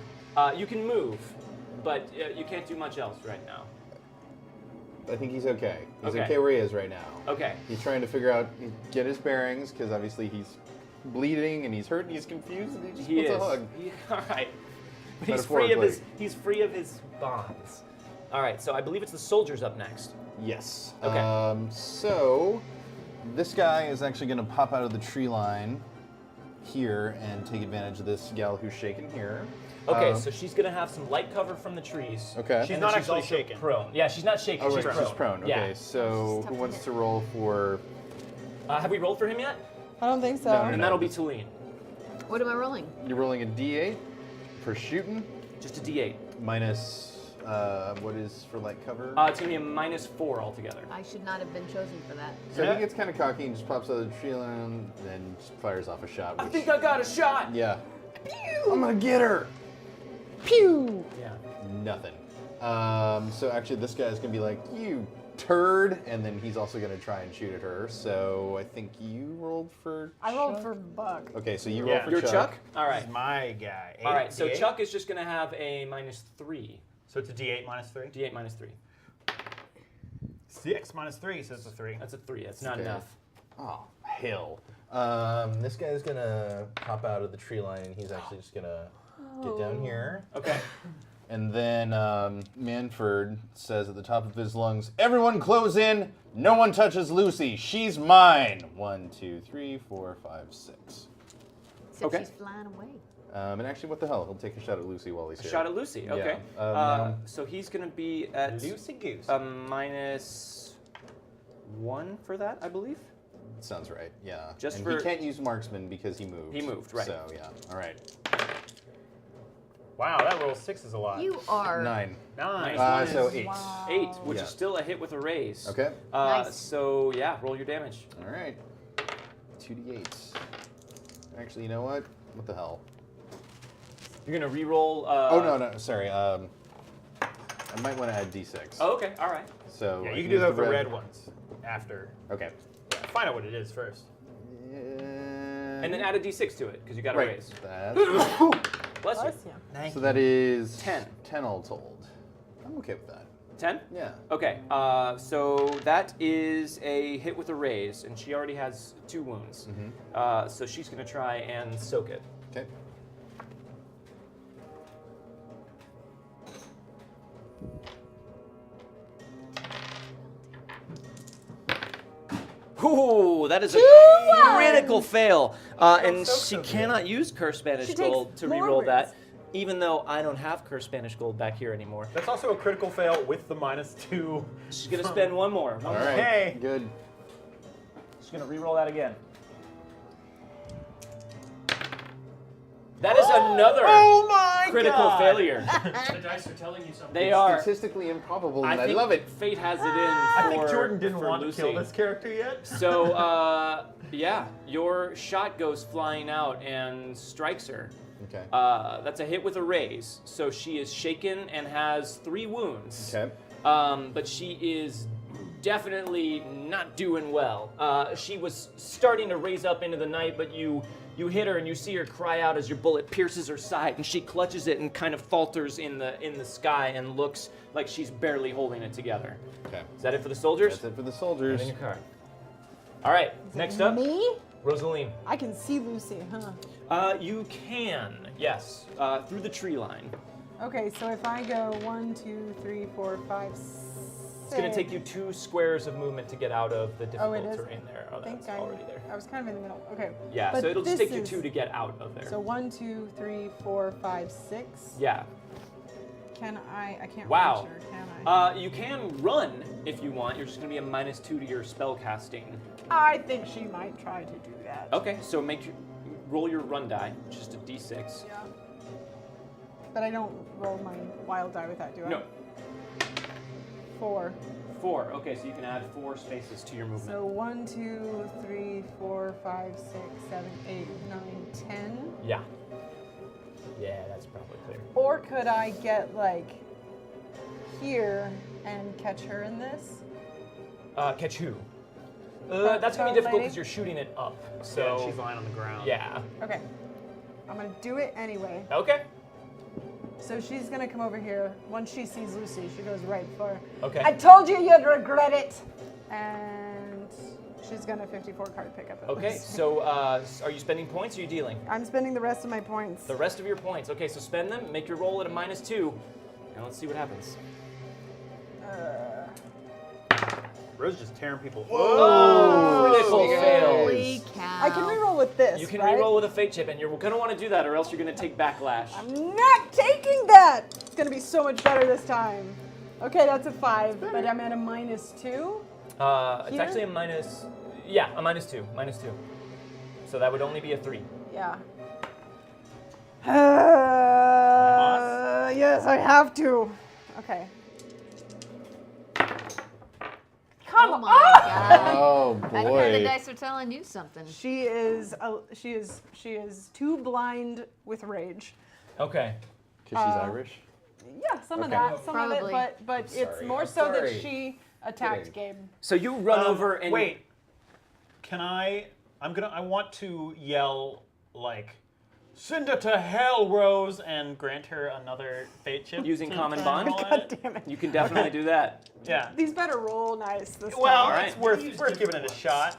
You can move, but you can't do much else right now. I think he's okay. He's Okay. okay where he is right now. Okay. He's trying to figure out, get his bearings, because obviously he's bleeding and he's hurt and he's confused and he just He wants is. a hug. All right. But he's free of Metaphorically. he's free of his bonds. All right. So I believe it's the soldiers up next. Yes. Okay. So this guy is actually going to pop out of the tree line here and take advantage of this gal who's shaken here. Okay, so she's gonna have some light cover from the trees. Okay. And She's then not actually also shaken. Prone. Yeah, she's not shaken. Oh, she's right, prone. she's prone. Yeah. Okay, so She's tough who to wants hit. to roll for? Have we rolled for him yet? I don't think so. No, no, And no. that'll be Tulane. What am I rolling? You're rolling a D8 for shooting, Just a D8. minus what is for light cover? It's gonna be a -4 altogether. I should not have been chosen for that. So he gets kind of cocky and just pops out of the tree line and then just fires off a shot. I which- think I got a shot. Yeah. I'm gonna get her. Pew! Yeah. Nothing. So actually, this guy's gonna be like, "You turd," and then he's also gonna try and shoot at her. So I think you rolled for. I rolled Chuck? for Buck. Okay, so you Yeah. roll for You're Chuck. Chuck. All right. He's my guy. All right. So D8? Chuck is just gonna have a -3. So it's a D8 minus 3? D8 -3. 6 minus 3, so it's a 3. That's a 3. That's not Okay. enough. Oh hell. This guy's gonna pop out of the tree line, and he's actually just gonna get down here. Okay. And then Manford says at the top of his lungs, "Everyone close in. No one touches Lucy. She's mine." 1, 2, 3, 4, 5, 6. Except Okay. she's flying away. And actually, what the hell? He'll take a shot at Lucy while he's A here. shot at Lucy. Okay. Yeah. Now- So he's gonna be at Lucy Goose. -1 for that, I believe. Sounds right. Yeah. Just and for- he can't use marksman because he moved. He moved, right. So yeah. All right. Wow, that roll 6 is a lot. You are. 9. 9. Minus So one 8. Wow. 8, which Yeah. is still a hit with a raise. Okay. Nice. So yeah, roll your damage. All right. 2d8s. Actually, you know what? What the hell? You're gonna re-roll. Oh no, sorry. I might want to add d6. Oh, okay. All right. So Yeah, I you can can do use that the with the red ones after. Okay. Yeah, find out what it is first. And then add a d6 to it because you got a right. raise. That. Bless you. Bless you. So that is 10. 10 all told. I'm okay with that. 10. Yeah. Okay. So that is a hit with a raise, and she already has 2 wounds. So she's gonna try and soak it. Okay. Ooh, that is a critical fail. And so she good. cannot use Curse Spanish She takes Gold to more re-roll wounds. that, even though I don't have Curse Spanish Gold back here anymore. That's also a critical fail with the -2. She's gonna spend one more. All right. Okay. Good. She's gonna re-roll that again. That is another Oh my critical God. failure. The dice are telling you something. They are. Statistically improbable, and I think love it. Fate has it in. I think for- Jordan didn't for want Lucy. to kill this character yet. So, yeah, your shot goes flying out and strikes her. Okay. That's a hit with a raise. So she is shaken and has 3 wounds. Okay. But she is definitely not doing well. She was starting to raise up into the night, but you hit her and you see her cry out as your bullet pierces her side, and she clutches it and kind of falters in the sky and looks like she's barely holding it together. Okay. Is that it for the soldiers? That's it for the soldiers. In your card. All right, next up, Me? Rosaline. I can see Lucy, huh? You can, yes, through the tree line. Okay, so if I go 1, 2, 3, 4, 5, It's going to take you 2 squares of movement to get out of the Oh, it difficult is? terrain there. Oh, I think that's already there. I was kind of in the middle. Okay. Yeah, But so it'll just this take you is- 2 to get out of there. So 1, 2, 3, 4, 5, 6. Yeah. Can I can't Wow. reach her, can I? You can run if you want. You're just going to be a -2 to your spell casting. I think she might try to do that. Okay, so roll your run die, which is a d6. Yeah. But I don't roll my wild die with that, do I? No, 4. 4. Okay, so you can add 4 spaces to your movement. So 1, 2, 3, 4, 5, 6, 7, 8, 9, 10. Yeah. Yeah, that's probably clear. Or could I get like here and catch her in this? Catch who? That That's going to tall be difficult lady? because you're shooting it up. Yeah, So she's lying on the ground. yeah. Okay. I'm gonna do it anyway. Okay. So she's gonna come over here. Once she sees Lucy, she goes right for. Okay. I told you you'd regret it. And she's gonna 54 card pick up. At Okay. Lucy. So are you spending points or are you dealing? I'm spending the rest of my points. The rest of your points. Okay, so spend them. Make your roll at a -2, and let's see what happens. Rose just tearing people. Oh, critical fail. Holy cow. I can reroll with this. You can right? reroll with a fate chip, and you're going to want to do that, or else you're going to take backlash. I'm not taking that. It's gonna be so much better this time. Okay, that's a 5, but I'm at a -2. It's Here? actually a minus. Yeah, a -2. -2. So that would only be a 3. Yeah. Yes, I have to. Okay. Come Oh on. my god. Oh I heard the boy. dice are telling you something. She is 2 blind with rage. Okay. Because she's Irish. Yeah, some of Okay. that, some Probably. of it, but it's sorry, more I'm so that sorry. she attacked Kidding. Gabe. So you run over and Wait. Can I? I want to yell like, "Send her to hell, Rose," and grant her another fate chip. Using to common channel bond? it. God damn it. You can definitely do that. Yeah. These better roll nice this Well, time. it's worth giving it a shot.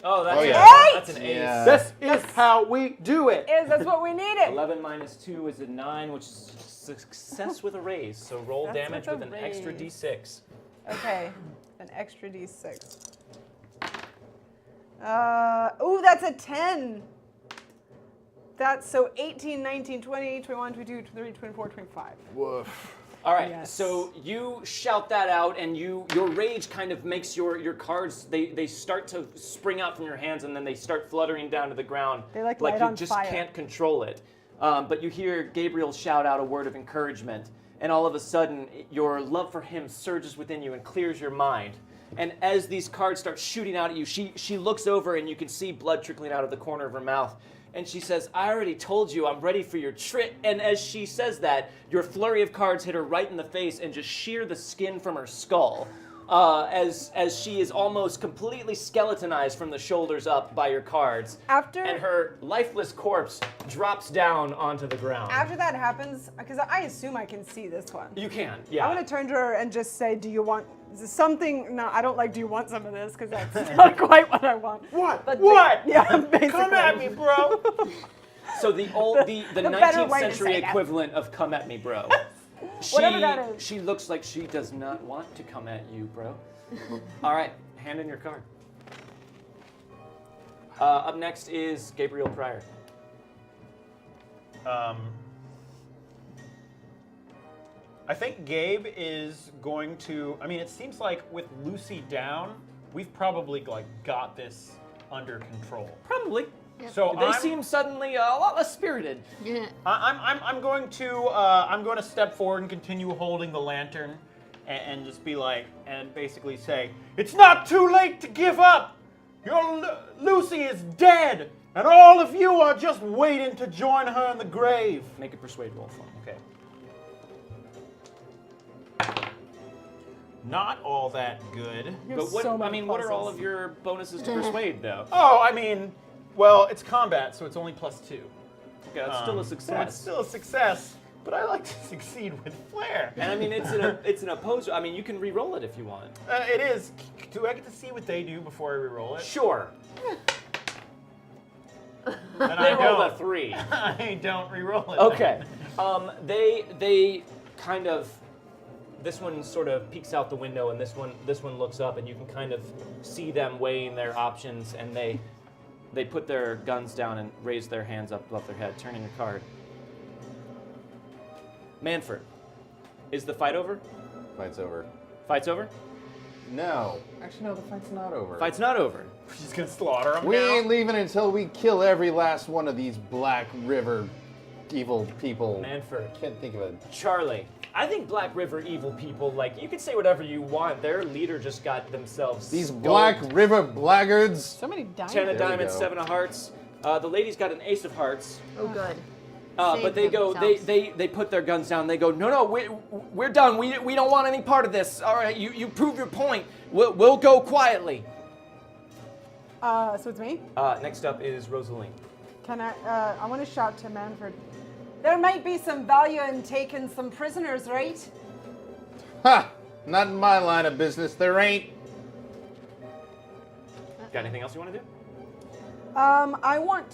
Oh, that's, Oh, a- yeah. that's an ace. Yeah. This is how we do it. That's what we needed. 11 -2 is a 9, which is success with a raise. So roll That's damage with with a an extra raise. d6. Okay, an extra d6. Ooh, that's a 10. That's so 18, 19, 20, 21, 22, 23, 24, 25. Woof. All right, Yes. so you shout that out, and your rage kind of makes your cards, they start to spring out from your hands, and then they start fluttering down to the ground. They like you light on just fire. can't control it. But you hear Gabriel shout out a word of encouragement, and all of a sudden, your love for him surges within you and clears your mind. And as these cards start shooting out at you, she looks over, and you can see blood trickling out of the corner of her mouth. And she says, "I already told you I'm ready for your trick." And as she says that, your flurry of cards hit her right in the face and just shear the skin from her skull. As she is almost completely skeletonized from the shoulders up by your cards. And her lifeless corpse drops down onto the ground. After that happens, because I assume I can see this one. You can, yeah. I want to turn to her and just say, "Do you want something?" No, I don't like. Do you want some of this? Because that's not quite what I want. What? But What? Yeah, basically. Come at me, bro. So the better 19th way to century say that. equivalent of "come at me, bro." Whatever that is. She looks like she does not want to come at you, bro. All right, hand in your card. Up next is Gabriel Pryor. I think Gabe is going to. I mean, it seems like with Lucy down, we've probably got this under control. Probably. So They seem suddenly a lot less spirited. Yeah. I'm going to step forward and continue holding the lantern, and just be like, and basically say, "It's not too late to give up. Your Lucy is dead, and all of you are just waiting to join her in the grave." Make a persuade roll for me. Okay. Not all that good. You have But what so I many mean, what are all pluses. of your bonuses to persuade, though? Oh, I mean, well, it's combat, so it's only +2. Okay, that's still a So it's success. still a success, but I like to succeed with flair. And I mean, it's an opposed. I mean, you can re-roll it if you want. It is. Do I get to see what they do before I re-roll it? Sure. Then They I rolled a don't. 3. I don't re-roll it. Okay. They kind of this one sort of peeks out the window, and this one looks up, and you can kind of see them weighing their options, and they put their guns down and raise their hands up above their head, turning your card. Manfred, is the fight over? Fight's over. Fight's over? No. Actually, no, the fight's not over. Fight's not over. She's gonna slaughter him We now. ain't leaving until we kill every last one of these Black River evil people. Manfred. Can't think of it. Charlie, I think Black River evil people, like, you can say whatever you want. Their leader just got themselves These skulled. Black River blackguards. So many diamonds. 10 of There we diamonds, go. 7 of hearts. The lady's got an ace of hearts. Oh, good. But Save they go, themselves. they put their guns down. They go, no, we're done. We don't want any part of this. All right, you prove your point. We'll go quietly. So it's me. Next up is Rosaline. Can I want to shout to Manfred. There might be some value in taking some prisoners, right? Ha! Not in my line of business. There ain't. Got anything else you want to do? I want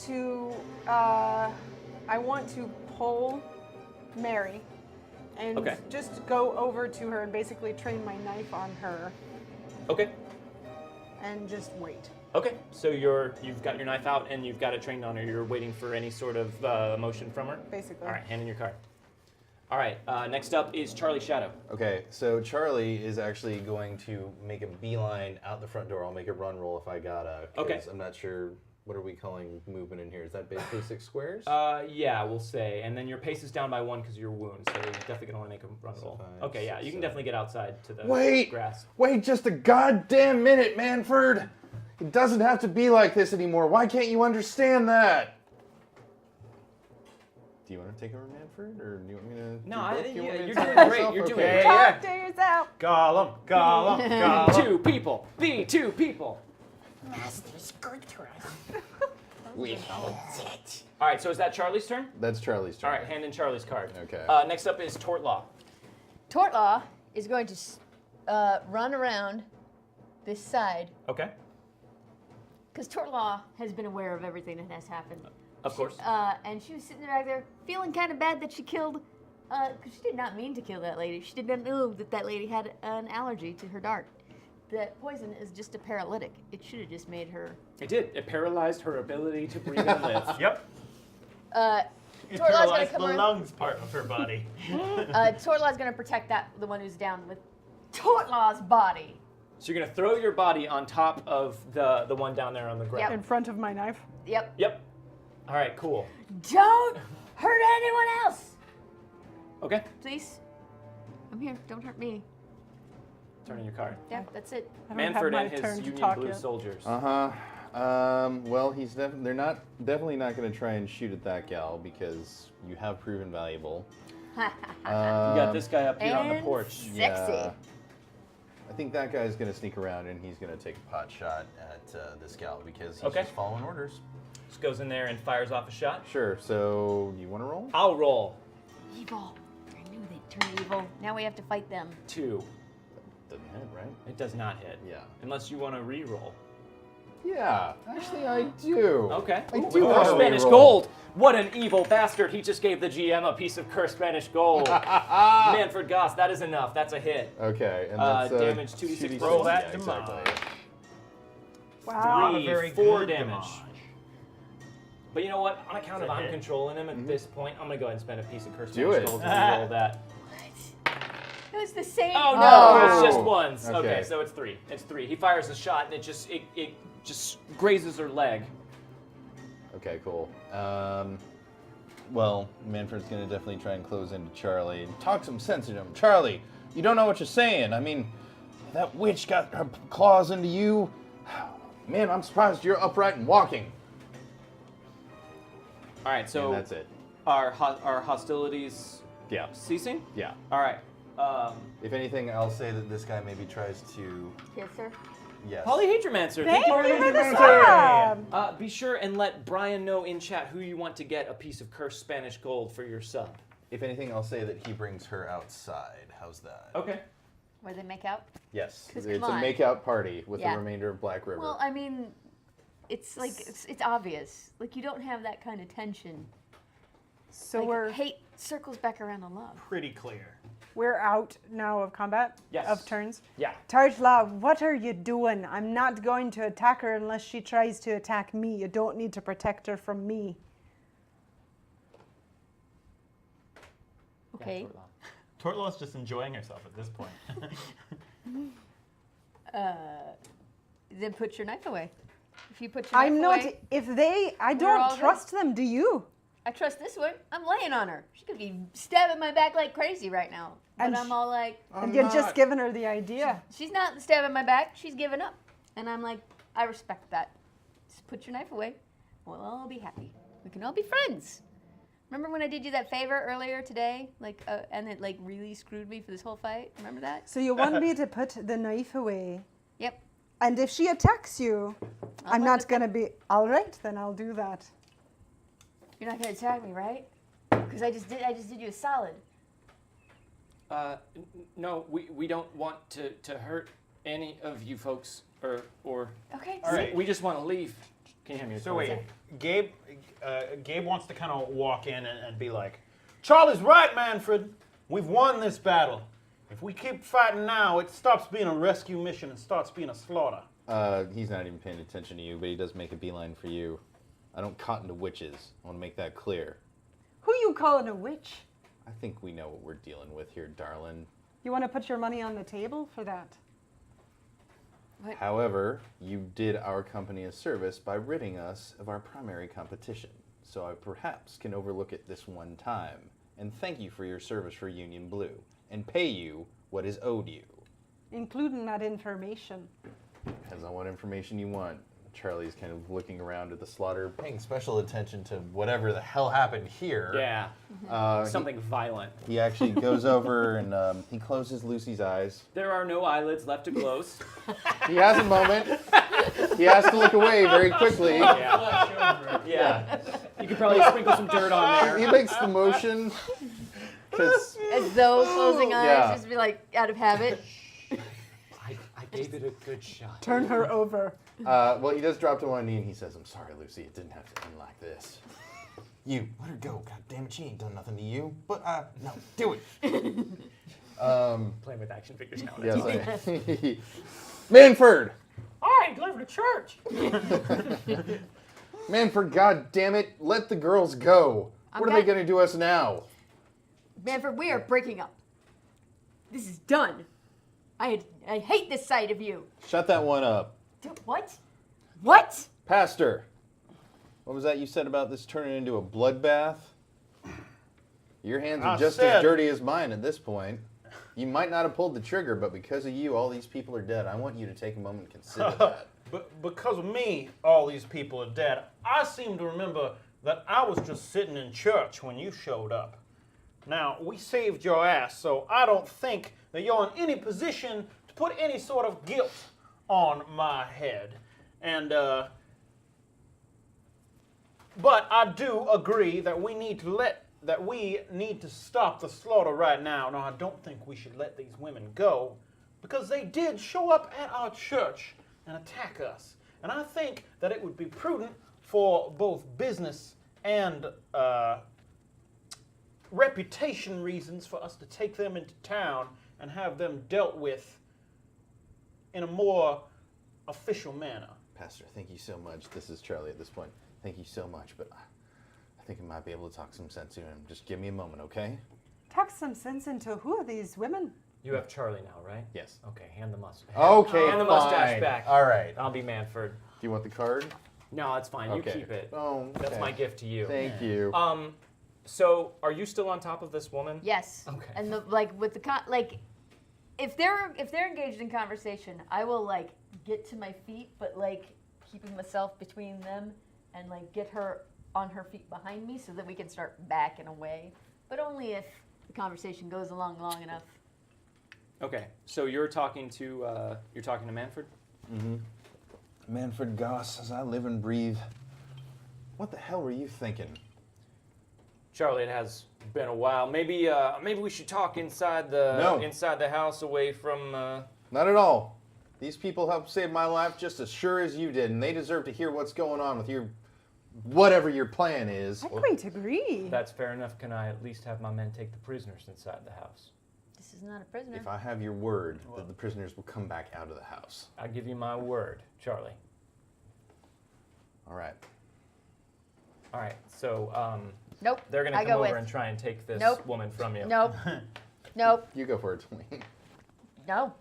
to pull Mary and Okay. just go over to her and basically train my knife on her Okay. and just wait. Okay. So you've got your knife out and you've got it trained on her. You're waiting for any sort of motion from her. Basically. All right. Hand in your card. All right. Next up is Charlie Shadow. Okay, so Charlie is actually going to make a beeline out the front door. I'll make a run roll if I gotta. 'Cause Okay. I'm not sure. What are we calling movement in here? Is that basically 6 squares? Yeah, we'll say. And then your pace is down by 1 because of your wound, so you're definitely going to want to make a run roll. 5, Okay, yeah, 6, you can 7. definitely get outside to the Wait! grass. Wait just a goddamn minute, Manfred! It doesn't have to be like this anymore. Why can't you understand that? Do you want to take over Manfred, or do you want me to? No, do I both? think You want me to you're take doing it great. myself? You're doing Okay. great. Yeah. Talk to yourself. Gollum, Gollum, Gollum. 2 people. Be 2 people. All right, so is that Charlie's turn? That's Charlie's turn. All right, hand in Charlie's card. Okay. Next up is Tort Law. Tortlaw is going to run around this side Okay, because Tortlaw has been aware of everything that has happened. of course. And she was sitting back there feeling kind of bad that she killed, because she did not mean to kill that lady. She did not know that that lady had an allergy to her dart. That poison is just a paralytic. It should have just made her. It did. It paralyzed her ability to breathe and live. Yep. It It Tortlaw's gonna paralyzed come the around. lungs part of her body. Tortlaw's gonna protect the one who's down with Tortlaw's body. So you're gonna throw your body on top of the one down there on the ground. In front of my knife. Yep. Yep. All right, cool. Don't hurt anyone else, Okay. please. I'm here. Don't hurt me. Turning your card. Yeah, that's it. I don't Manfred have and my his turn to Union talk Blue yet. soldiers. Well, they're definitely not going to try and shoot at that gal because you have proven valuable. You got this guy up here on the And porch. sexy. Yeah. I think that guy's going to sneak around and he's going to take a pot shot at this gal because he's Okay. just following orders. Just goes in there and fires off a shot. Sure. So you want to roll? I'll roll. Evil. I knew they'd turn evil. Now we have to fight them. 2. Doesn't hit, right? It does not hit. Yeah. Unless you want to re-roll. Yeah. Actually, I do. Okay. I Ooh, do with want to Spanish re-roll. gold. What an evil bastard. He just gave the GM a piece of cursed Spanish gold. Manfred Goss, that is enough. That's a hit. Okay. And that's damage 2d6. Roll that yeah, damage. exactly. Wow. Not a very 4 good damage. But you know what? On account of It's a I'm hit. controlling him at this point, I'm going to go ahead and spend a piece of cursed Do Spanish it. gold to re-roll that. It was the same. Oh no, Oh. it's just ones. Okay. Okay. So it's 3. It's 3. He fires a shot and it just grazes her leg. Okay, cool. Well, Manfred's gonna definitely try and close into Charlie and talk some sense into him. Charlie, you don't know what you're saying. I mean, that witch got her claws into you. Man, I'm surprised you're upright and walking. All right. So And that's it. Are hostilities Yeah. ceasing? Yeah. All right. If anything, I'll say that this guy maybe tries to. Yes, sir. Yes. Polyhedromancer, Thank you you very for much. the sub. Be sure and let Brian know in chat who you want to get a piece of cursed Spanish gold for your sub. If anything, I'll say that he brings her outside. How's that? Okay. Where they make out? Yes. 'Cause It's come a on. make-out party with Yeah. the remainder of Black River. Well, I mean, it's like it's obvious. Like you don't have that kind of tension. So Like, we're hate circles back around to love. Pretty clear. We're out now of combat, Yes. of turns. Yeah. Tartla, what are you doing? I'm not going to attack her unless she tries to attack me. You don't need to protect her from me. Okay. Tortlaw's just enjoying herself at this point. Then put your knife away. If you put your I'm knife not. away, If they, I all don't good. trust them. Do you? I trust this one. I'm laying on her. She could be stabbing my back like crazy right now. But And I'm all like, And you're just giving her the idea. she's not stabbing my back. She's giving up. And I'm like, I respect that. Just put your knife away. We'll all be happy. We can all be friends. Remember when I did you that favor earlier today? Like, and it like really screwed me for this whole fight. Remember that? So you want me to put the knife away? Yep. And if she attacks you, I'm let not the- going to be. All right, then I'll do that. You're not gonna attack me, right? Because I just did you a solid. No, we don't want to hurt any of you folks, or Okay. All right. we just want to leave. Can you hand me your So phone? wait, Gabe wants to kind of walk in and be like, Charlie's right, Manfred. We've won this battle. If we keep fighting now, it stops being a rescue mission and starts being a slaughter. He's not even paying attention to you, but he does make a beeline for you. I don't cotton to witches. I want to make that clear. Who you calling a witch? I think we know what we're dealing with here, darling. You want to put your money on the table for that? However, you did our company a service by ridding us of our primary competition. So I perhaps can overlook it this one time and thank you for your service for Union Blue and pay you what is owed you. Including that information. Depends on what information you want. Charlie's kind of looking around at the slaughter, paying special attention to whatever the hell happened here. Yeah. Something violent. He actually goes over and he closes Lucy's eyes. There are no eyelids left to close. He has a moment. He has to look away very quickly. Yeah. You could probably sprinkle some dirt on there. He makes the motion. 'Cause As though closing eyes Yeah. just be like out of habit. I gave it a good shot. Turn her over. well, he does drop to one knee and he says, "I'm sorry, Lucy. It didn't have to end like this." You let her go. God damn it, she ain't done nothing to you. But no, do it. Playing with action figures now. Yes, I. Manford. I ain't going to church. Manford, God damn it, let the girls go. What are they Okay. gonna do us now? Manfred, we are breaking up. This is done. I hate this sight of you. Shut that one up, What? What? Pastor. What was that you said about this turning into a bloodbath? Your hands are I just said- as dirty as mine at this point. You might not have pulled the trigger, but because of you, all these people are dead. I want you to take a moment and consider that. But because of me, all these people are dead. I seem to remember that I was just sitting in church when you showed up. Now, we saved your ass, so I don't think that you're in any position to put any sort of guilt on my head. And, but I do agree that we need to stop the slaughter right now. Now, I don't think we should let these women go because they did show up at our church and attack us. And I think that it would be prudent for both business and reputation reasons for us to take them into town and have them dealt with in a more official manner. Pastor, thank you so much. This is Charlie at this point. Thank you so much, but I think I might be able to talk some sense to him. Just give me a moment, okay? Talk some sense into who are these women? You have Charlie now, right? Yes. Okay, hand the mustache. Okay, Hand the mustache fine. back. All right. I'll be Manford. Do you want the card? No, it's fine. Okay. You keep it. Oh, That's okay. my gift to you. Thank you. So are you still on top of this woman? Yes. Okay. And with the if they're engaged in conversation, I will like get to my feet, but like keeping myself between them and like get her on her feet behind me so that we can start backing away. But only if the conversation goes along long enough. Okay. So you're talking to Manford? Mm-hmm. Manfred Goss, as I live and breathe. What the hell were you thinking? Charlie, it has been a while. Maybe we should talk inside the house, away from. Not at all. These people helped save my life just as sure as you did, and they deserve to hear what's going on with your whatever your plan is. I quite agree. That's fair enough. Can I at least have my men take the prisoners inside the house? This is not a prisoner. If I have your word that the prisoners will come back out of the house. I give you my word, Charlie. All right. All right, so Nope. they're going to I come go over with. and try and take this Nope. woman from you. Nope. Nope. You go for it, Twain. No.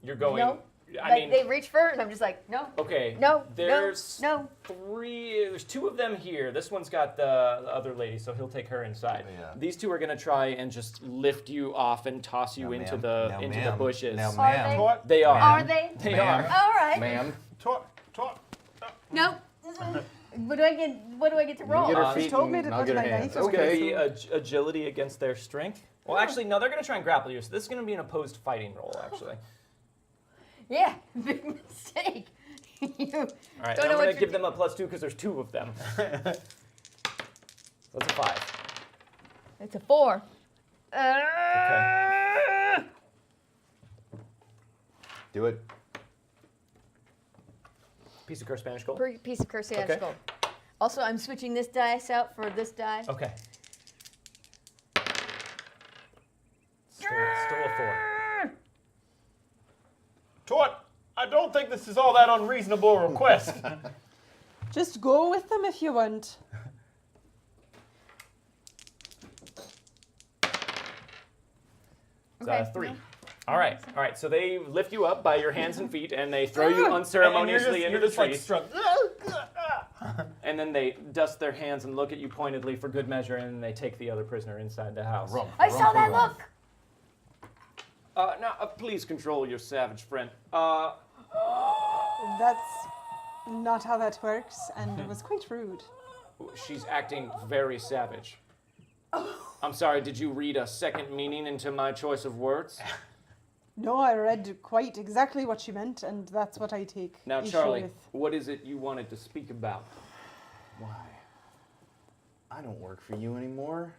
You're going. No. I Like mean, they reach for it, and I'm just like, no. okay. No. There's No. there's two of them here. This one's got the other lady, so he'll take her inside. Yeah. These two are going to try and just lift you off and toss you Now, into ma'am. the Now, into the ma'am. bushes. Now, Are ma'am. they? Tort, They are. Are they? They Ma'am. are. All right. Ma'am, tort. No. What do I get? What do I get to roll? you get her Uh, feet She told me and to I'll put get her my hands. knife It's going Okay. to be agility against their strength. Well, actually, no, they're going to try and grapple you. So this is going to be an opposed fighting roll, actually. Yeah. Big mistake. You All right, don't I'm know going what to give them a +2 because there's two of them. That's a 5. It's a 4. Okay. Do it. Piece of cursed Spanish gold. Per piece of cursed Okay. gold. Also, I'm switching this dice out for this die. Okay. Still a 4. Tort, I don't think this is all that unreasonable request. Just go with them if you want. It's Okay. 3. No. All right. So they lift you up by your hands and feet, and they throw you unceremoniously into the like trees. struck. And then they dust their hands and look at you pointedly for good measure, and then they take the other prisoner inside the house. I saw that look. Now, please control your savage friend. That's not how that works, and it was quite rude. She's acting very savage. I'm sorry, did you read a second meaning into my choice of words? No, I read quite exactly what she meant, and that's what I take Now, issue Charlie, with. what is it you wanted to speak about? Why? I don't work for you anymore.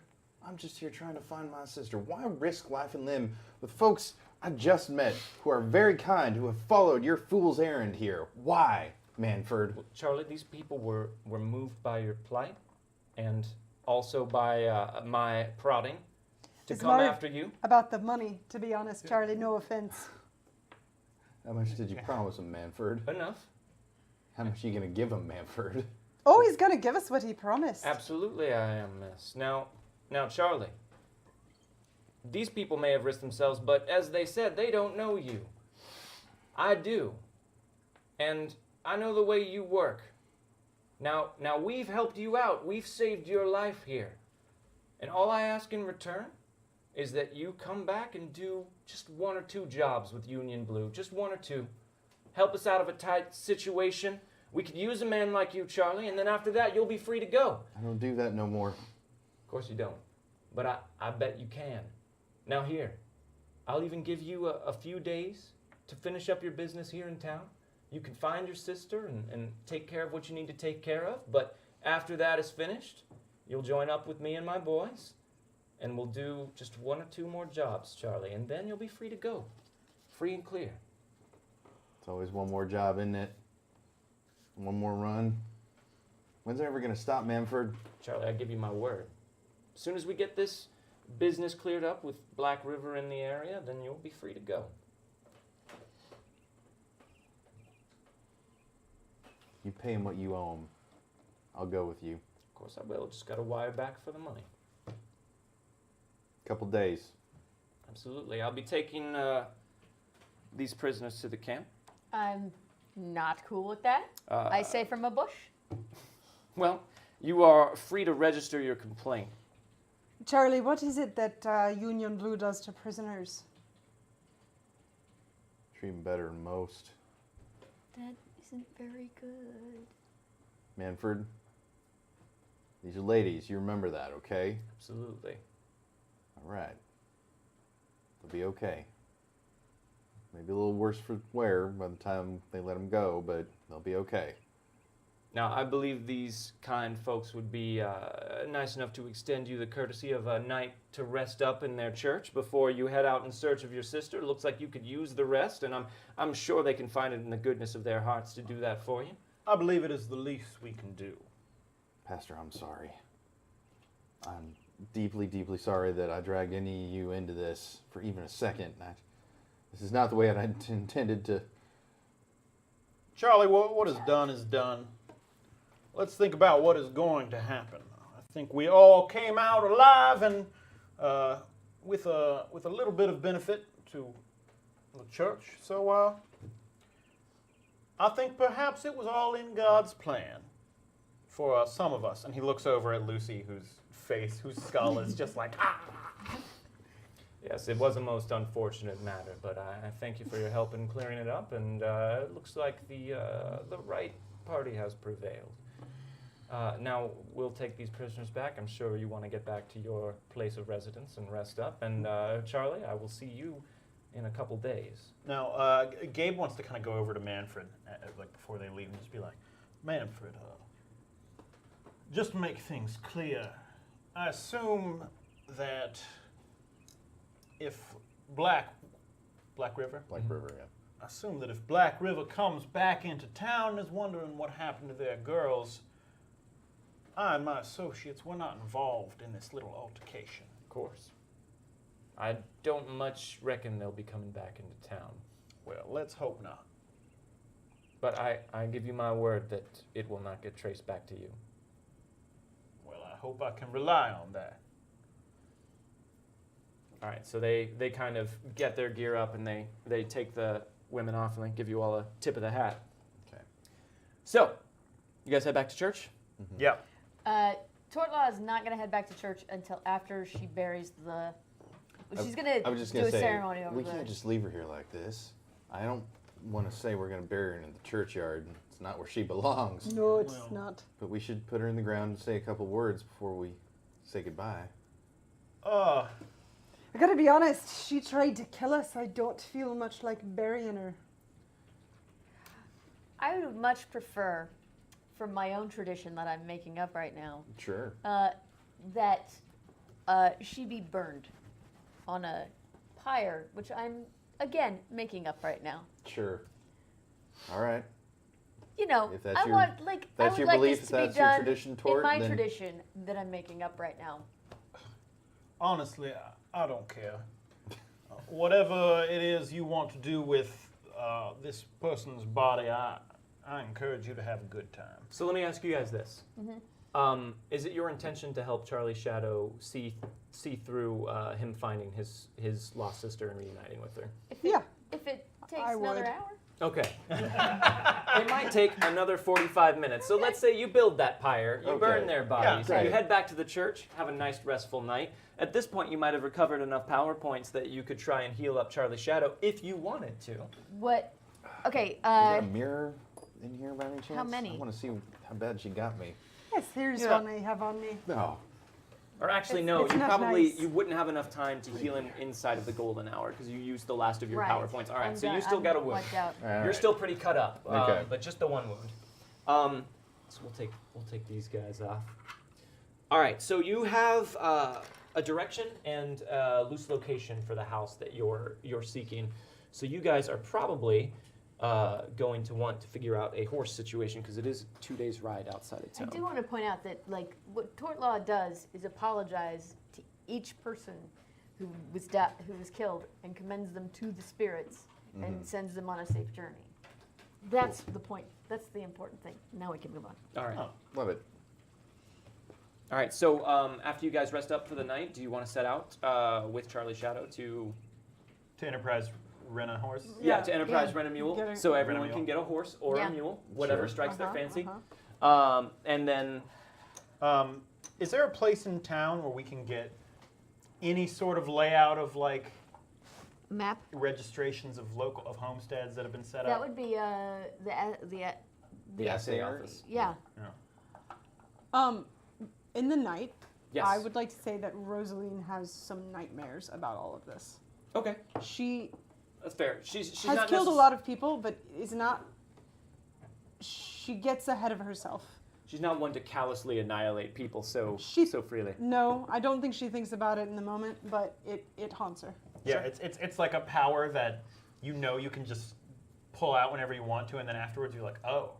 I'm just here trying to find my sister. Why risk life and limb with folks I just met who are very kind, who have followed your fool's errand here? Why, Manford? Charlie, these people were moved by your plight and also by my prodding to It's come more after you. About the money, to be honest, Charlie, no offense. How much did you promise him, Manford? Enough. How much are you going to give him, Manford? Oh, he's gonna give us what he promised. Absolutely, I am, miss. Now, Charlie, these people may have risked themselves, but as they said, they don't know you. I do. And I know the way you work. Now we've helped you out. We've saved your life here. And all I ask in return is that you come back and do just 1 or 2 jobs with Union Blue. Just 1 or 2. Help us out of a tight situation. We could use a man like you, Charlie, and then after that, you'll be free to go. I don't do that no more. Of course you don't. But I bet you can. Now here, I'll even give you a few days to finish up your business here in town. You can find your sister and take care of what you need to take care of. But after that is finished, you'll join up with me and my boys. And we'll do just 1 or 2 more jobs, Charlie. And then you'll be free to go. Free and clear. It's always one more job, isn't it? One more run. When's it ever going to stop, Manford? Charlie, I give you my word. As soon as we get this business cleared up with Black River in the area, then you'll be free to go. You pay him what you owe him. I'll go with you. Of course I will. Just got to wire back for the money. Couple days. Absolutely. I'll be taking these prisoners to the camp. I'm not cool with that. I say from a bush. Well, you are free to register your complaint. Charlie, what is it that Union Blue does to prisoners? Treat him better than most. That isn't very good. Manford, these are ladies. You remember that, okay? Absolutely. All right. They'll be okay. Maybe a little worse for wear by the time they let them go, but they'll be okay. Now, I believe these kind folks would be nice enough to extend you the courtesy of a night to rest up in their church before you head out in search of your sister. It looks like you could use the rest, and I'm sure they can find it in the goodness of their hearts to do that for you. I believe it is the least we can do. Pastor, I'm sorry. I'm deeply, deeply sorry that I dragged any of you into this for even a second. This is not the way I intended to. Charlie, what is done is done. Let's think about what is going to happen. I think we all came out alive and with a little bit of benefit to the church. So I think perhaps it was all in God's plan for some of us. And he looks over at Lucy, whose skull is just like, ah! Yes, it was a most unfortunate matter, but I thank you for your help in clearing it up, and it looks like the right party has prevailed. Now, we'll take these prisoners back. I'm sure you want to get back to your place of residence and rest up. And Charlie, I will see you in a couple days. Now, Gabe wants to kind of go over to Manfred, like before they leave, and just be like, Manfred, just to make things clear, I assume that if Black River? Black River, yeah. I assume that if Black River comes back into town and is wondering what happened to their girls, I and my associates were not involved in this little altercation. Of course. I don't much reckon they'll be coming back into town. Well, let's hope not. But I give you my word that it will not get traced back to you. Well, I hope I can rely on that. All right, so they kind of get their gear up and they take the women off and they give you all a tip of the hat. Okay. So, you guys head back to church? Mm-hmm. Yeah. Tortlaw is not going to head back to church until after she buries the... She's going to I was just do gonna a say, ceremony over we there. can't just leave her here like this. I don't want to say we're going to bury her in the churchyard. It's not where she belongs. No, it's Well. not. But we should put her in the ground and say a couple words before we say goodbye. I gotta be honest, she tried to kill us. I don't feel much like burying her. I would much prefer, from my own tradition that I'm making up right now, Sure. that she be burned on a pyre, which I'm, again, making up right now. Sure. All right. You know, If that's I your- want, like, I that's would your like belief, this if to be that's your done tradition, in Tort, my then- tradition that I'm making up right now. Honestly, I don't care. Whatever it is you want to do with this person's body, I encourage you to have a good time. So let me ask you guys this. Is it your intention to help Charlie Shadow see through him finding his lost sister and reuniting with her? Yeah. If it takes I another would. hour? Okay. It might take another 45 minutes. So let's say you build that pyre, you Okay. burn their bodies, great. you head back to the church, have a nice restful night. At this point, you might have recovered enough power points that you could try and heal up Charlie Shadow if you wanted to. What? Okay, Is there a mirror in here by any chance? how many? I want to see how bad she got me. Yes, here's Yeah. one I have on me. No. Or actually, It's- no, it's you not probably nice. you wouldn't have enough time to heal him inside of the golden hour because you used the last of your power Right. points. All right, I'm so done. you still I'm got a wound. wiped out. All You're right. still pretty cut up, Okay. but just the one wound. So we'll take these guys off. All right, so you have a direction and a loose location for the house that you're seeking. So you guys are probably going to want to figure out a horse situation because it is 2 days ride outside of I town. do want to point out that, like, what tort law does is apologize to each person who was killed and commends them to the spirits and sends them on a safe journey. That's the point. That's the important thing. Now we can move on. All right. Oh. Love it. All right. So after you guys rest up for the night, do you want to set out with Charlie Shadow to Enterprise rent a horse? to Enterprise rent a mule, Get a- so Rent a everyone mule. can get a horse or Yeah. a mule, whatever Sure. strikes their Uh-huh, fancy. uh-huh. And then Is there a place in town where we can get any sort of layout of like Map. registrations of homesteads that have been set That up? would be the assay assay office. yeah. In the night, Yes. I would like to say that Rosaline has some nightmares about all of this. Okay, She that's fair. She's has not killed a lot of people, but is not. She gets ahead of herself. She's not one to callously annihilate people so freely. No, I don't think she thinks about it in the moment, but it haunts her. Yeah, it's like a power that you can just pull out whenever you want to, and then afterwards you're like, oh,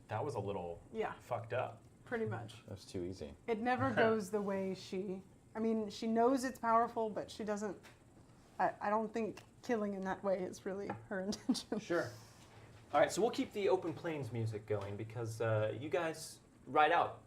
that was a little Yeah, fucked up. pretty much. That's too easy. It never goes the way she I mean, she knows it's powerful, but she doesn't. I don't think killing in that way is really her intention. Sure. All right, so we'll keep the open plains music going because you guys ride out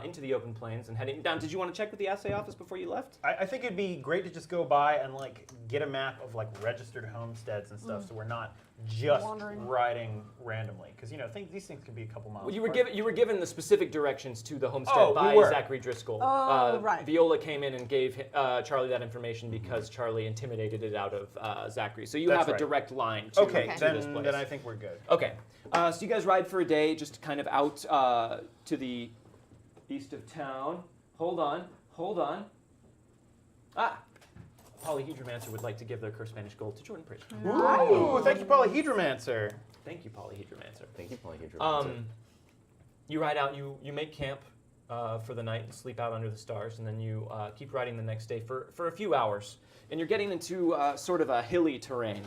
into the open plains and heading down. Did you want to check with the assay office before you left? I think it'd be great to just go by and like get a map of like registered homesteads and stuff, so we're not just Wandering. riding randomly. Because these things can be a couple miles. Well, apart. you were given the specific directions to the homestead Oh, we by were. Zachary Driscoll. Oh, right. Viola came in and gave Charlie that information because Charlie intimidated it out of Zachary. So you That's have a right. direct line to, Okay, to this then place. then I think we're good. Okay, so you guys ride for a day, just kind of out to the east of town. Hold on. Ah, Polyhedromancer would like to give their Curse Spanish gold to Jordan Priest. Ooh, thank you, Polyhedromancer. Thank you, Polyhedromancer. Thank you, Polyhedromancer. You ride out, you make camp for the night and sleep out under the stars, and then you keep riding the next day for a few hours. And you're getting into sort of a hilly terrain.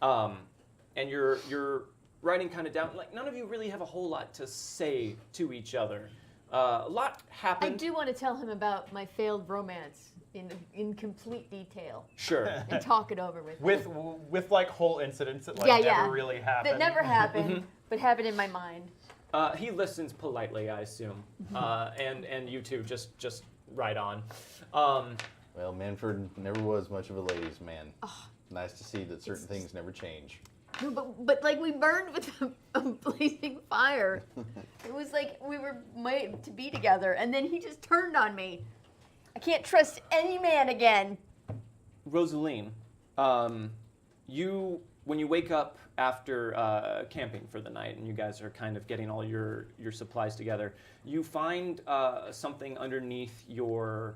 And you're riding kind of down, like none of you really have a whole lot to say to each other. A lot I happened. do want to tell him about my failed romance in complete detail Sure. and talk it over with him. With like whole incidents that like Yeah, never yeah. really happened. That never happened, but happened in my mind. He listens politely, I assume. And you two just ride on. Well, Manford never was much of a ladies' man. Nice to see that certain things never change. No, but like we burned with a blazing fire. It was like we were made to be together, and then he just turned on me. I can't trust any man again. Rosaline, when you wake up after camping for the night and you guys are kind of getting all your supplies together, you find something underneath your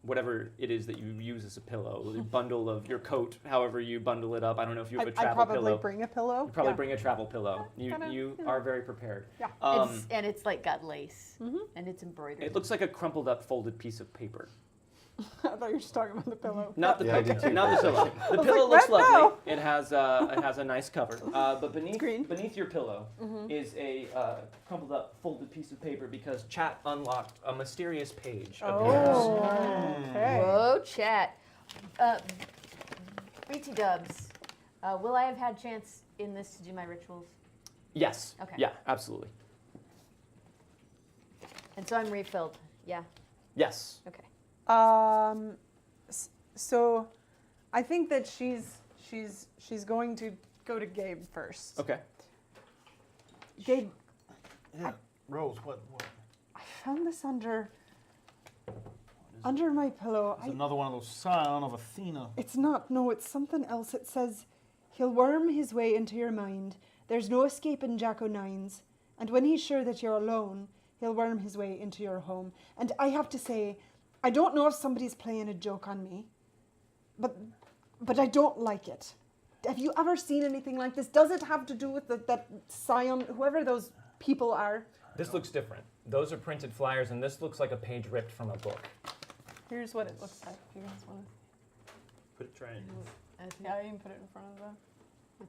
whatever it is that you use as a pillow, the bundle of your coat, however you bundle it up. I don't know if you have a I travel probably pillow. bring a pillow. You probably Yeah. bring a travel pillow. Kinda, You are very prepared. Yeah. It's like got lace, and it's embroidered. It looks like a crumpled up folded piece of paper. I thought you were just talking about the pillow. Not the Yeah, I pillow. did too. Not the pillow. The was pillow like, looks what? lovely. No. It has a nice cover. But green. beneath your pillow is a crumpled up folded piece of paper because chat unlocked a mysterious page of yours. Oh, okay. Whoa, chat. BT Dubs, will I have had chance in this to do my rituals? Yes. Okay. Yeah. Absolutely. And so I'm refilled. Yeah. Yes. Okay. So I think that she's going to go to Gabe first. Okay. Gabe, Yeah, Rose, what? I found this under my pillow. It's another one of those Scion of Athena. It's not. No, it's something else. It says, he'll worm his way into your mind. There's no escaping Jack O'Nines. And when he's sure that you're alone, he'll worm his way into your home. And I have to say, I don't know if somebody's playing a joke on me, but I don't like it. Have you ever seen anything like this? Does it have to do with that Scion, whoever those people are? This looks different. Those are printed flyers, and this looks like a page ripped from a book. Here's what it looks like. You guys want Try and to? Yeah, you can put it in front of them.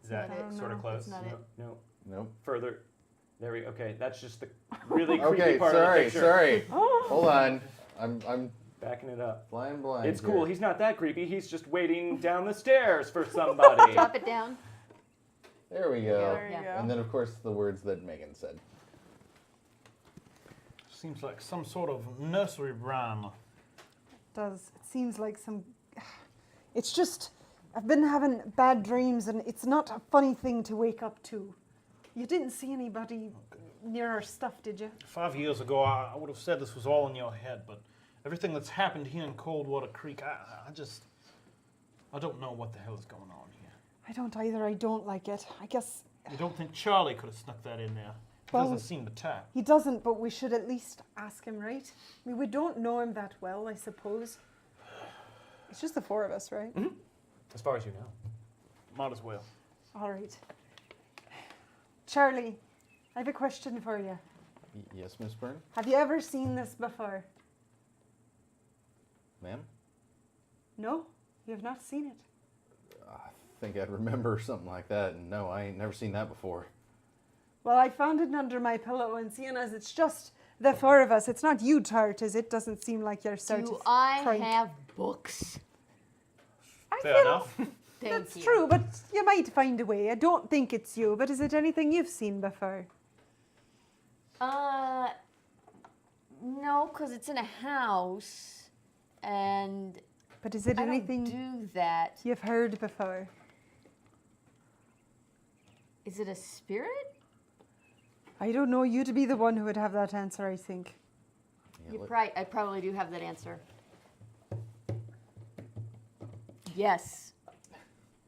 is that not it. sort of No, close? It's not it. No. Nope. Further. There we. Okay. That's just the really creepy Okay, part of the sorry, picture. sorry. Hold on. I'm Backing it up. flying blind. It's here. cool. He's not that creepy. He's just waiting down the stairs for somebody. Drop it down. There we go. There you Yeah. go. And then, of course, the words that Megan said. Seems like some sort of nursery rhyme. Does. It seems like some. It's just. I've been having bad dreams, and it's not a funny thing to wake up to. You didn't see anybody near our stuff, did you? 5 years ago, I would have said this was all in your head, but everything that's happened here in Coldwater Creek, I don't know what the hell is going on here. I don't either. I don't like it. I guess You don't think Charlie could have snuck that in there? He Well- doesn't seem the type. he doesn't, but we should at least ask him, right? I mean, we don't know him that well, I suppose. It's just the four of us, right? As far as you know. Might as well. All right. Charlie, I have a question for you. Yes, Miss Byrne? Have you ever seen this before? Ma'am? No? You have not seen it? I think I'd remember something like that. And no, I ain't never seen that before. Well, I found it under my pillow, and seeing as it's just The four of us. It's not you, Tart, is it? Doesn't seem like you're sort Do of I crank. have books? I Fair feel enough. Thank that's you. true, but you might find a way. I don't think it's you, but is it anything you've seen before? No, because it's in a house, and But is it I anything don't do that. you've heard before? Is it a spirit? I don't know. You'd be the one who would have that answer, I think. I probably do have that answer. Yes.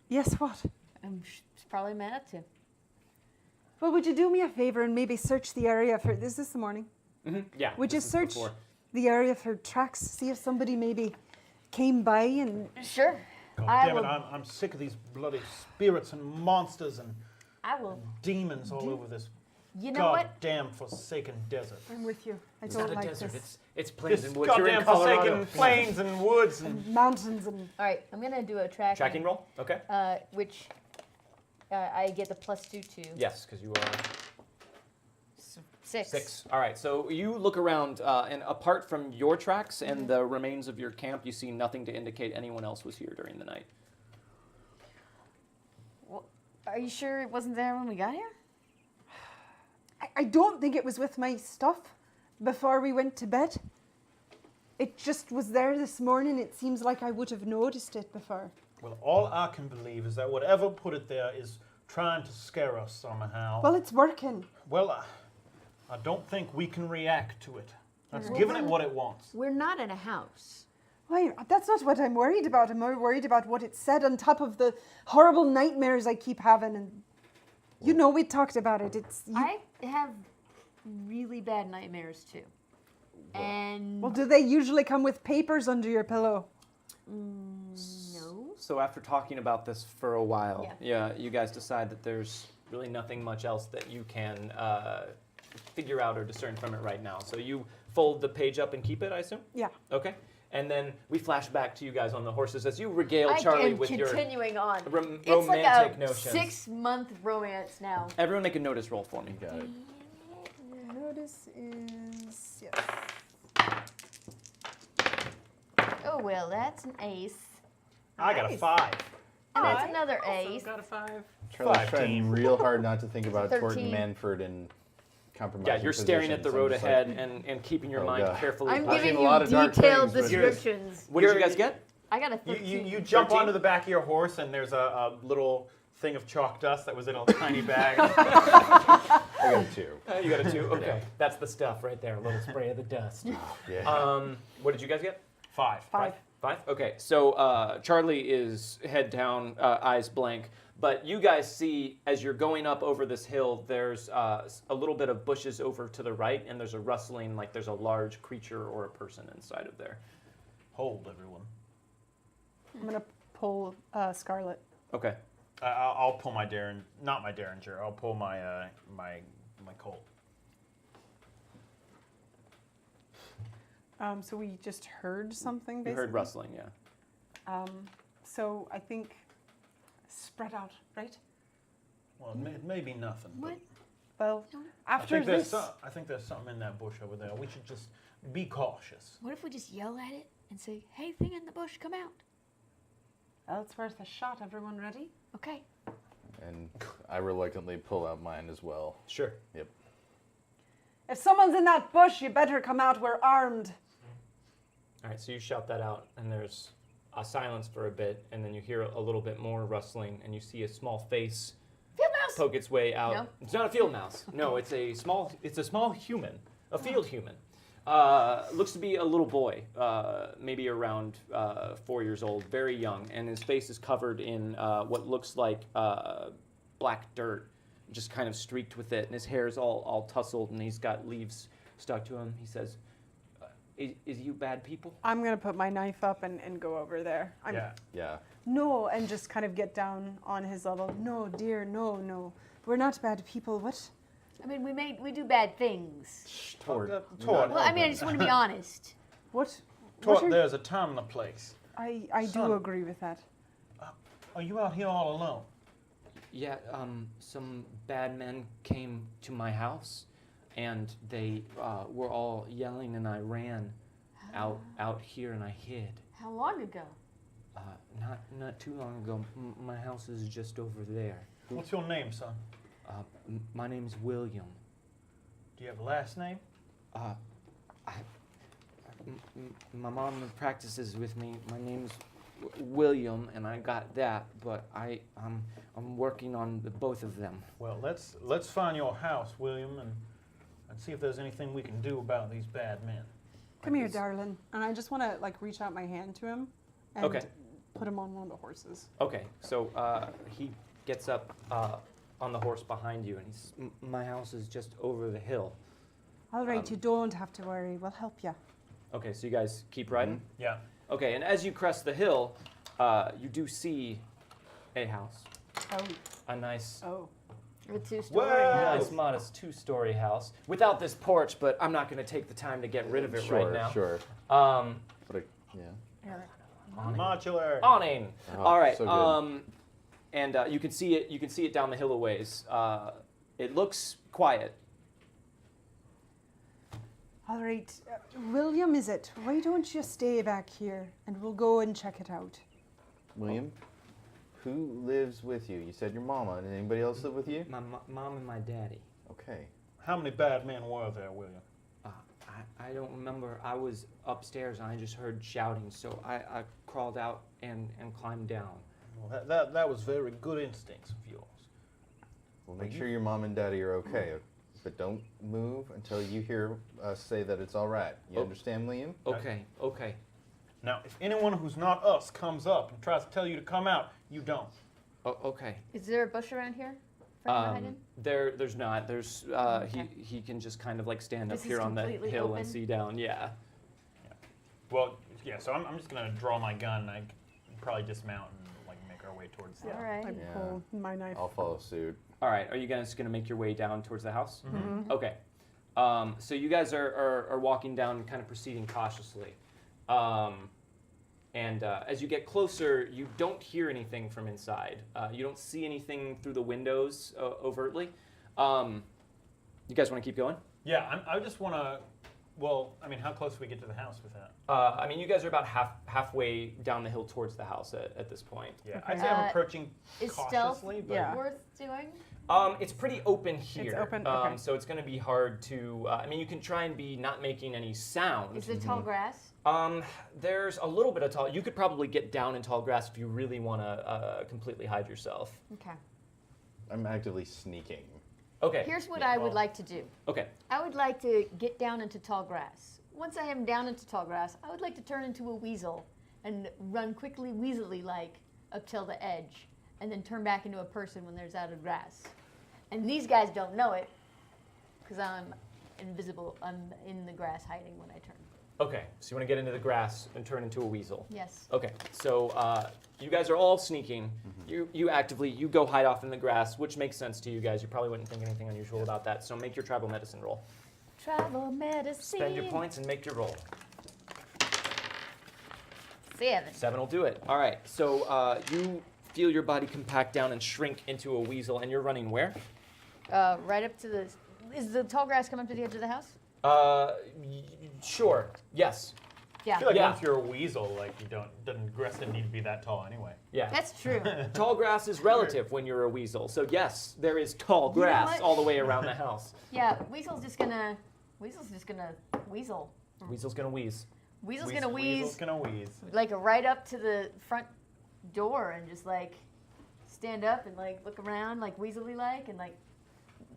Yes, what? It's probably Manitou. Well, would you do me a favor and maybe search the area for... Is this the morning? Yeah. Would you this is search before. the area for tracks? See if somebody maybe came by and... Sure. God I damn it, will- I'm sick of these bloody spirits and monsters and I will. demons all over this You know what? goddamn forsaken desert. I'm with you. I It's don't not a like desert. this. It's plains This and woods. You're in goddamn Colorado. forsaken plains and woods and Mountains and... All right, I'm gonna do a tracking. Tracking roll. Okay. Which I get the +2 to. Yes, because you are 6. 6. All right. So you look around, and apart from your tracks and the remains of your camp, you see nothing to indicate anyone else was here during the night. Well, are you sure it wasn't there when we got here? I don't think it was with my stuff before we went to bed. It just was there this morning. It seems like I would have noticed it before. well, all I can believe is that whatever put it there is trying to scare us somehow. Well, it's working. Well, I don't think we can react to it. That's giving it what it wants. We're not in a house. Why, that's not what I'm worried about. I'm more worried about what it said on top of the horrible nightmares I keep having. And you know, we talked about it. It's you, I have really bad nightmares too. And well, do they usually come with papers under your pillow? no. So after talking about this for a while, you guys decide that there's really nothing much else that you can figure out or discern from it right now. So you fold the page up and keep it, I assume? Yeah. Okay. And then we flash back to you guys on the horses as you regale I Charlie am with your continuing on. romantic It's like a notions. 6-month romance now. Everyone make a notice roll for me. Got it. Notice is yes. Oh well, that's an ace. I got a Nice. 5. And that's another ace. Got a 5. Charlie's 5 trying team. real hard not to think about 13. Torton Manford and compromise. Yeah, you're staring at the road ahead and keeping your Oh, mind God. carefully. I'm I've giving seen a lot you of dark detailed things, but- descriptions. What did you guys get? I got a You, 13. you jump 13? onto the back of your horse and there's a little thing of chalk dust that was in a tiny bag. I got a 2. You got a 2? Okay. That's the stuff right there. A little spray of the dust. Yeah. What did you guys get? 5. 5. 5? Okay, so Charlie is head down, eyes blank. But you guys see, as you're going up over this hill, there's a little bit of bushes over to the right, and there's a rustling like there's a large creature or a person inside of there. Hold, everyone. I'm gonna pull Scarlet. Okay. I'll pull my not my Derringer. I'll pull my my Colt. So we just heard something. You Basically. heard rustling, yeah. So I think spread out, right? Well, it may be nothing. but What? Well, I after think there's this, I think there's something in that bush over there. We should just be cautious. What if we just yell at it and say, "Hey, thing in the bush, come out"? well, it's worth a shot. Everyone ready? Okay. And I reluctantly pull out mine as well. Sure. Yep. If someone's in that bush, you better come out. We're armed. All right, so you shout that out, and there's a silence for a bit, and then you hear a little bit more rustling, and you see a small face Field mouse. poke its way out. No. It's not a field mouse. No, it's a small human, a field human. Looks to be a little boy, maybe around 4 years old, very young, and his face is covered in what looks like black dirt, just kind of streaked with it, and his hair is all tousled, and he's got leaves stuck to him. He says, is you bad people? I'm gonna put my knife up and go over there. Yeah. No, and just kind of get down on his level. No, dear, no. We're not bad people. What? I mean, we do bad things. Tort. Tort. Well, I mean, I just want to be honest. What? Tort, what are- there's a time and a place. I Son. do agree with that. Are you out here all alone? Yeah, some bad men came to my house. and they were all yelling, and I ran out here and I hid. How long ago? Not too long ago. My house is just over there. What's your name, son? My name's William. Do you have a last name? My mom practices with me. My name's William, and I got that, but I'm working on both of them. Well, let's find your house, William, and see if there's anything we can do about these bad men. Come here, darling. And I just want to like reach out my hand to him and Okay. put him on one of the horses. Okay, so he gets up on the horse behind you, and he's, my house is just over the hill. All right, you don't have to worry. We'll help you. Okay, so you guys keep riding? Yeah. Okay, and as you crest the hill, you do see a house. Oh. A nice, Oh. A two-story Whoa! house. nice, modest two-story house. Without this porch, but I'm not going to take the time to get rid of it right now. Sure. Um, But yeah. Eric. Modular. awning. Oh, All right. so good. And you can see it. You can see it down the hill a ways. It looks quiet. All right, William, is it? Why don't you stay back here and we'll go and check it out? William, who lives with you? You said your mama. And anybody else live with you? My mom and my daddy. Okay. How many bad men were there, William? I don't remember. I was upstairs and I just heard shouting, so I crawled out and climbed down. Well, that was very good instincts of yours. Well, make sure your mom and daddy are okay. But don't move until you hear us say that it's all right. You Oh. understand, William? Okay. Okay. Now, if anyone who's not us comes up and tries to tell you to come out, you don't. Oh, okay. Is there a bush around here? For him to hide in? There's not. There's Okay. he can just kind of like stand This up is here on the completely hill open? and see down. Yeah. Well, yeah, so I'm just going to draw my gun and I probably dismount and like make our way towards the All right. I Yeah. pull my knife. I'll follow suit. All right. Are you guys gonna make your way down towards the house? Mm-hmm. Okay. So you guys are walking down, kind of proceeding cautiously. And as you get closer, you don't hear anything from inside. You don't see anything through the windows overtly. You guys want to keep going? Yeah, I just want to. Well, I mean, how close do we get to the house with that? I mean, you guys are about halfway down the hill towards the house at this point. Yeah, Okay. I'd say I'm approaching Is stealth cautiously, but Yeah. worth doing? It's pretty open here. open, okay. So it's going to be hard to. I mean, you can try and be not making any sound. Is it tall grass? There's a little bit of tall. You could probably get down in tall grass if you really want to completely hide yourself. Okay. I'm actively sneaking. Okay. Here's what Yeah, I would well- like to do. Okay. I would like to get down into tall grass. Once I am down into tall grass, I would like to turn into a weasel and run quickly, weaselly-like, up till the edge, and then turn back into a person when there's out of grass. And these guys don't know it, because I'm invisible. I'm in the grass hiding when I turn. Okay. So you want to get into the grass and turn into a weasel. Yes. Okay. So you guys are all sneaking. You go hide off in the grass, which makes sense to you guys. You probably wouldn't think anything unusual about that. So make your tribal medicine roll. Tribal medicine. Spend your points and make your roll. 7. 7 will do it. All right. So you feel your body compact down and shrink into a weasel, and you're running where? Right up to the. Is the tall grass come up to the edge of the house? Sure. Yes. Yeah. I feel like Yeah. once you're a weasel, like doesn't grass didn't need to be that tall anyway. Yeah. That's true. Tall grass is relative when you're a weasel. So yes, there is tall You know grass what? all the way around the house. Yeah. Weasel's just gonna weasel. Weasel's gonna wheeze. Weasel's gonna wheeze Weasel's gonna wheeze. like right up to the front door and just like stand up and like look around like weaselly like and like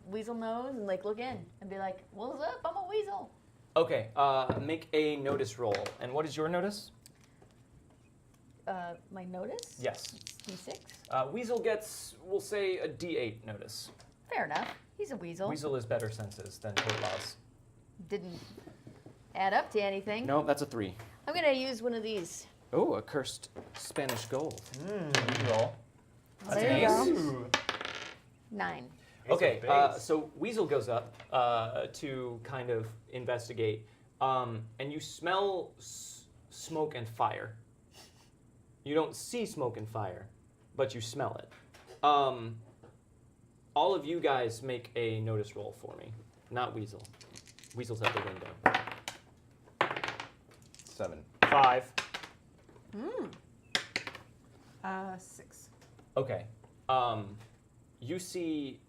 weasel nose and like look in and be like, "What's up? I'm a weasel." Okay. Make a notice roll. And what is your notice? My notice? Yes. D6. Weasel gets, we'll say, a D8 notice. Fair enough. He's a weasel. Weasel is better senses than Toadlaws. Didn't add up to anything. No, that's a 3. I'm gonna use one of these. Oh, a cursed Spanish gold. Roll. There you go. Ooh. 9. Okay, Ace of base. so Weasel goes up to kind of investigate, and you smell smoke and fire. You don't see smoke and fire, but you smell it. All of you guys make a notice roll for me. not Weasel. Weasel's at the window. 7. 5. 6. Okay. You see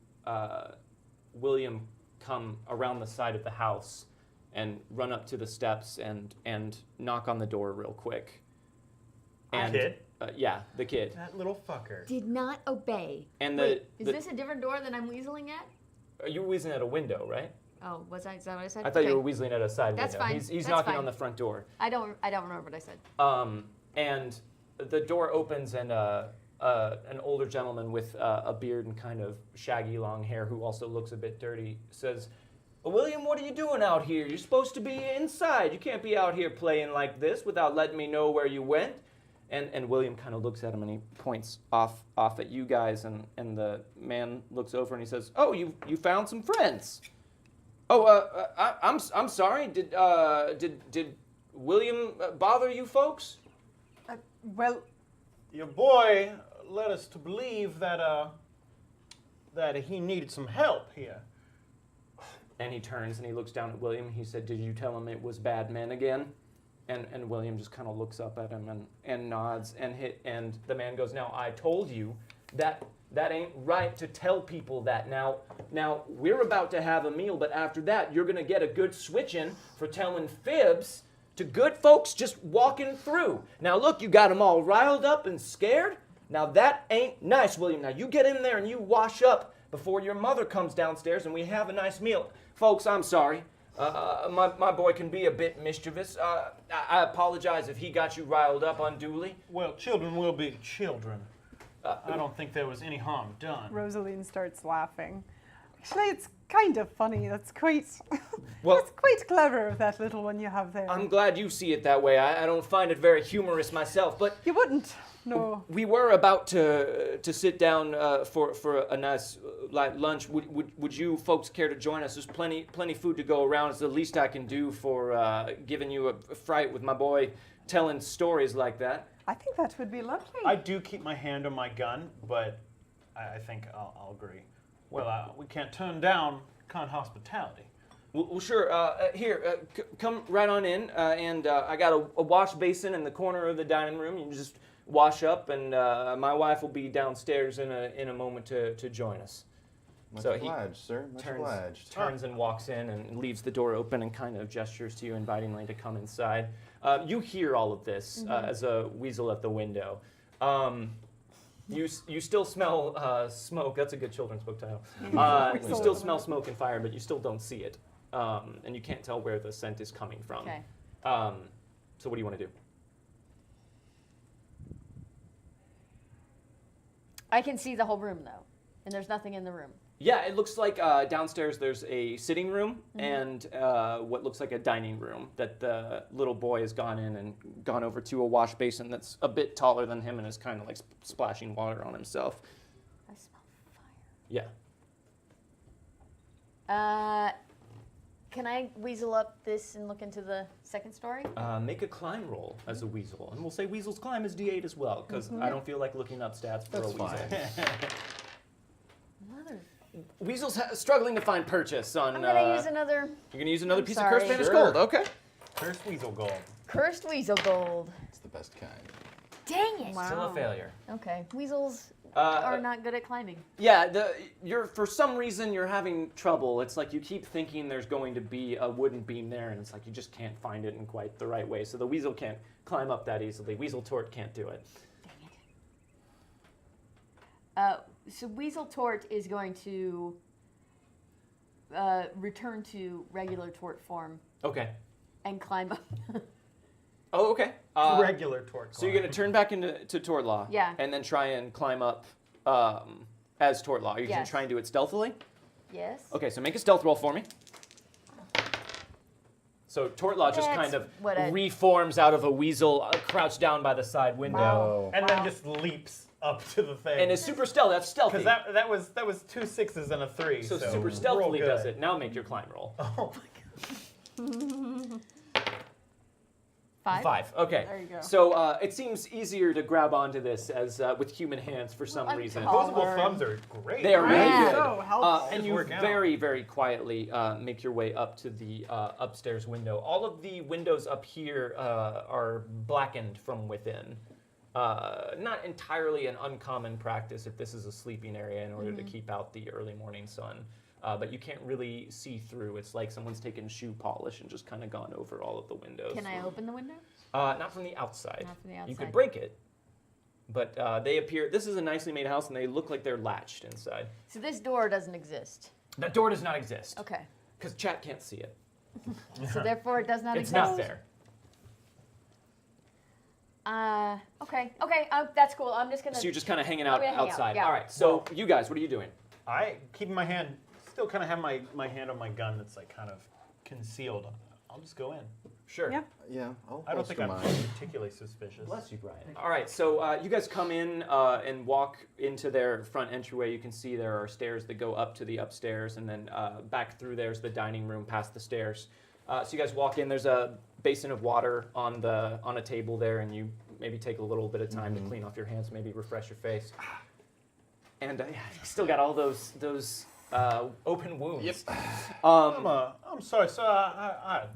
William come around the side of the house and run up to the steps and knock on the door real quick. And, Kid? Yeah, the kid. That little fucker. Did not obey. And Wait, is this a different door than I'm weaseling at? you were weaseling at a window, right? Oh, is that what I said? I thought you Okay. were weaseling at a side That's window. fine. He's That's knocking fine. on the front door. I don't remember what I said. And the door opens and an older gentleman with a beard and kind of shaggy long hair who also looks a bit dirty says, William, what are you doing out here? You're supposed to be inside. You can't be out here playing like this without letting me know where you went. And William kind of looks at him and he points off at you guys and the man looks over and he says, oh, you found some friends. Oh, I'm sorry. Did William bother you folks? Well, Your boy led us to believe that he needed some help here. And he turns and he looks down at William. He said, did you tell him it was bad men again? And William just kind of looks up at him and nods and the man goes, now I told you that ain't right to tell people that. Now we're about to have a meal, but after that you're gonna get a good switch in for telling fibs to good folks just walking through. Now look, you got them all riled up and scared. Now that ain't nice, William. Now you get in there and you wash up before your mother comes downstairs and we have a nice meal. Folks, I'm sorry. My boy can be a bit mischievous. I apologize if he got you riled up unduly. Well, children will be children. I don't think there was any harm done. Rosaline starts laughing. Actually, it's kind of funny. That's quite. Well- that's quite clever, that little one you have there. I'm glad you see it that way. I don't find it very humorous myself, but You wouldn't. No. we were about to sit down for a nice light lunch. Would you folks care to join us? There's plenty food to go around. It's the least I can do for giving you a fright with my boy telling stories like that. I think that would be lovely. I do keep my hand on my gun, but I think I'll agree. Well, we can't turn down kind hospitality. Well, sure. Here, come right on in. And I got a wash basin in the corner of the dining room. You can just wash up, and my wife will be downstairs in a moment to join us. Much So he obliged, sir. Much obliged. turns and walks in and leaves the door open and kind of gestures to you invitingly to come inside. You hear all of this as a weasel at the window. You still smell smoke. That's a good children's book title. You still smell smoke and fire, but you still don't see it. And you can't tell where the scent is coming from. Okay. So what do you want to do? I can see the whole room though, and there's nothing in the room. Yeah, it looks like downstairs there's a sitting room and what looks like a dining room that the little boy has gone in and gone over to a wash basin that's a bit taller than him and is kind of like splashing water on himself. I smell Yeah. fire. Can I weasel up this and look into the second story? Make a climb roll as a weasel. And we'll say weasel's climb is D8 as well, because I don't feel like looking up stats for That's a weasel. fine. Mother. Weasel's struggling to find purchase on... I'm gonna use another You're going to use another I'm piece sorry. of cursed Spanish Sure. gold. Okay. Cursed weasel gold. cursed weasel gold. It's the best kind. Dang it. Wow. Still a failure. Okay, weasels are not good at climbing. Yeah, you're for some reason you're having trouble. It's like you keep thinking there's going to be a wooden beam there, and it's like you just can't find it in quite the right way. So the weasel can't climb up that easily. Weasel Tort can't do it. Dang it. So Weasel Tort is going to return to regular Tort form Okay. and climb up. Oh, okay. Regular torque. So you're going to turn back into Tort Law. Yeah. And then try and climb up as Tort Law. You're going Yes. to try and do it stealthily? Yes. Okay, so make a stealth roll for me. So Tort Law just That's kind of what I- reforms out of a weasel crouched down by the side window. Wow. And then just leaps up to the thing. And is super stealth. That's stealthy. Because that was 2 6s and a 3. So super roll stealthily good. does it. Now make your climb roll. Oh my god. 5. 5. Okay. There you go. So it seems easier to grab onto this as with human hands for some I'm reason. tall. Opposable thumbs are great. They are really Yeah. good. So helpful. And Just you work out. very, very quietly make your way up to the upstairs window. All of the windows up here are blackened from within. Not entirely an uncommon practice if this is a sleeping area in order to keep out the early morning sun. But you can't really see through. It's like someone's taken shoe polish and just kind of gone over all of the windows. Can I open the window? Not from the outside. Not from the You outside. could break it. But they appear, this is a nicely made house and they look like they're latched inside. So this door doesn't exist. That door does not exist. Okay. Because chat can't see it. So therefore it does not It's exist. not there. Okay. That's cool. I'm just gonna. So you're just kind of hanging I'm out gonna hang out, outside. yeah. All right. So you guys, what are you doing? I keep my hand, still kind of have my hand on my gun that's like kind of concealed. I'll just go in. Sure. Yeah. Yeah, I'll I don't think I'm holster mine. particularly suspicious. Bless you, Brian. All right, so you guys come in and walk into their front entryway. You can see there are stairs that go up to the upstairs, and then back through there's the dining room past the stairs. So you guys walk in. There's a basin of water on a table there, and you maybe take a little bit of time to clean off your hands, maybe refresh your face. And yeah, you still got all those open wounds. Yep. I'm sorry, sir. I've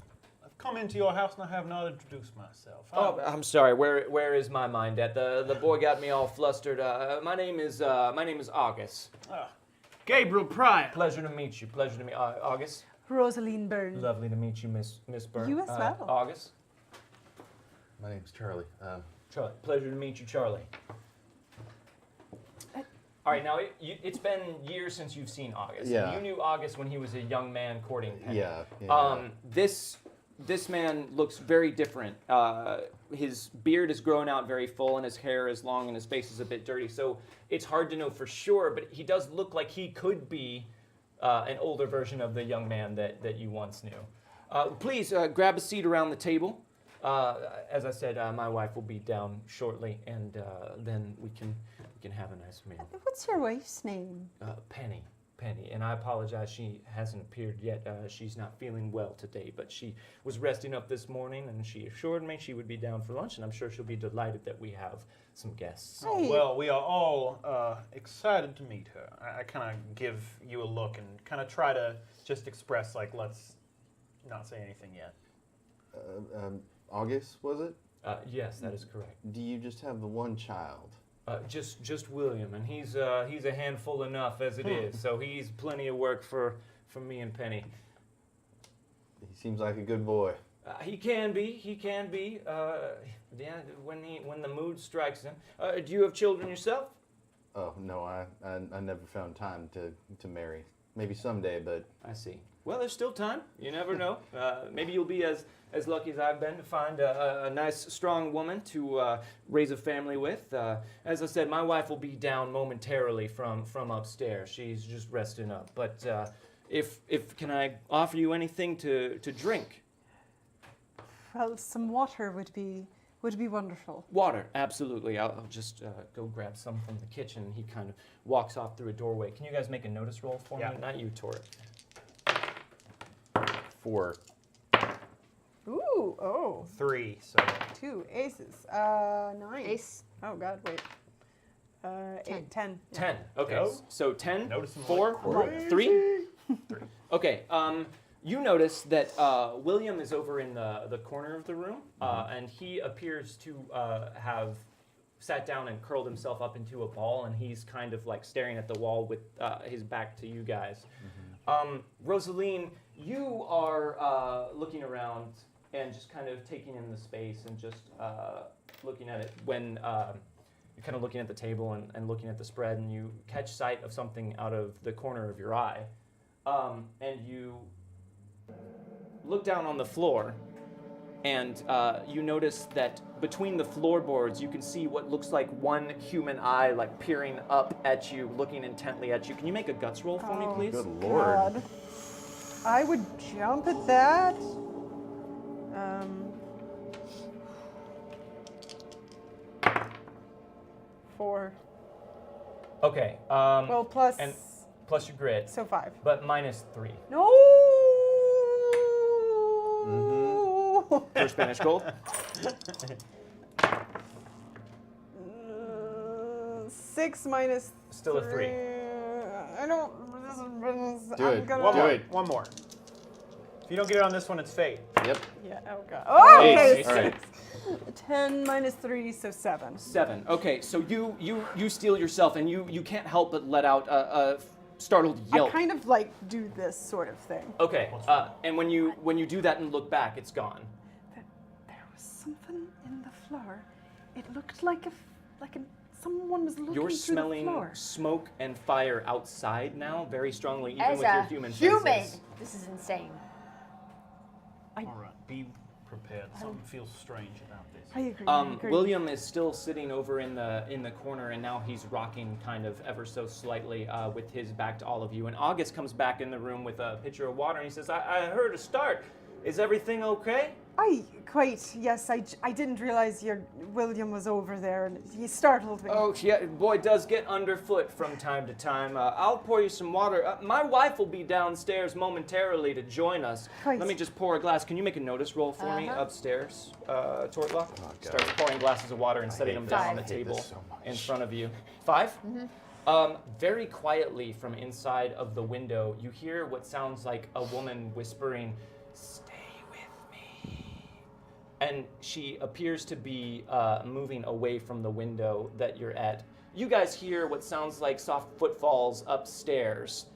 come into your house and I have not introduced myself. Oh, I'm sorry. Where is my mind at? The boy got me all flustered. My name is August. Gabriel Pryor. Pleasure to meet you. Pleasure to meet August. Rosaline Byrne. Lovely to meet you, Miss Byrne. You as well. August. My name's Charlie. Charlie. Pleasure to meet you, Charlie. All right, now it's been years since you've seen August. Yeah. You knew August when he was a young man courting Penny. Yeah. This man looks very different. His beard is grown out very full, and his hair is long, and his face is a bit dirty. So it's hard to know for sure, but he does look like he could be an older version of the young man that you once knew. Please grab a seat around the table. As I said, my wife will be down shortly, and then we can have a nice meal. What's your wife's name? Penny. And I apologize, she hasn't appeared yet. She's not feeling well today, but she was resting up this morning, and she assured me she would be down for lunch, and I'm sure she'll be delighted that we have some guests. Hey. Well, we are all excited to meet her. I kind of give you a look and kind of try to just express, like, let's not say anything yet. August, was it? Yes, that is correct. Do you just have the one child? Just William, and he's a handful enough as it is, so he's plenty of work for me and Penny. He seems like a good boy. He can be. Yeah, when the mood strikes him. Do you have children yourself? Oh no, I never found time to marry. Maybe someday, but I see. Well, there's still time. You never know. Maybe you'll be as lucky as I've been to find a nice, strong woman to raise a family with. As I said, my wife will be down momentarily from upstairs. She's just resting up. But if can I offer you anything to drink? Well, some water would be wonderful. Water, absolutely. I'll just go grab some from the kitchen. He kind of walks off through a doorway. Can you guys make a notice roll for me? Not you, Tor. 4. Ooh, oh. 3, so 2 aces. 9. Ace. Oh God, wait. 8, 10. 10. Okay. Go. So 10, Notice them 4, like 3? Okay. You notice that William is over in the corner of the room, and he appears to have sat down and curled himself up into a ball, and he's kind of like staring at the wall with his back to you guys. Rosaline, you are looking around and just kind of taking in the space and just looking at it when you're kind of looking at the table and looking at the spread, and you catch sight of something out of the corner of your eye, and you look down on the floor, and you notice that between the floorboards you can see what looks like one human eye like peering up at you, looking intently at you. Can you make a guts roll for me, please? Good lord. God. I would jump at that. 4. Okay. Well, plus. and plus your grit, So 5. but minus 3. No. Curse Spanish Gold. 6 minus. Still a 3. I don't. Do it. One Do more. it. One more. If you don't get it on this one, it's fate. Yep. Yeah. Oh god. Oh, Eight. okay. All right. 10 minus 3, so 7. 7. Okay, so you steel yourself, and you can't help but let out a startled I yelp. kind of like do this sort of thing. Okay, and when you do that and look back, it's gone. There was something in the floor. It looked like someone was looking You're through smelling the floor. smoke and fire outside now, very strongly, even As with your a human human, senses. this is insane. All right, be prepared. Something feels strange about this. I agree. I agree. William is still sitting over in the corner, and now he's rocking kind of ever so slightly with his back to all of you. And August comes back in the room with a pitcher of water, and he says, I heard a start. Is everything okay? Yes, I didn't realize your William was over there, and he startled me. Oh, yeah, boy does get underfoot from time to time. I'll pour you some water. My wife will be downstairs momentarily to join us. Right. Let me just pour a glass. Can you make a notice roll for me upstairs, Tortla? Starts pouring glasses of water and setting them down on the I hate table this so much. in front of you. 5? Very quietly from inside of the window, you hear what sounds like a woman whispering, "Stay with me." And she appears to be moving away from the window that you're at. You guys hear what sounds like soft footfalls upstairs.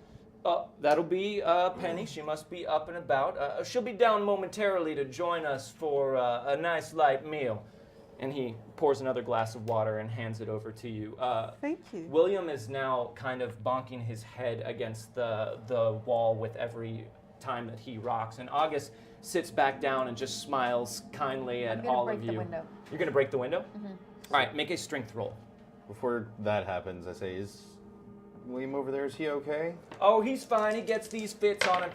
That'll be Penny. She must be up and about. She'll be down momentarily to join us for a nice light meal. And he pours another glass of water and hands it over to you. Thank you. William is now kind of bonking his head against the wall with every time that he rocks. And August sits back down and just smiles kindly at all of you. I'm gonna break the window. You're going to break the window? All right, make a strength roll. Before that happens, I say, is William over there? Is he okay? Oh, he's fine. He gets these fits on him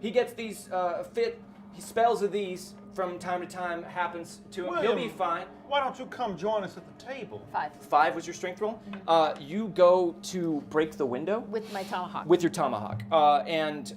he gets these spells of these from time to time happens to him. He'll be William. fine. Why don't you come join us at the table? 5. 5 was your strength roll. You go to break the window With my tomahawk. with your tomahawk, and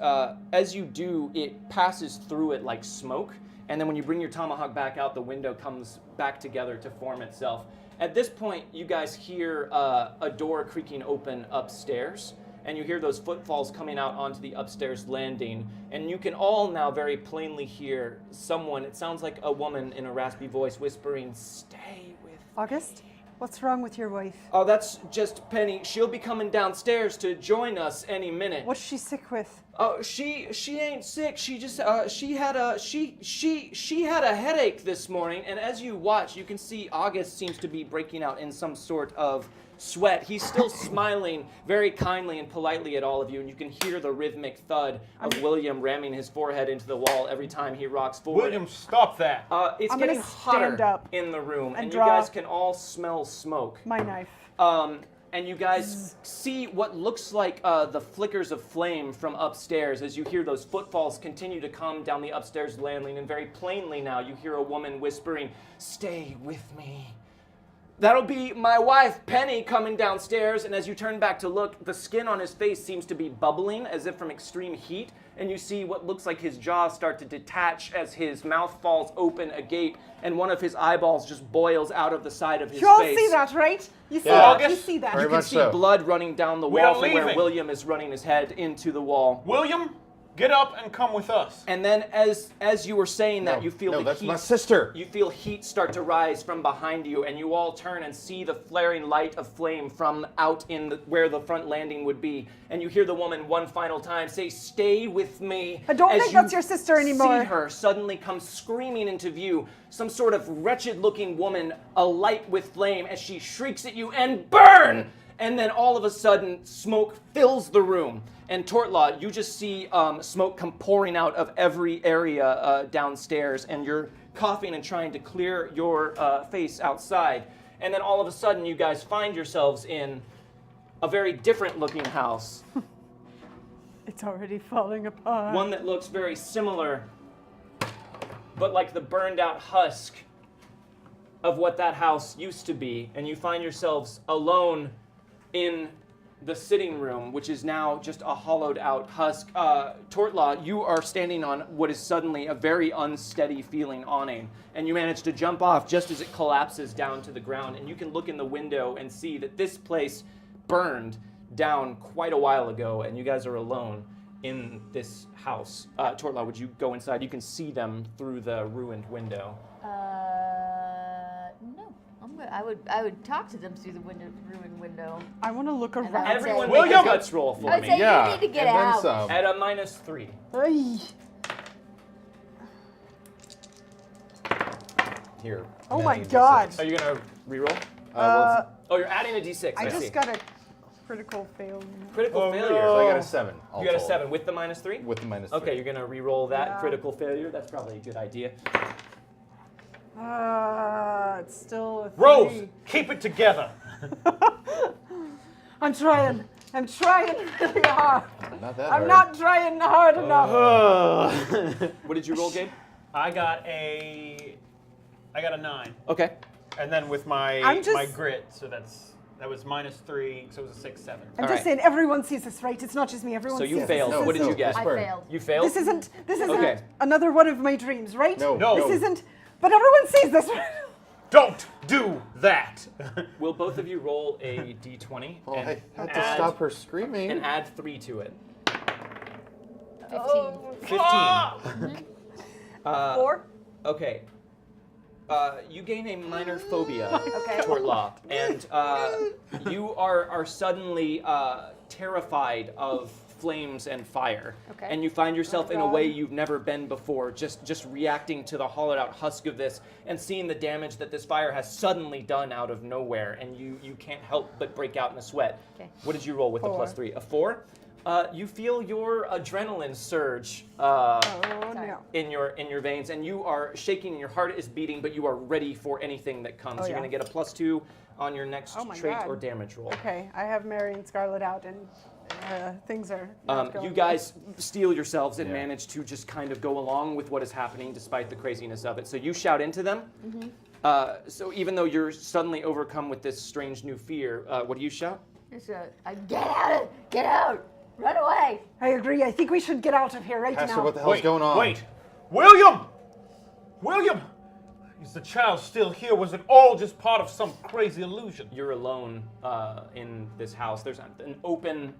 as you do, it passes through it like smoke. And then when you bring your tomahawk back out, the window comes back together to form itself. At this point, you guys hear a door creaking open upstairs, and you hear those footfalls coming out onto the upstairs landing. And you can all now very plainly hear someone, it sounds like a woman in a raspy voice, whispering, "Stay with August, what's wrong with your wife? Oh, that's just Penny. She'll be coming downstairs to join us any minute." What's she sick with? Oh, she ain't sick. She just she had a headache this morning, and as you watch, you can see August seems to be breaking out in some sort of sweat. He's still smiling very kindly and politely at all of you, and you can hear the rhythmic thud of William ramming his forehead into the wall every time he rocks forward. William, stop that. It's I'm getting gonna hotter stand up in the room, and and you draw- guys can all smell smoke. My knife. And you guys see what looks like the flickers of flame from upstairs as you hear those footfalls continue to come down the upstairs landing, and very plainly now you hear a woman whispering, "Stay with me." That'll be my wife, Penny, coming downstairs, and as you turn back to look, the skin on his face seems to be bubbling as if from extreme heat, and you see what looks like his jaws start to detach as his mouth falls open agape, and one of his eyeballs just boils out of the side of his You all face. see that, right? You see Yeah. that? You see that? Very You can much see so. blood running down the We wall are from where leaving. William is running his head into the wall. William, get up and come with us. And then as you were saying that, you feel no, the that's heat. my sister. You feel heat start to rise from behind you, and you all turn and see the flaring light of flame from out in where the front landing would be. And you hear the woman one final time say, "Stay with me." I don't as think you that's your sister anymore. See her suddenly come screaming into view, some sort of wretched-looking woman alight with flame as she shrieks at you, "And burn!" And then all of a sudden, smoke fills the room. And Tortlaw, you just see smoke come pouring out of every area downstairs, and you're coughing and trying to clear your face outside. And then all of a sudden, you guys find yourselves in a very different looking house. It's already falling apart. One that looks very similar, but like the burned out husk of what that house used to be. And you find yourselves alone in the sitting room, which is now just a hollowed out husk. Tortlaw, you are standing on what is suddenly a very unsteady feeling awning, and you manage to jump off just as it collapses down to the ground, and you can look in the window and see that this place burned down quite a while ago, and you guys are alone in this house. Tortlaw, would you go inside? You can see them through the ruined window. No. I would talk to them through the ruined window. I want to look And around. I would Everyone say- make a William! guts roll for I would me. say Yeah, you need to get and out. then some. At a -3. Ay. Here. Oh my adding God. D6. Are you gonna reroll? Oh, you're adding a d6. I see. just got a critical fail. Critical Oh, failure. no. So I got a 7. all You got a told. 7 with the -3? With the -3. Okay, you're gonna re-roll that Yeah. critical failure. That's probably a good idea. It's still a 3. Rose, keep it together. I'm trying. I'm trying really hard. Not that I'm hard. not trying hard enough. What did you roll, Gabe? I got a 9, Okay. and then with my I'm just- my grit, so that was -3, so it was a 6, 7. I'm All just right. saying, everyone sees this, right? It's not just me. Everyone So sees you this. failed. This What did you isn't- get? I Burn. failed. You failed? This isn't Okay. another one of my dreams, right? No. No. This isn't. But everyone sees this. Don't do that. Will both of you roll a d20 Well, I had to add- stop her screaming. and add 3 to it? 15. 15. 4. Okay. You gain a minor phobia, Okay. Tortlaw, and you are suddenly terrified of flames and fire. Okay. And you find yourself in a God. way you've never been before, just reacting to the hollowed out husk of this and seeing the damage that this fire has suddenly done out of nowhere, and you can't help but break out in a sweat. Okay. What did you roll with the 4. +3? A 4? You feel your adrenaline surge Oh no. in your veins, and you are shaking and your heart is beating, but you are ready for anything that comes. Oh, You're yeah. going to get a +2 on your next Oh, my trait God. or damage roll. Okay, I have Mary and Scarlet out, and things are. not going You well. guys steel yourselves and Yeah. manage to just kind of go along with what is happening despite the craziness of it. So you shout into them. So even though you're suddenly overcome with this strange new fear, what do you shout? Get out! Get out! Run away! I agree. I think we should get out of here right Pastor, now. what the hell's going on? Wait, William! William! Is the child still here? Was it all just part of some crazy illusion? You're alone in this house. There's an opening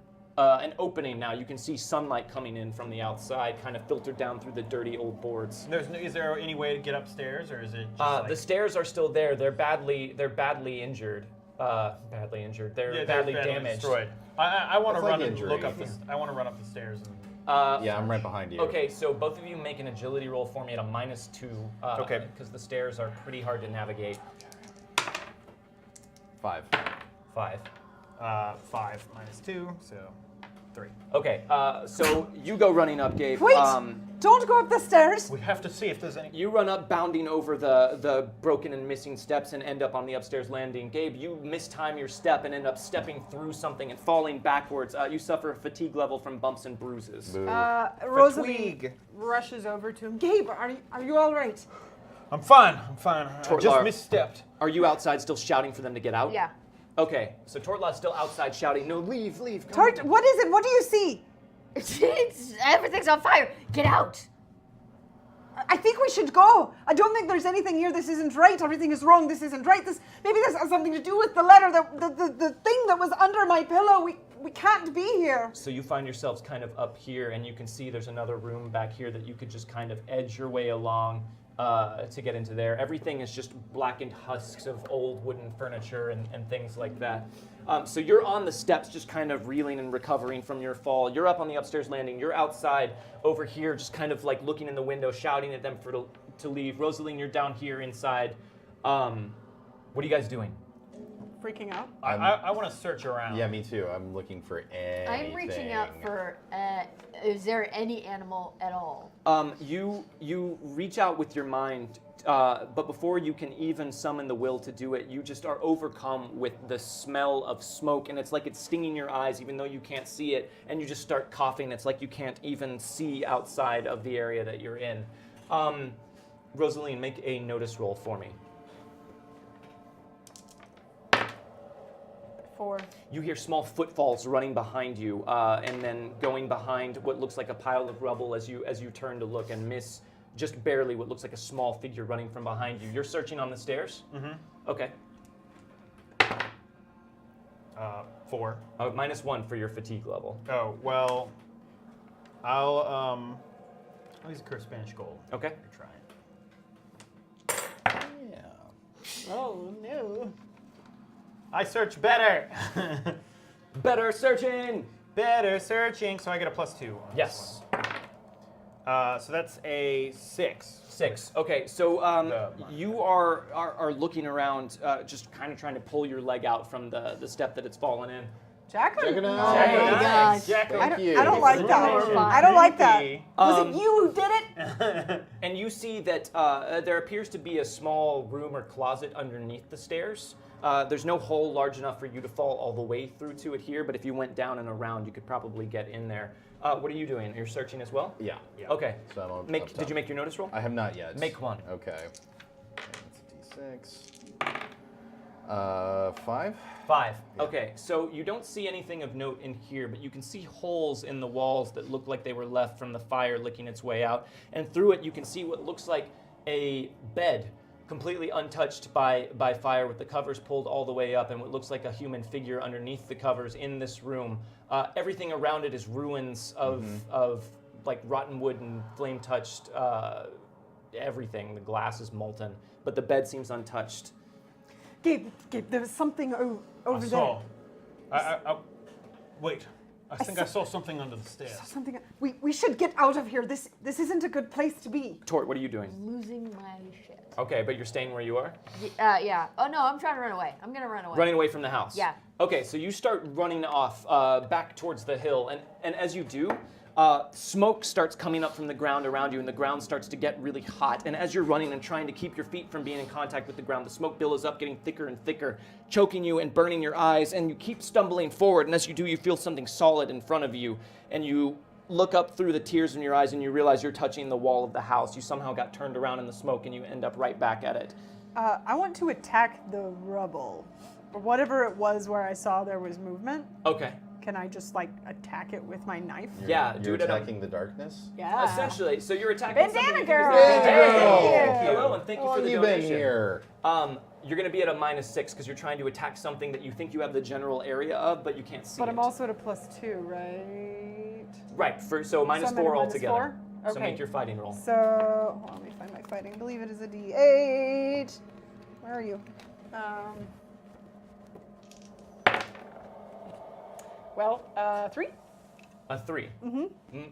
now. You can see sunlight coming in from the outside, kind of filtered down through the dirty old boards. Is there any way to get upstairs, or is it just The stairs are still there. They're badly injured. Badly injured. They're badly damaged. destroyed? I want to That's like run and injury. look up this. I want to run up the stairs. And, Yeah, I'm right behind you. Okay, so both of you make an agility roll for me at a -2. Okay. Because the stairs are pretty hard to navigate. 5. 5. 5 -2, so 3. Okay, so you go running up, Gabe. Wait! Don't go up the stairs. We have to see if there's any. You run up, bounding over the broken and missing steps, and end up on the upstairs landing. Gabe, you mistime your step and end up stepping through something and falling backwards. You suffer a fatigue level from bumps and bruises. Boo. Rosalie Fatigue. rushes over to him. Gabe, are you all right? I'm fine. I'm fine. I Tortlar. just misstepped. Are you outside still shouting for them to get out? Yeah. Okay, so Tortlaw's still outside shouting, "No, leave, leave." come Tart, on." what is it? What do you see? Everything's on fire! Get out! I think we should go. I don't think there's anything here. This isn't right. Everything is wrong. This isn't right. Maybe this has something to do with the letter, the thing that was under my pillow. We can't be here. So you find yourselves kind of up here, and you can see there's another room back here that you could just kind of edge your way along to get into there. Everything is just blackened husks of old wooden furniture and things like that. So you're on the steps just kind of reeling and recovering from your fall. You're up on the upstairs landing. You're outside over here just kind of like looking in the window, shouting at them to leave. Rosaline, you're down here inside. What are you guys doing? Freaking out. I want to search around. Yeah, me too. I'm looking for anything. I'm reaching out for, is there any animal at all? You reach out with your mind, but before you can even summon the will to do it, you just are overcome with the smell of smoke, and it's like it's stinging your eyes even though you can't see it, and you just start coughing. It's like you can't even see outside of the area that you're in. Rosaline, make a notice roll for me. 4. You hear small footfalls running behind you, and then going behind what looks like a pile of rubble as you turn to look and miss just barely what looks like a small figure running from behind you. You're searching on the stairs? Mm-hmm. Okay. 4. -1 for your fatigue level. Oh, well, I'll use a curse Spanish gold. Okay. Try it. Yeah. Oh, no. I search better. Better searching! Better searching. So I get a +2 on Yes. this one. So that's a 6. 6. Okay, so you are looking around, just kind of trying to pull your leg out from the step that it's fallen in. Jacqueline. Jacqueline. Oh Hey, my gosh. Thank you. I don't like that. Horrifying. I don't like that. Creepy. Was it you who did it? And you see that there appears to be a small room or closet underneath the stairs. There's no hole large enough for you to fall all the way through to it here, but if you went down and around, you could probably get in there. What are you doing? You're searching as well? Yeah. Okay. So I'm up Did top. you make your notice roll? I have not yet. Make one. Okay. That's a D6. 5. 5. Yeah. Okay, so you don't see anything of note in here, but you can see holes in the walls that look like they were left from the fire licking its way out. And through it, you can see what looks like a bed, completely untouched by fire, with the covers pulled all the way up, and what looks like a human figure underneath the covers in this room. Everything around it is ruins of like rotten wood and flame-touched everything. The glass is molten, but the bed seems untouched. Gabe, there was something over I there. saw. Wait. I think I saw something under the stairs. Something. We should get out of here. This isn't a good place to be. Tort, what are you doing? Losing my shit. Okay, but you're staying where you are? Yeah. Oh no, I'm trying to run away. I'm gonna run away. Running away from the house? Yeah. Okay, so you start running off back towards the hill, and as you do, smoke starts coming up from the ground around you, and the ground starts to get really hot. And as you're running and trying to keep your feet from being in contact with the ground, the smoke billows up, getting thicker and thicker, choking you and burning your eyes, and you keep stumbling forward, and as you do, you feel something solid in front of you, and you look up through the tears in your eyes, and you realize you're touching the wall of the house. You somehow got turned around in the smoke, and you end up right back at it. I want to attack the rubble, or whatever it was where I saw there was movement. Okay. Can I just like attack it with my knife? Yeah, You're do it at a- attacking the darkness? Yeah. Essentially, so you're attacking Bandana something you girl. think is- Bandana girl. Thank you. Hello, and thank you How for long the you been donation. here? You're going to be at a -6 because you're trying to attack something that you think you have the general area of, but you can't see But it. I'm also at a +2, right? Right, so I'm at a -4 -4? altogether. So Okay. make your fighting roll. So, hold on, let me find my fighting. I believe it is a D8. Where are you? Well, 3? A 3. Mm-hmm.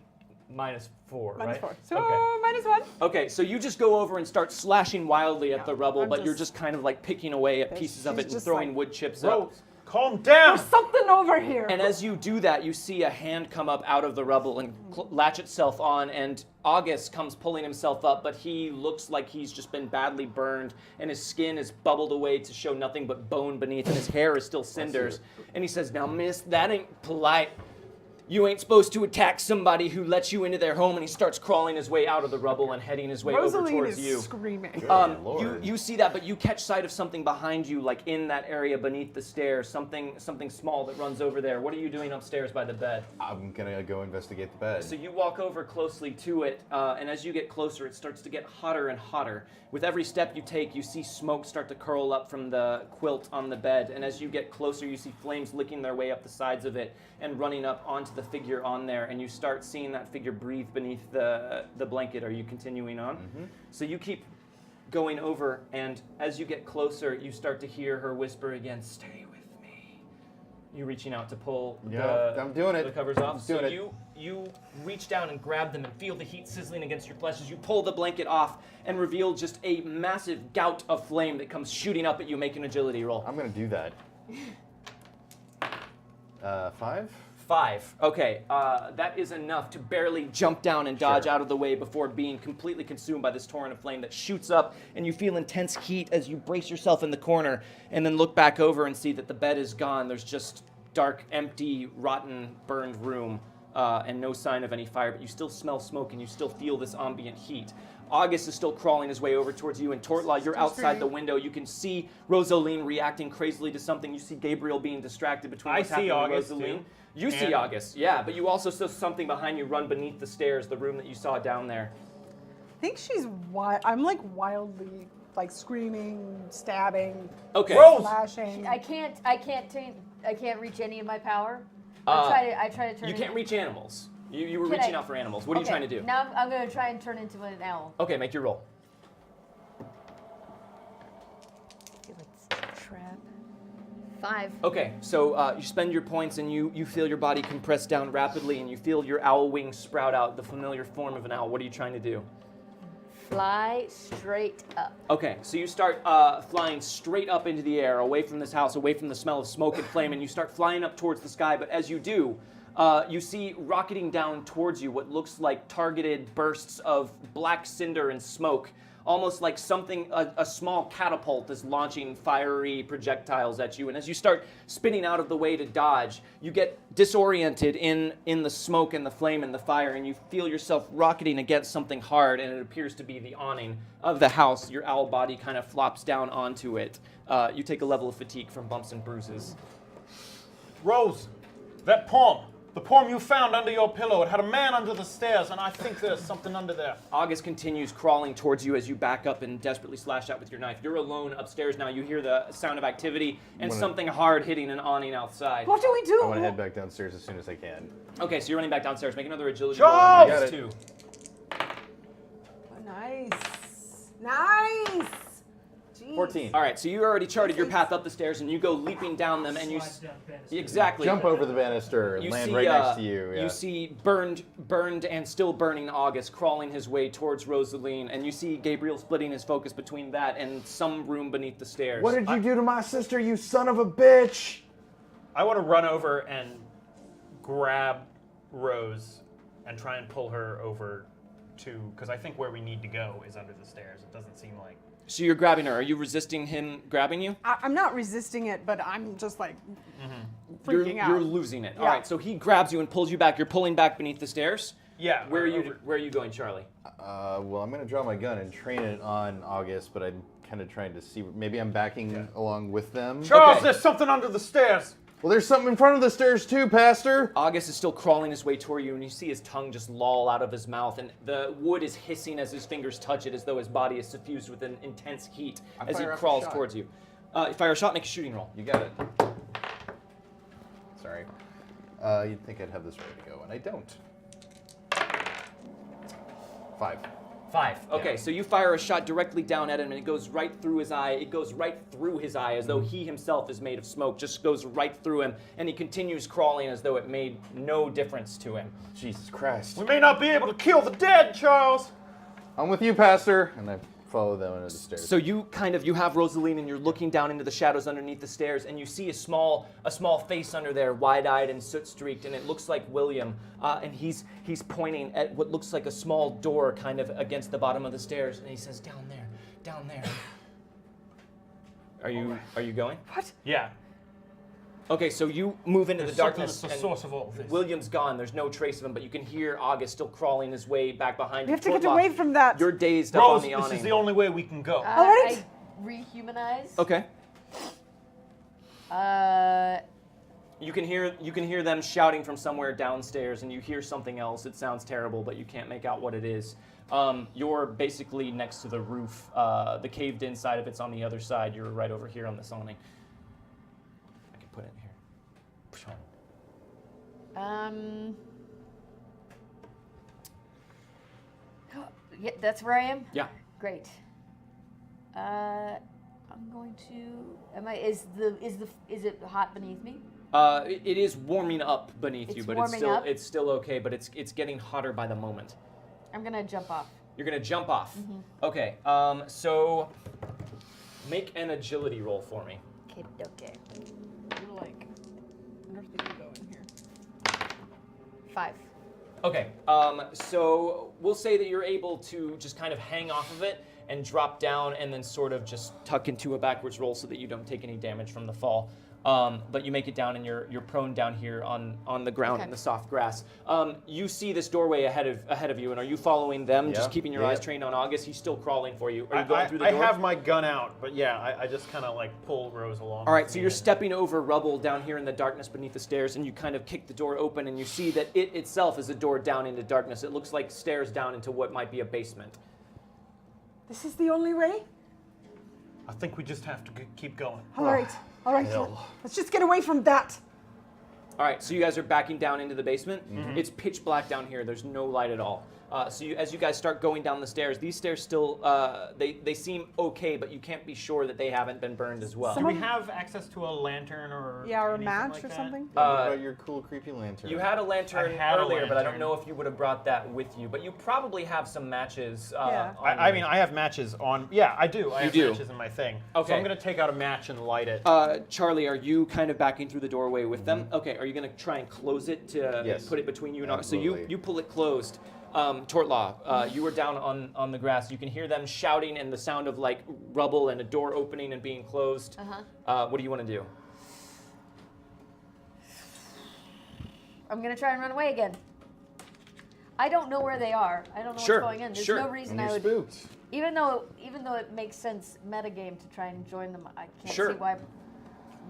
-4, right? -4. So, Okay. -1. Okay, so you just go over and start slashing wildly at the rubble, I'm but you're just- just kind of like picking away at This pieces of is it and just throwing like- wood chips up. Rose, calm down! There's something over here. And as you do that, you see a hand come up out of the rubble and latch itself on, and August comes pulling himself up, but he looks like he's just been badly burned, and his skin is bubbled away to show nothing but bone beneath, and his hair is still cinders. And he says, "Now, miss, that ain't polite. You ain't supposed to attack somebody who lets you into their home," and he starts crawling his way out of the rubble and heading his way over Rosaline towards is you. screaming. Lord. You see that, but you catch sight of something behind you, like in that area beneath the stairs, something small that runs over there. What are you doing upstairs by the bed? I'm gonna go investigate the bed. So you walk over closely to it, and as you get closer, it starts to get hotter and hotter. With every step you take, you see smoke start to curl up from the quilt on the bed, and as you get closer, you see flames licking their way up the sides of it and running up onto the figure on there, and you start seeing that figure breathe beneath the blanket. Are you continuing on? Mm-hmm. So you keep going over, and as you get closer, you start to hear her whisper again, "Stay with me." You reaching out to pull Yeah, I'm doing it. the covers off. I'm So doing it. you reach down and grab them and feel the heat sizzling against your flesh as you pull the blanket off and reveal just a massive gout of flame that comes shooting up at you. Make an agility roll. I'm gonna do that. 5? 5. Okay, that is enough to barely jump down and dodge Sure. out of the way before being completely consumed by this torrent of flame that shoots up, and you feel intense heat as you brace yourself in the corner and then look back over and see that the bed is gone. There's just dark, empty, rotten, burned room and no sign of any fire, but you still smell smoke and you still feel this ambient heat. August is still crawling his way over towards you, and Tortlaw, you're outside the window. You can see Rosaline reacting crazily to something. You see Gabriel being distracted between what's happening to August, Rosaline. too. You see August, yeah, but you also saw something behind you run beneath the stairs, the room that you saw down there. I think she's wild. I'm like wildly like screaming, stabbing, Okay. slashing. I can't reach any of my power. Uh, I try to turn. You can't reach animals. You were Can reaching I- out for animals. What are you Okay, trying to do? Now I'm going to try and turn into an owl. Okay, make your roll. Trap. 5. Okay, so you spend your points and you feel your body compress down rapidly and you feel your owl wings sprout out, the familiar form of an owl. What are you trying to do? Fly straight up. Okay, so you start flying straight up into the air, away from this house, away from the smell of smoke and flame, and you start flying up towards the sky. But as you do, you see rocketing down towards you what looks like targeted bursts of black cinder and smoke, almost like something, a small catapult is launching fiery projectiles at you. And as you start spinning out of the way to dodge, you get disoriented in the smoke and the flame and the fire, and you feel yourself rocketing against something hard, and it appears to be the awning of the house. Your owl body kind of flops down onto it. You take a level of fatigue from bumps and bruises. Rose, that poem. The poem you found under your pillow. It had a man under the stairs, and I think there's something under there. August continues crawling towards you as you back up and desperately slash out with your knife. You're alone upstairs now. You hear the sound of activity and something hard hitting an awning outside. What do we do? I want to head back downstairs as soon as I can. Okay, so you're running back downstairs. Make another agility Charles! roll. Got it. 2. Nice. Jeez. 14. All right, so you already charted your path up the stairs, and you go leaping down them, and you Slide down banister. exactly Jump over the banister and You land see, right next to you. Yeah. You see burned and still burning August crawling his way towards Rosaline, and you see Gabriel splitting his focus between that and some room beneath the stairs. What did you do to my sister, you son of a bitch? I want to run over and grab Rose and try and pull her over to, because I think where we need to go is under the stairs. It doesn't seem like. So you're grabbing her. Are you resisting him grabbing you? I'm not resisting it, but I'm just like freaking out. You're losing it. All Yeah. right, so he grabs you and pulls you back. You're pulling back beneath the stairs. Yeah. Where are over- you going, Charlie? Well, I'm going to draw my gun and train it on August, but I'm kind of trying to see. Maybe I'm backing along with them. Charles, Okay. there's something under the stairs. Well, there's something in front of the stairs too, Pastor. August is still crawling his way toward you, and you see his tongue just loll out of his mouth, and the wood is hissing as his fingers touch it, as though his body is suffused with an intense heat as he fire off a crawls shot. towards you. Fire a shot, make a shooting roll. You got it. Sorry. You'd think I'd have this ready to go, and I don't. 5. 5. Okay, Yeah. so you fire a shot directly down at him, and it goes right through his eye. It goes right through his eye, as though he himself is made of smoke. Just goes right through him, and he continues crawling as though it made no difference to him. Jesus Christ. We may not be able to kill the dead, Charles. I'm with you, Pastor. And I follow them under the stairs. So you have Rosaline, and you're looking down into the shadows underneath the stairs, and you see a small face under there, wide-eyed and soot-streaked, and it looks like William. And he's pointing at what looks like a small door, kind of against the bottom of the stairs, and he says, "Down there, down there." Are you going? Yeah. Okay, so you move into There's the darkness. something that's and the source of all this. William's gone. There's no trace of him, but you can hear August still crawling his way back behind We you. have to get Tortlock, away from that. You're dazed up on Rose, the this awning. is the only way we can go. right. I rehumanize. Okay. Uh, You can hear them shouting from somewhere downstairs, and you hear something else. It sounds terrible, but you can't make out what it is. You're basically next to the roof. The caved-in side of it's on the other side. You're right over here on this awning. I can put it here. Yeah, that's where I am. Yeah. Great. I'm going to. Am I? Is it hot beneath me? It is warming up beneath you, It's but warming up? it's still okay. But it's getting hotter by the moment. I'm gonna jump off. You're gonna jump off. Mm-hmm. Okay. So make an agility roll for me. Okay. You're like, I wonder if they can go in here. 5. Okay, so we'll say that you're able to just kind of hang off of it and drop down and then sort of just tuck into a backwards roll so that you don't take any damage from the fall. but you make it down and you're prone down here on the ground in the soft grass. You see this doorway ahead of you, and are you following them, just keeping your eyes trained on August? He's still crawling for you. Are you going through the door? I have my gun out, but yeah, I just kind of like pull Rose along. All right, so you're stepping over rubble down here in the darkness beneath the stairs, and you kind of kick the door open, and you see that it itself is a door down into darkness. It looks like stairs down into what might be a basement. This is the only way? I think we just have to keep going. All right. Let's just get away from that. All right, so you guys are backing down into the basement. It's pitch black down here. There's no light at all. So as you guys start going down the stairs, these stairs still, they seem okay, but you can't be sure that they haven't been burned as well. Do we have access to a lantern or or a anything match like or that? something? What about your cool, creepy lantern? You had a lantern I had a earlier, but I don't lantern. know if you would have brought that with you. But you probably have some matches. Yeah. I mean, I have matches on. Yeah, I do. I have do. matches in my thing. Okay. So I'm gonna take out a match and light it. Charlie, are you kind of backing through the doorway with them? Okay, are you going to try and close it to Yes. put it between you and us? So Absolutely. you pull it closed. Tortlaw, you were down on the grass. You can hear them shouting and the sound of like rubble and a door opening and being closed. What do you want to do? I'm gonna try and run away again. I don't know where they are. I don't know Sure, what's going on. There's sure. no reason And I you're would. spooked. Even though it makes sense metagame to try and join them, I can't Sure. see why.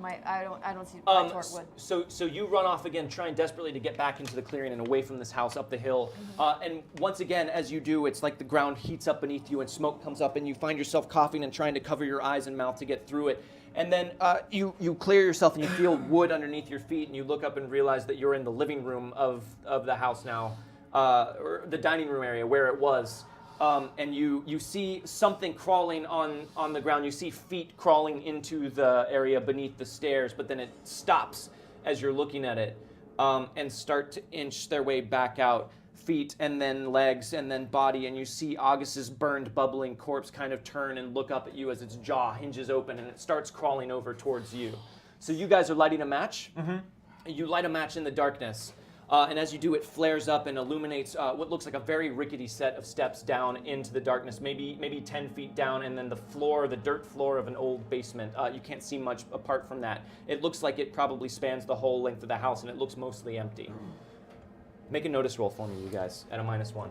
I don't see why Tort would. So you run off again, trying desperately to get back into the clearing and away from this house up the hill. And once again, as you do, it's like the ground heats up beneath you and smoke comes up, and you find yourself coughing and trying to cover your eyes and mouth to get through it. And then you clear yourself and you feel wood underneath your feet, and you look up and realize that you're in the living room of the house now, or the dining room area where it was. And you see something crawling on the ground. You see feet crawling into the area beneath the stairs, but then it stops as you're looking at it, and start to inch their way back out. Feet and then legs and then body, and you see August's burned, bubbling corpse kind of turn and look up at you as its jaw hinges open and it starts crawling over towards you. So you guys are lighting a match. You light a match in the darkness. And as you do, it flares up and illuminates what looks like a very rickety set of steps down into the darkness, maybe 10 feet down, and then the floor, the dirt floor of an old basement. You can't see much apart from that. It looks like it probably spans the whole length of the house, and it looks mostly empty. Make a notice roll for me, you guys, at a -1.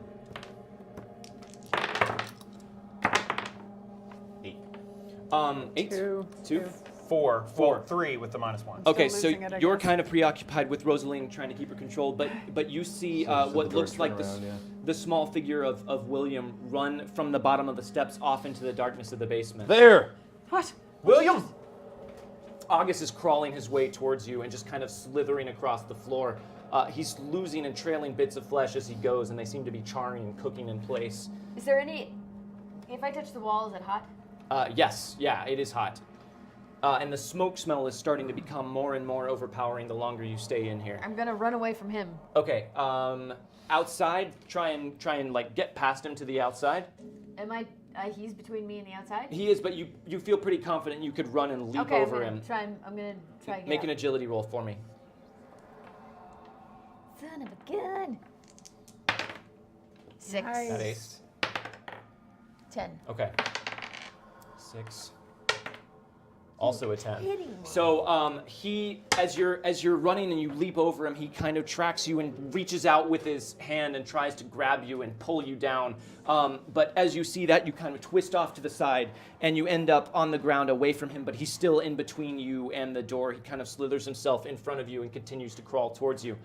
8. 8? Two? 4. 4. 3 with the -1. Okay, Still so losing it, I you're guess. kind of preoccupied with Rosaline trying to keep her controlled, but you see So what the looks doors like turn around, yeah. the small figure of William run from the bottom of the steps off into the darkness of the basement. There! What? William! August is crawling his way towards you and just kind of slithering across the floor. He's losing and trailing bits of flesh as he goes, and they seem to be charring and cooking in place. Is there any? If I touch the wall, is it hot? Yes, yeah, it is hot. And the smoke smell is starting to become more and more overpowering the longer you stay in here. I'm gonna run away from him. Okay, outside, try and like get past him to the outside. Am I? He's between me and the outside. He is, but you feel pretty confident you could run and leap Okay, over him. I'm gonna try. And Make get an out. agility roll for me. Son of a gun. 6. Nice. That ace. 10. Okay. 6. Also a 10. Hitting me. So he, as you're running and you leap over him, he kind of tracks you and reaches out with his hand and tries to grab you and pull you down. But as you see that, you kind of twist off to the side and you end up on the ground away from him. But he's still in between you and the door. He kind of slithers himself in front of you and continues to crawl towards you.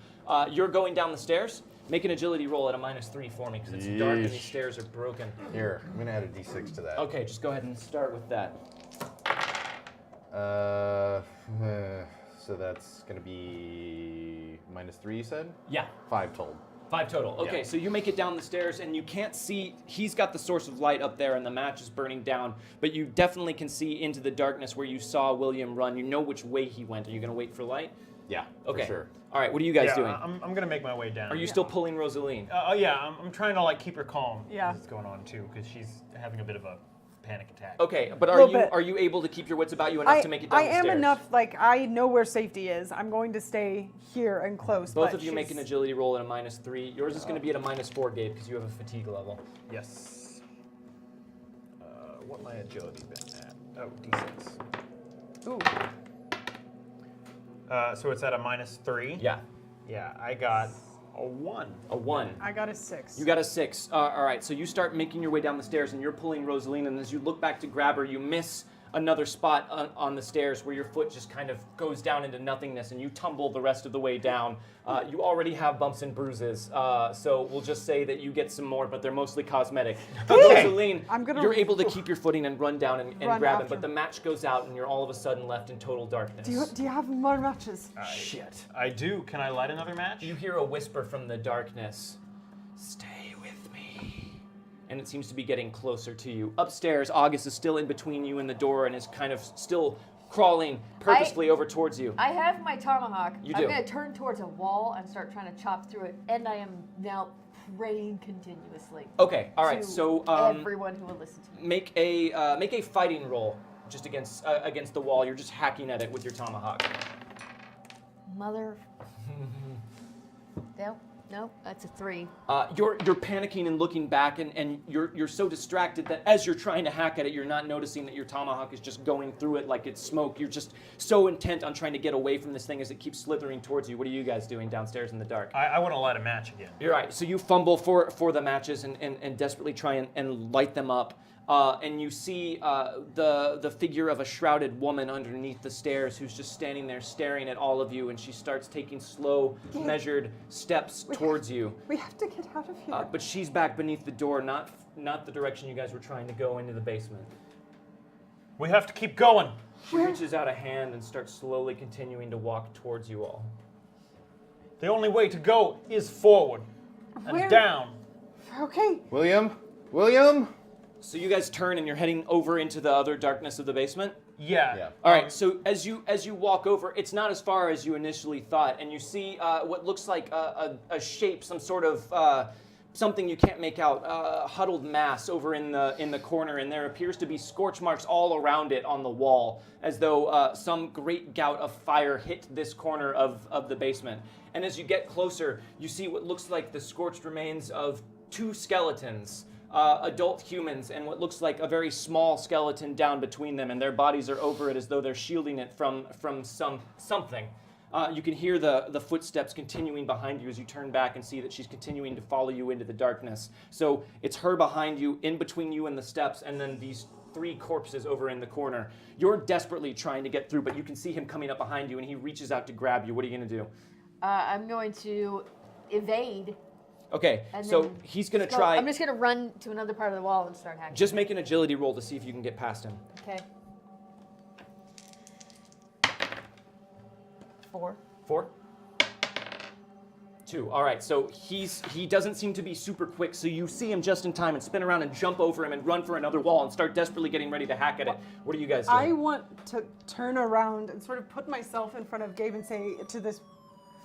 You're going down the stairs. Make an agility roll at a -3 for me because it's dark and these Yeesh. stairs are broken. Here, I'm gonna add a d6 to that. Okay, just go ahead and start with that. So that's gonna be -3, you said? Yeah. 5 total. 5 total. Okay, Yeah. so you make it down the stairs and you can't see, he's got the source of light up there and the match is burning down, but you definitely can see into the darkness where you saw William run. You know which way he went. Are you going to wait for light? Yeah, Okay. for sure. All right, what are you guys Yeah, doing? I'm gonna make my way down. Are you still pulling Rosaline? Yeah, I'm trying to like keep her calm. Yeah. What's going on too? Because she's having a bit of a panic attack. Okay, but Little bit. are you able to keep your wits about you enough to make it down I the am stairs? enough, like, I know where safety is. I'm going to stay here and close. Both but of you make an she's- agility roll at a -3. Yours is going to be at a -4, Gabe, because you have a fatigue level. Yes. What my agility been at? Oh, D6. Ooh. So it's at a -3? Yeah. Yeah, I got a 1. A 1. I got a 6. You got a 6. All right, so you start making your way down the stairs, and you're pulling Rosaline, and as you look back to grab her, you miss another spot on the stairs where your foot just kind of goes down into nothingness, and you tumble the rest of the way down. You already have bumps and bruises, so we'll just say that you get some more, but they're mostly cosmetic. Okay. Rosaline, I'm gonna- you're able to keep your footing and run down and Run grab him, after but the him. match goes out, and you're all of a sudden left in total darkness. Do you have more matches? Shit. I do. Can I light another match? You hear a whisper from the darkness. Stay with me. And it seems to be getting closer to you. Upstairs, August is still in between you and the door and is kind of still crawling purposefully over towards you. I have my tomahawk. You I'm do. going to turn towards a wall and start trying to chop through it, and I am now praying continuously. Okay, all right. to So everyone who will listen to me. make a fighting roll just against the wall. You're just hacking at it with your tomahawk. Mother. No, that's a 3. You're panicking and looking back, and you're so distracted that as you're trying to hack at it, you're not noticing that your tomahawk is just going through it like it's smoke. You're just so intent on trying to get away from this thing as it keeps slithering towards you. What are you guys doing downstairs in the dark? I want to light a match again. You're right. So you fumble for the matches and desperately try and light them up. And you see the figure of a shrouded woman underneath the stairs who's just standing there staring at all of you, and she starts taking slow, measured steps towards you. We have to get out of here. But she's back beneath the door, not the direction you guys were trying to go into the basement. We have to keep going. She reaches out a hand and starts slowly continuing to walk towards you all. The only way to go is forward and Where- down. Okay. William? So you guys turn and you're heading over into the other darkness of the basement? Yeah. All right, so as you walk over, it's not as far as you initially thought, and you see what looks like a shape, some sort of something you can't make out, huddled mass over in the corner, and there appears to be scorch marks all around it on the wall, as though some great gout of fire hit this corner of the basement. And as you get closer, you see what looks like the scorched remains of 2 skeletons. Adult humans and what looks like a very small skeleton down between them, and their bodies are over it as though they're shielding it from something. You can hear the footsteps continuing behind you as you turn back and see that she's continuing to follow you into the darkness. So it's her behind you, in between you and the steps, and then these 3 corpses over in the corner. You're desperately trying to get through, but you can see him coming up behind you, and he reaches out to grab you. What are you going to do? I'm going to evade. Okay, And so then he's going to go- try. I'm just going to run to another part of the wall and start hacking. Just make an agility roll to see if you can get past him. Okay. 4. 4? 2. All right, so he doesn't seem to be super quick, so you see him just in time and spin around and jump over him and run for another wall and start desperately getting ready to hack at it. What are you guys doing? I want to turn around and sort of put myself in front of Gabe and say to this,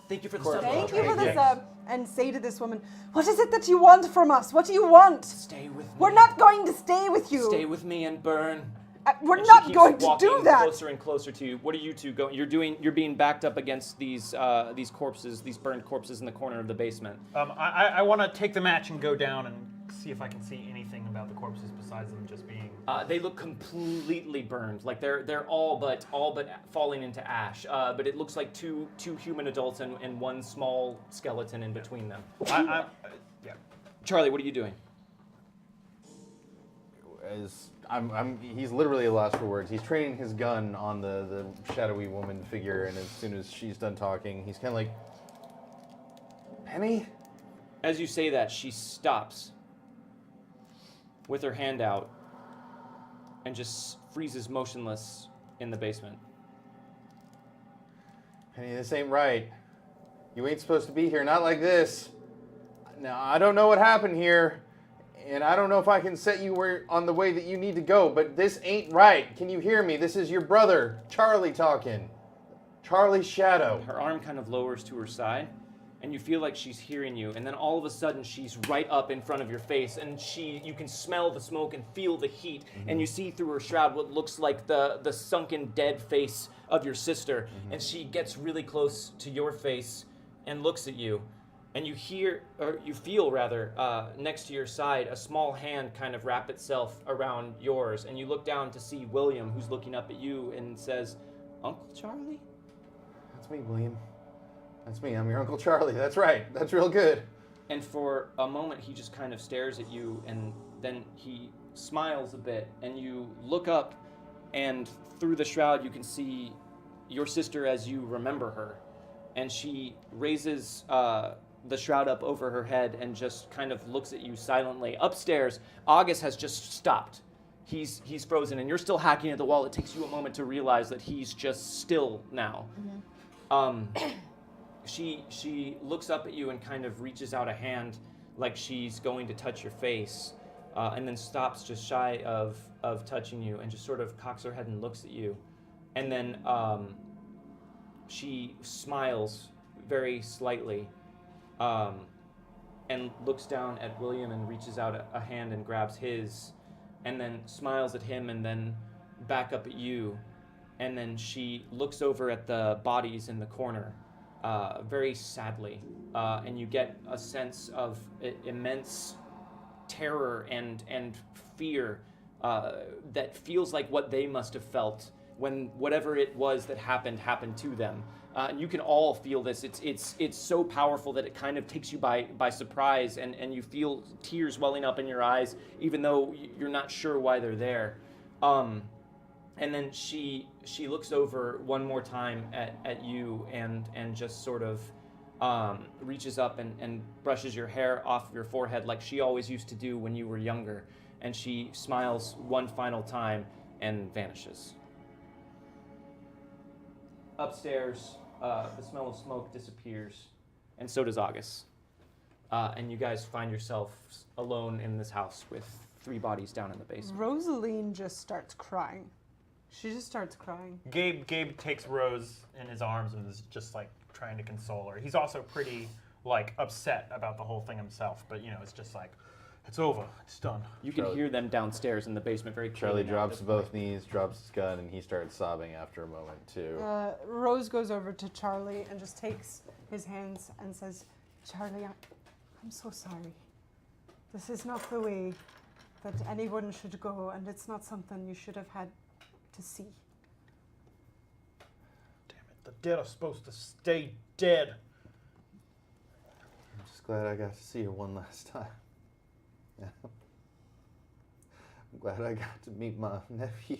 Thank you for the Course. sub. thank you for the Thanks. sub, and say to this woman, what is it that you want from us? What do you want? Stay with me. We're not going to stay with you. Stay with me and burn. We're And she not keeps going to walking do that. Closer and closer to you. What are you two going? You're being backed up against these corpses, these burned corpses in the corner of the basement. I want to take the match and go down and see if I can see anything about the corpses besides them just being. They look completely burned, like they're all but falling into ash. But it looks like two human adults and 1 small skeleton in between them. Yeah. Charlie, what are you doing? He's literally lost for words. He's training his gun on the shadowy woman figure, and as soon as she's done talking, he's kind of like, Penny? As you say that, she stops with her hand out and just freezes motionless in the basement. Penny, this ain't right. You ain't supposed to be here, not like this. Now, I don't know what happened here, and I don't know if I can set you on the way that you need to go, but this ain't right. Can you hear me? This is your brother, Charlie, talking. Charlie's shadow. Her arm kind of lowers to her side, and you feel like she's hearing you, and then all of a sudden she's right up in front of your face, and you can smell the smoke and feel the heat, and you see through her shroud what looks like the sunken dead face of your sister, and she gets really close to your face and looks at you, and you feel next to your side a small hand kind of wrap itself around yours, and you look down to see William, who's looking up at you and says, "Uncle Charlie?" That's me, William. That's me. I'm your Uncle Charlie. That's right. That's real good. And for a moment, he just kind of stares at you, and then he smiles a bit, and you look up, and through the shroud, you can see your sister as you remember her. And she raises the shroud up over her head and just kind of looks at you silently. Upstairs, August has just stopped. He's frozen, and you're still hacking at the wall. It takes you a moment to realize that he's just still now. She looks up at you and kind of reaches out a hand like she's going to touch your face, and then stops just shy of touching you and just sort of cocks her head and looks at you. And then she smiles very slightly and looks down at William and reaches out a hand and grabs his, and then smiles at him and then back up at you. And then she looks over at the bodies in the corner very sadly, and you get a sense of immense terror and fear that feels like what they must have felt when whatever it was that happened to them. And you can all feel this. It's so powerful that it kind of takes you by surprise, and you feel tears welling up in your eyes, even though you're not sure why they're there. And then she looks over one more time at you and just sort of reaches up and brushes your hair off your forehead like she always used to do when you were younger. And she smiles one final time and vanishes. Upstairs, the smell of smoke disappears, and so does August. And you guys find yourselves alone in this house with 3 bodies down in the basement. Rosaline just starts crying. She just starts crying. Gabe takes Rose in his arms and is just like trying to console her. He's also pretty like upset about the whole thing himself, but you know, it's just like, it's over, it's done. You can hear them downstairs in the basement very clearly. Charlie now drops at this both point. knees, drops his gun, and he starts sobbing after a moment too. Rose goes over to Charlie and just takes his hands and says, Charlie, I'm so sorry. This is not the way that anyone should go, and it's not something you should have had to see. Damn it, the dead are supposed to stay dead. I'm just glad I got to see her one last time. Yeah. I'm glad I got to meet my nephew.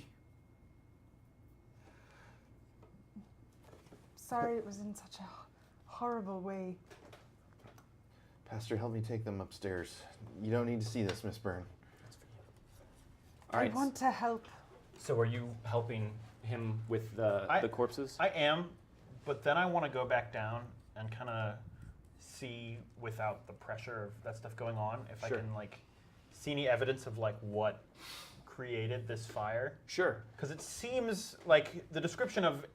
Sorry it was in such a horrible way. Pastor, help me take them upstairs. You don't need to see this, Miss Byrne. All right. I want to help. So are you helping him with the corpses? I am, but then I want to go back down and kind of see without the pressure of that stuff going on if Sure. I can like see any evidence of like what created this fire. Sure. Because it seems like the description of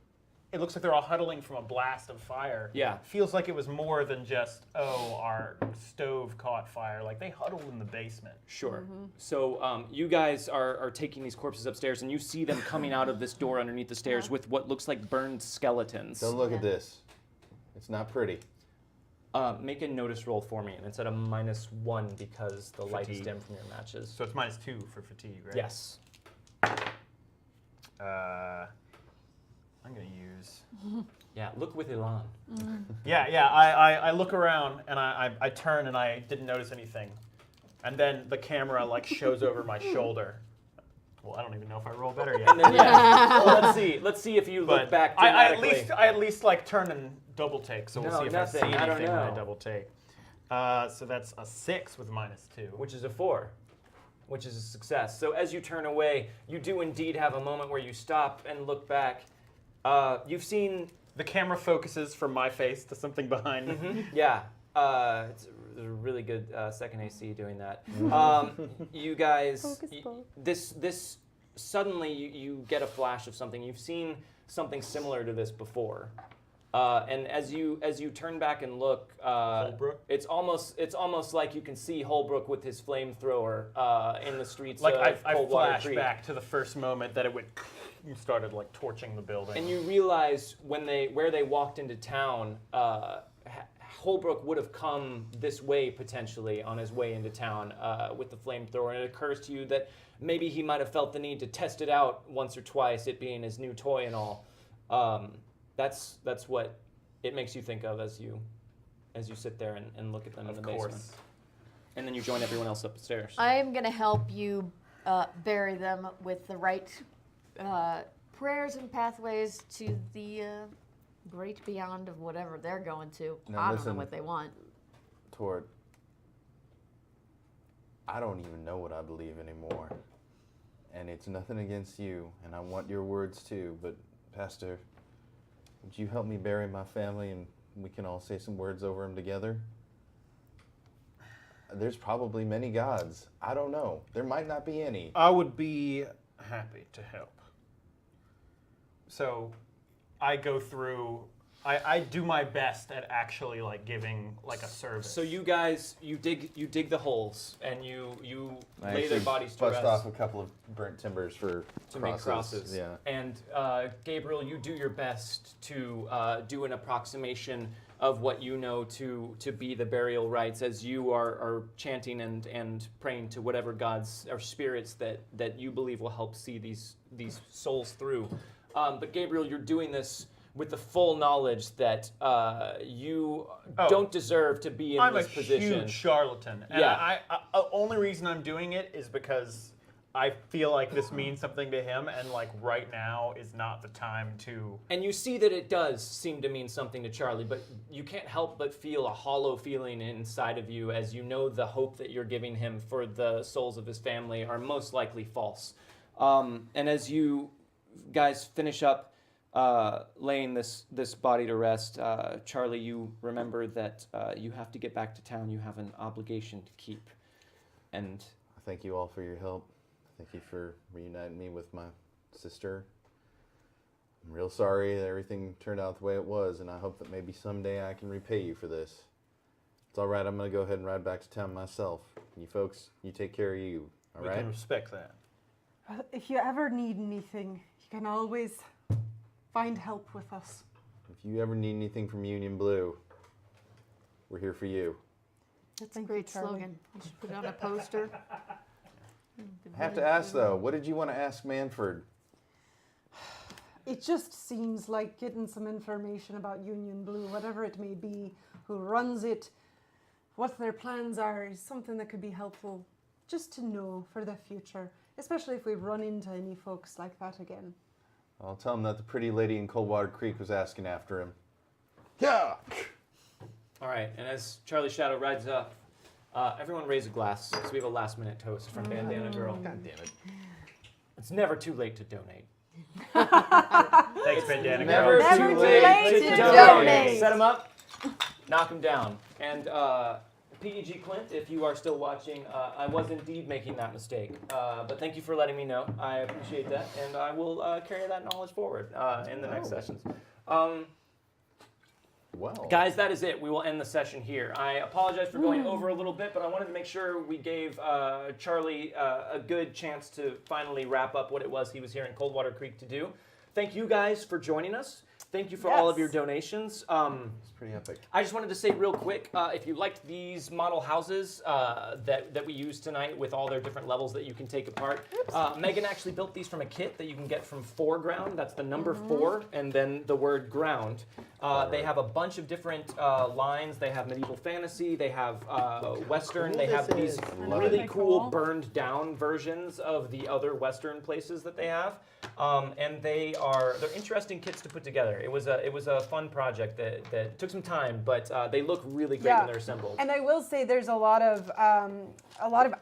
it looks like they're all huddling from a blast of fire. Yeah. Feels like it was more than just, oh, our stove caught fire. Like they huddled in the basement. Sure. So you guys are taking these corpses upstairs, and you see them coming out of this door underneath the stairs with what looks like burned skeletons. Don't look at this. It's not pretty. Make a notice roll for me, and it's at a -1 because the light is Fatigue. dim from your matches. So it's -2 for fatigue, right? Yes. I'm going to use... Yeah, look with Elan. Yeah, I look around and I turn and I didn't notice anything. And then the camera like shows over my shoulder. Well, I don't even know if I roll better yet. And then, yeah. Well, let's see if you look But back I dramatically. at least like turn and double take. So we'll No, see if nothing. I see I don't anything when I know. double take. So that's a 6 with -2. Which is a 4, which is a success. So as you turn away, you do indeed have a moment where you stop and look back. You've seen... The camera focuses from my face to something behind me. Yeah. It's a really good second AC doing that. You guys, this suddenly you get a flash of something. You've seen something similar to this before, and as you turn back and look, Holbrook? it's almost like you can see Holbrook with his flamethrower in the streets. Like of I Coldwater flash Creek. back to the first moment that it would started like torching the building. And you realize where they walked into town, Holbrook would have come this way potentially on his way into town with the flamethrower. And it occurs to you that maybe he might have felt the need to test it out once or twice, it being his new toy and all. that's what it makes you think of as you sit there and look at them in the basement. And then you join everyone else upstairs. I'm going to help you bury them with the right prayers and pathways to the great beyond of whatever they're going to. Now I don't listen. know what they want. Toward, I don't even know what I believe anymore. And it's nothing against you, and I want your words too, but Pastor, would you help me bury my family and we can all say some words over them together? There's probably many gods. I don't know. There might not be any. I would be happy to help. So I go through, I do my best at actually like giving like a service. So you guys, you dig the holes and you I lay their actually bodies to bust rest off a couple of burnt timbers for to make crosses. Yeah. And Gabriel, you do your best to do an approximation of what you know to be the burial rites as you are chanting and praying to whatever gods or spirits that you believe will help see these souls through. But Gabriel, you're doing this with the full knowledge that you don't deserve to be in this position. I'm a huge charlatan. And Yeah. I only reason I'm doing it is because I feel like this means something to him, and like right now is not the time to. And you see that it does seem to mean something to Charlie, but you can't help but feel a hollow feeling inside of you as you know the hope that you're giving him for the souls of his family are most likely false. And as you guys finish up laying this body to rest, Charlie, you remember that you have to get back to town. You have an obligation to keep. And Thank you all for your help. Thank you for reuniting me with my sister. I'm real sorry that everything turned out the way it was, and I hope that maybe someday I can repay you for this. It's all right, I'm going to go ahead and ride back to town myself. You folks, you take care of you, all We right? can respect that. If you ever need anything, you can always find help with us. If you ever need anything from Union Blue, we're here for you. That's Thank a great you, Charlie. slogan. You should put it on a poster. I have to ask, though, what did you want to ask Manford? It just seems like getting some information about Union Blue, whatever it may be, who runs it, what their plans are, is something that could be helpful just to know for the future, especially if we run into any folks like that again. I'll tell him that the pretty lady in Coldwater Creek was asking after him. Yeah! all right, and as Charlie Shadow rides up, everyone raise a glass because we have a last-minute toast from Bandana Girl. God damn it. It's never too late to donate. Thanks, Bandana Never Girl. Never too late to donate. Set them up, knock them down. And PEG Clint, if you are still watching, I was indeed making that mistake. But thank you for letting me know. I appreciate that, and I will carry that knowledge forward in the next sessions. Well. Guys, that is it. We will end the session here. I apologize for going over a little bit, but I wanted to make sure we gave Charlie a good chance to finally wrap up what it was he was here in Coldwater Creek to do. Thank you guys for joining us. Thank you for all of your donations. It's pretty epic. I just wanted to say real quick, if you liked these model houses that we used tonight with all their different levels that you can take apart, Megan actually built these from a kit that you can get from foreground. That's the number 4 and then the word ground. They have a bunch of different lines. They have medieval fantasy. They have Western. They have these really cool burned down versions of the other Western places that they have. And they're interesting kits to put together. It was a fun project that took some time, but they look really great when they're assembled. And I will say there's a lot of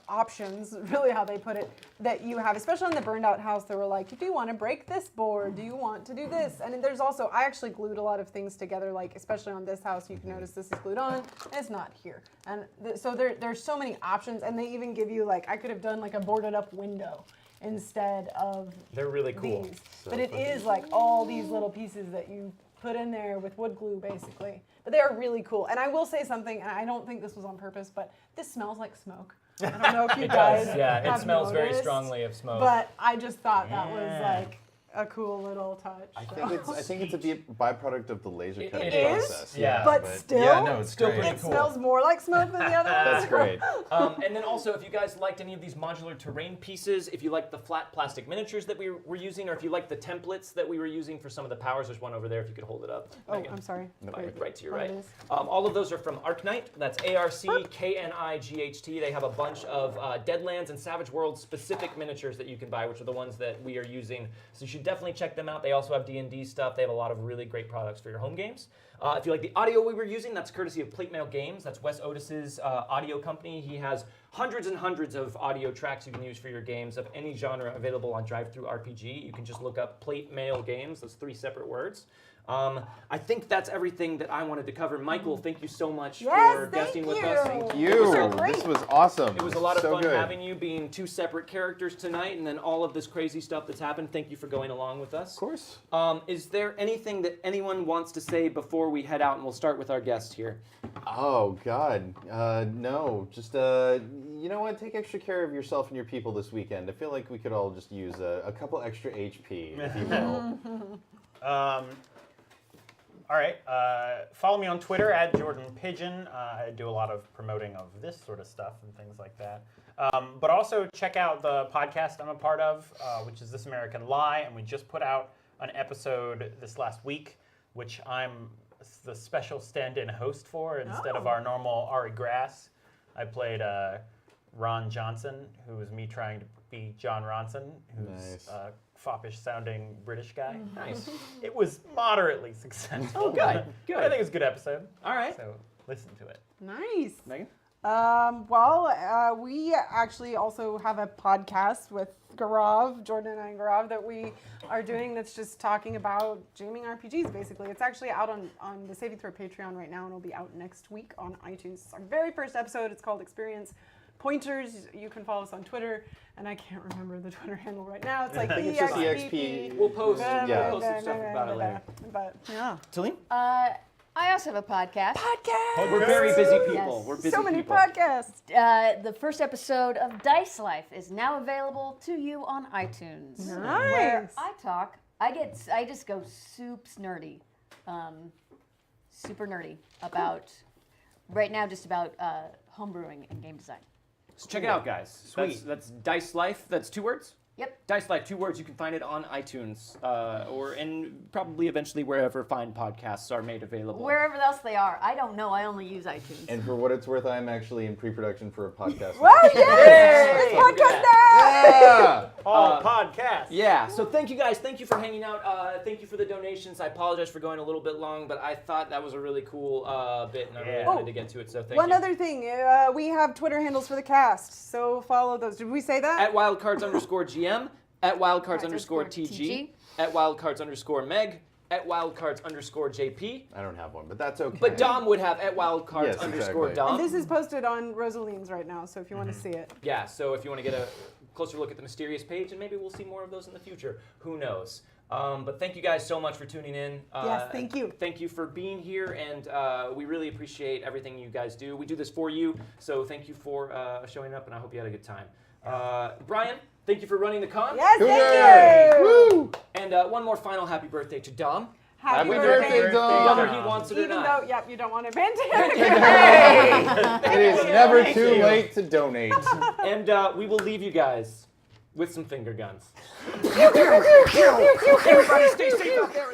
options, really how they put it, that you have, especially on the burned out house. They were like, do you want to break this board? Do you want to do this? And then there's also, I actually glued a lot of things together, like especially on this house, you can notice this is glued on, and it's not here. And so there's so many options, and they even give you, like, I could have done like a boarded up window instead of They're really cool. these. But it is like all these little pieces that you put in there with wood glue, basically. But they are really cool. And I will say something, and I don't think this was on purpose, but this smells like smoke. I don't know if you It guys does, yeah. It have smells very noticed, strongly of smoke. But I just thought that was like a cool little touch. I think it's a byproduct of the laser cutting It is? process. Yeah. But still, yeah, no, it's Still great. pretty it cool. smells more like smoke than the other one. That's great. And then also, if you guys liked any of these modular terrain pieces, if you like the flat plastic miniatures that we were using, or if you like the templates that we were using for some of the powers, there's one over there if you could hold it up. Oh, Megan. I'm sorry. Right to your Oh, right. it is. All of those are from Arknight. That's ARCKNIGHT. They have a bunch of Deadlands and Savage Worlds specific miniatures that you can buy, which are the ones that we are using. So you should definitely check them out. They also have D&D stuff. They have a lot of really great products for your home games. If you like the audio we were using, that's courtesy of Plate Mail Games. That's Wes Otis's audio company. He has hundreds and hundreds of audio tracks you can use for your games of any genre available on Drive-Thru RPG. You can just look up Plate Mail Games. Those 3 separate words. I think that's everything that I wanted to cover. Michael, thank you so much Yes, for guesting thank with us. you. Thank It you. was so great. This was awesome. It was a lot of so fun good. having you, being 2 separate characters tonight, and then all of this crazy stuff that's happened. Thank you for going along with us. Of course. Is there anything that anyone wants to say before we head out? And we'll start with our guest here. Oh God, no. Just you know what? Take extra care of yourself and your people this weekend. I feel like we could all just use a couple extra HP, if you will. All right. Follow me on Twitter at Jordan Pigeon. I do a lot of promoting of this sort of stuff and things like that. But also check out the podcast I'm a part of, which is This American Lie, and we just put out an episode this last week, which I'm the special stand-in host for instead of our normal Ari Grass. I played Ron Johnson, who was me trying to be John Ronson, who's Nice. a foppish-sounding British guy. Nice. It was moderately successful. Oh, good. Good. I think it was a good episode. All right. So listen to it. Nice. Megan? We actually also have a podcast with Gaurav, Jordan and I and Gaurav, that we are doing that's just talking about gaming RPGs, basically. It's actually out on the Saving Throw Patreon right now, and it'll be out next week on iTunes. It's our very first episode. It's called Experience Pointers. You can follow us on Twitter, and I can't remember the Twitter handle right now. It's like think it's just EXP. We'll post, Yeah. we'll post some stuff about it later. But yeah. Celine? I also have a podcast. We're very busy people. Yes. We're busy So many people. podcasts. The first episode of Dice Life is now available to you on iTunes. Where Nice. I talk, I just go soups nerdy, super nerdy about right now just about homebrewing and game design. So check it out, guys. Sweet. That's Dice Life. That's 2 words? Yep. Dice Life, 2 words. You can find it on iTunes or probably eventually wherever fine podcasts are made available. Wherever else they are, I don't know. I only use iTunes. And for what it's worth, I'm actually in pre-production for a podcast. Well, yes! It's podcast now! Yeah! All podcasts. Yeah, so thank you guys. Thank you for hanging out. Thank you for the donations. I apologize for going a little bit long, but I thought that was a really cool bit, and I really Yeah. wanted to get to it, so thank One you. other thing, we have Twitter handles for the cast, so follow those. Did we say that? At Wildcards_GM, at Wildcards_TG, TG. at Wildcards_Meg, at Wildcards_JP. I don't have one, but that's okay. But Dom would have at Wildcards_Dom. Yes, exactly. And this is posted on Rosaline's right now, so if you want to see it. Yeah, so if you want to get a closer look at the mysterious page, and maybe we'll see more of those in the future. Who knows? But thank you guys so much for tuning in. Yes, thank you. Thank you for being here, and we really appreciate everything you guys do. We do this for you, so thank you for showing up, and I hope you had a good time. Brian, thank you for running the con. Yes, Hooray! thank you! Woo! And one more final happy birthday to Dom. Happy birthday, Dom! Whether he wants it or Even not. though, yep, you don't want to pandemic. It is never too late to donate. And we will leave you guys with some finger guns. Everybody stay safe out there.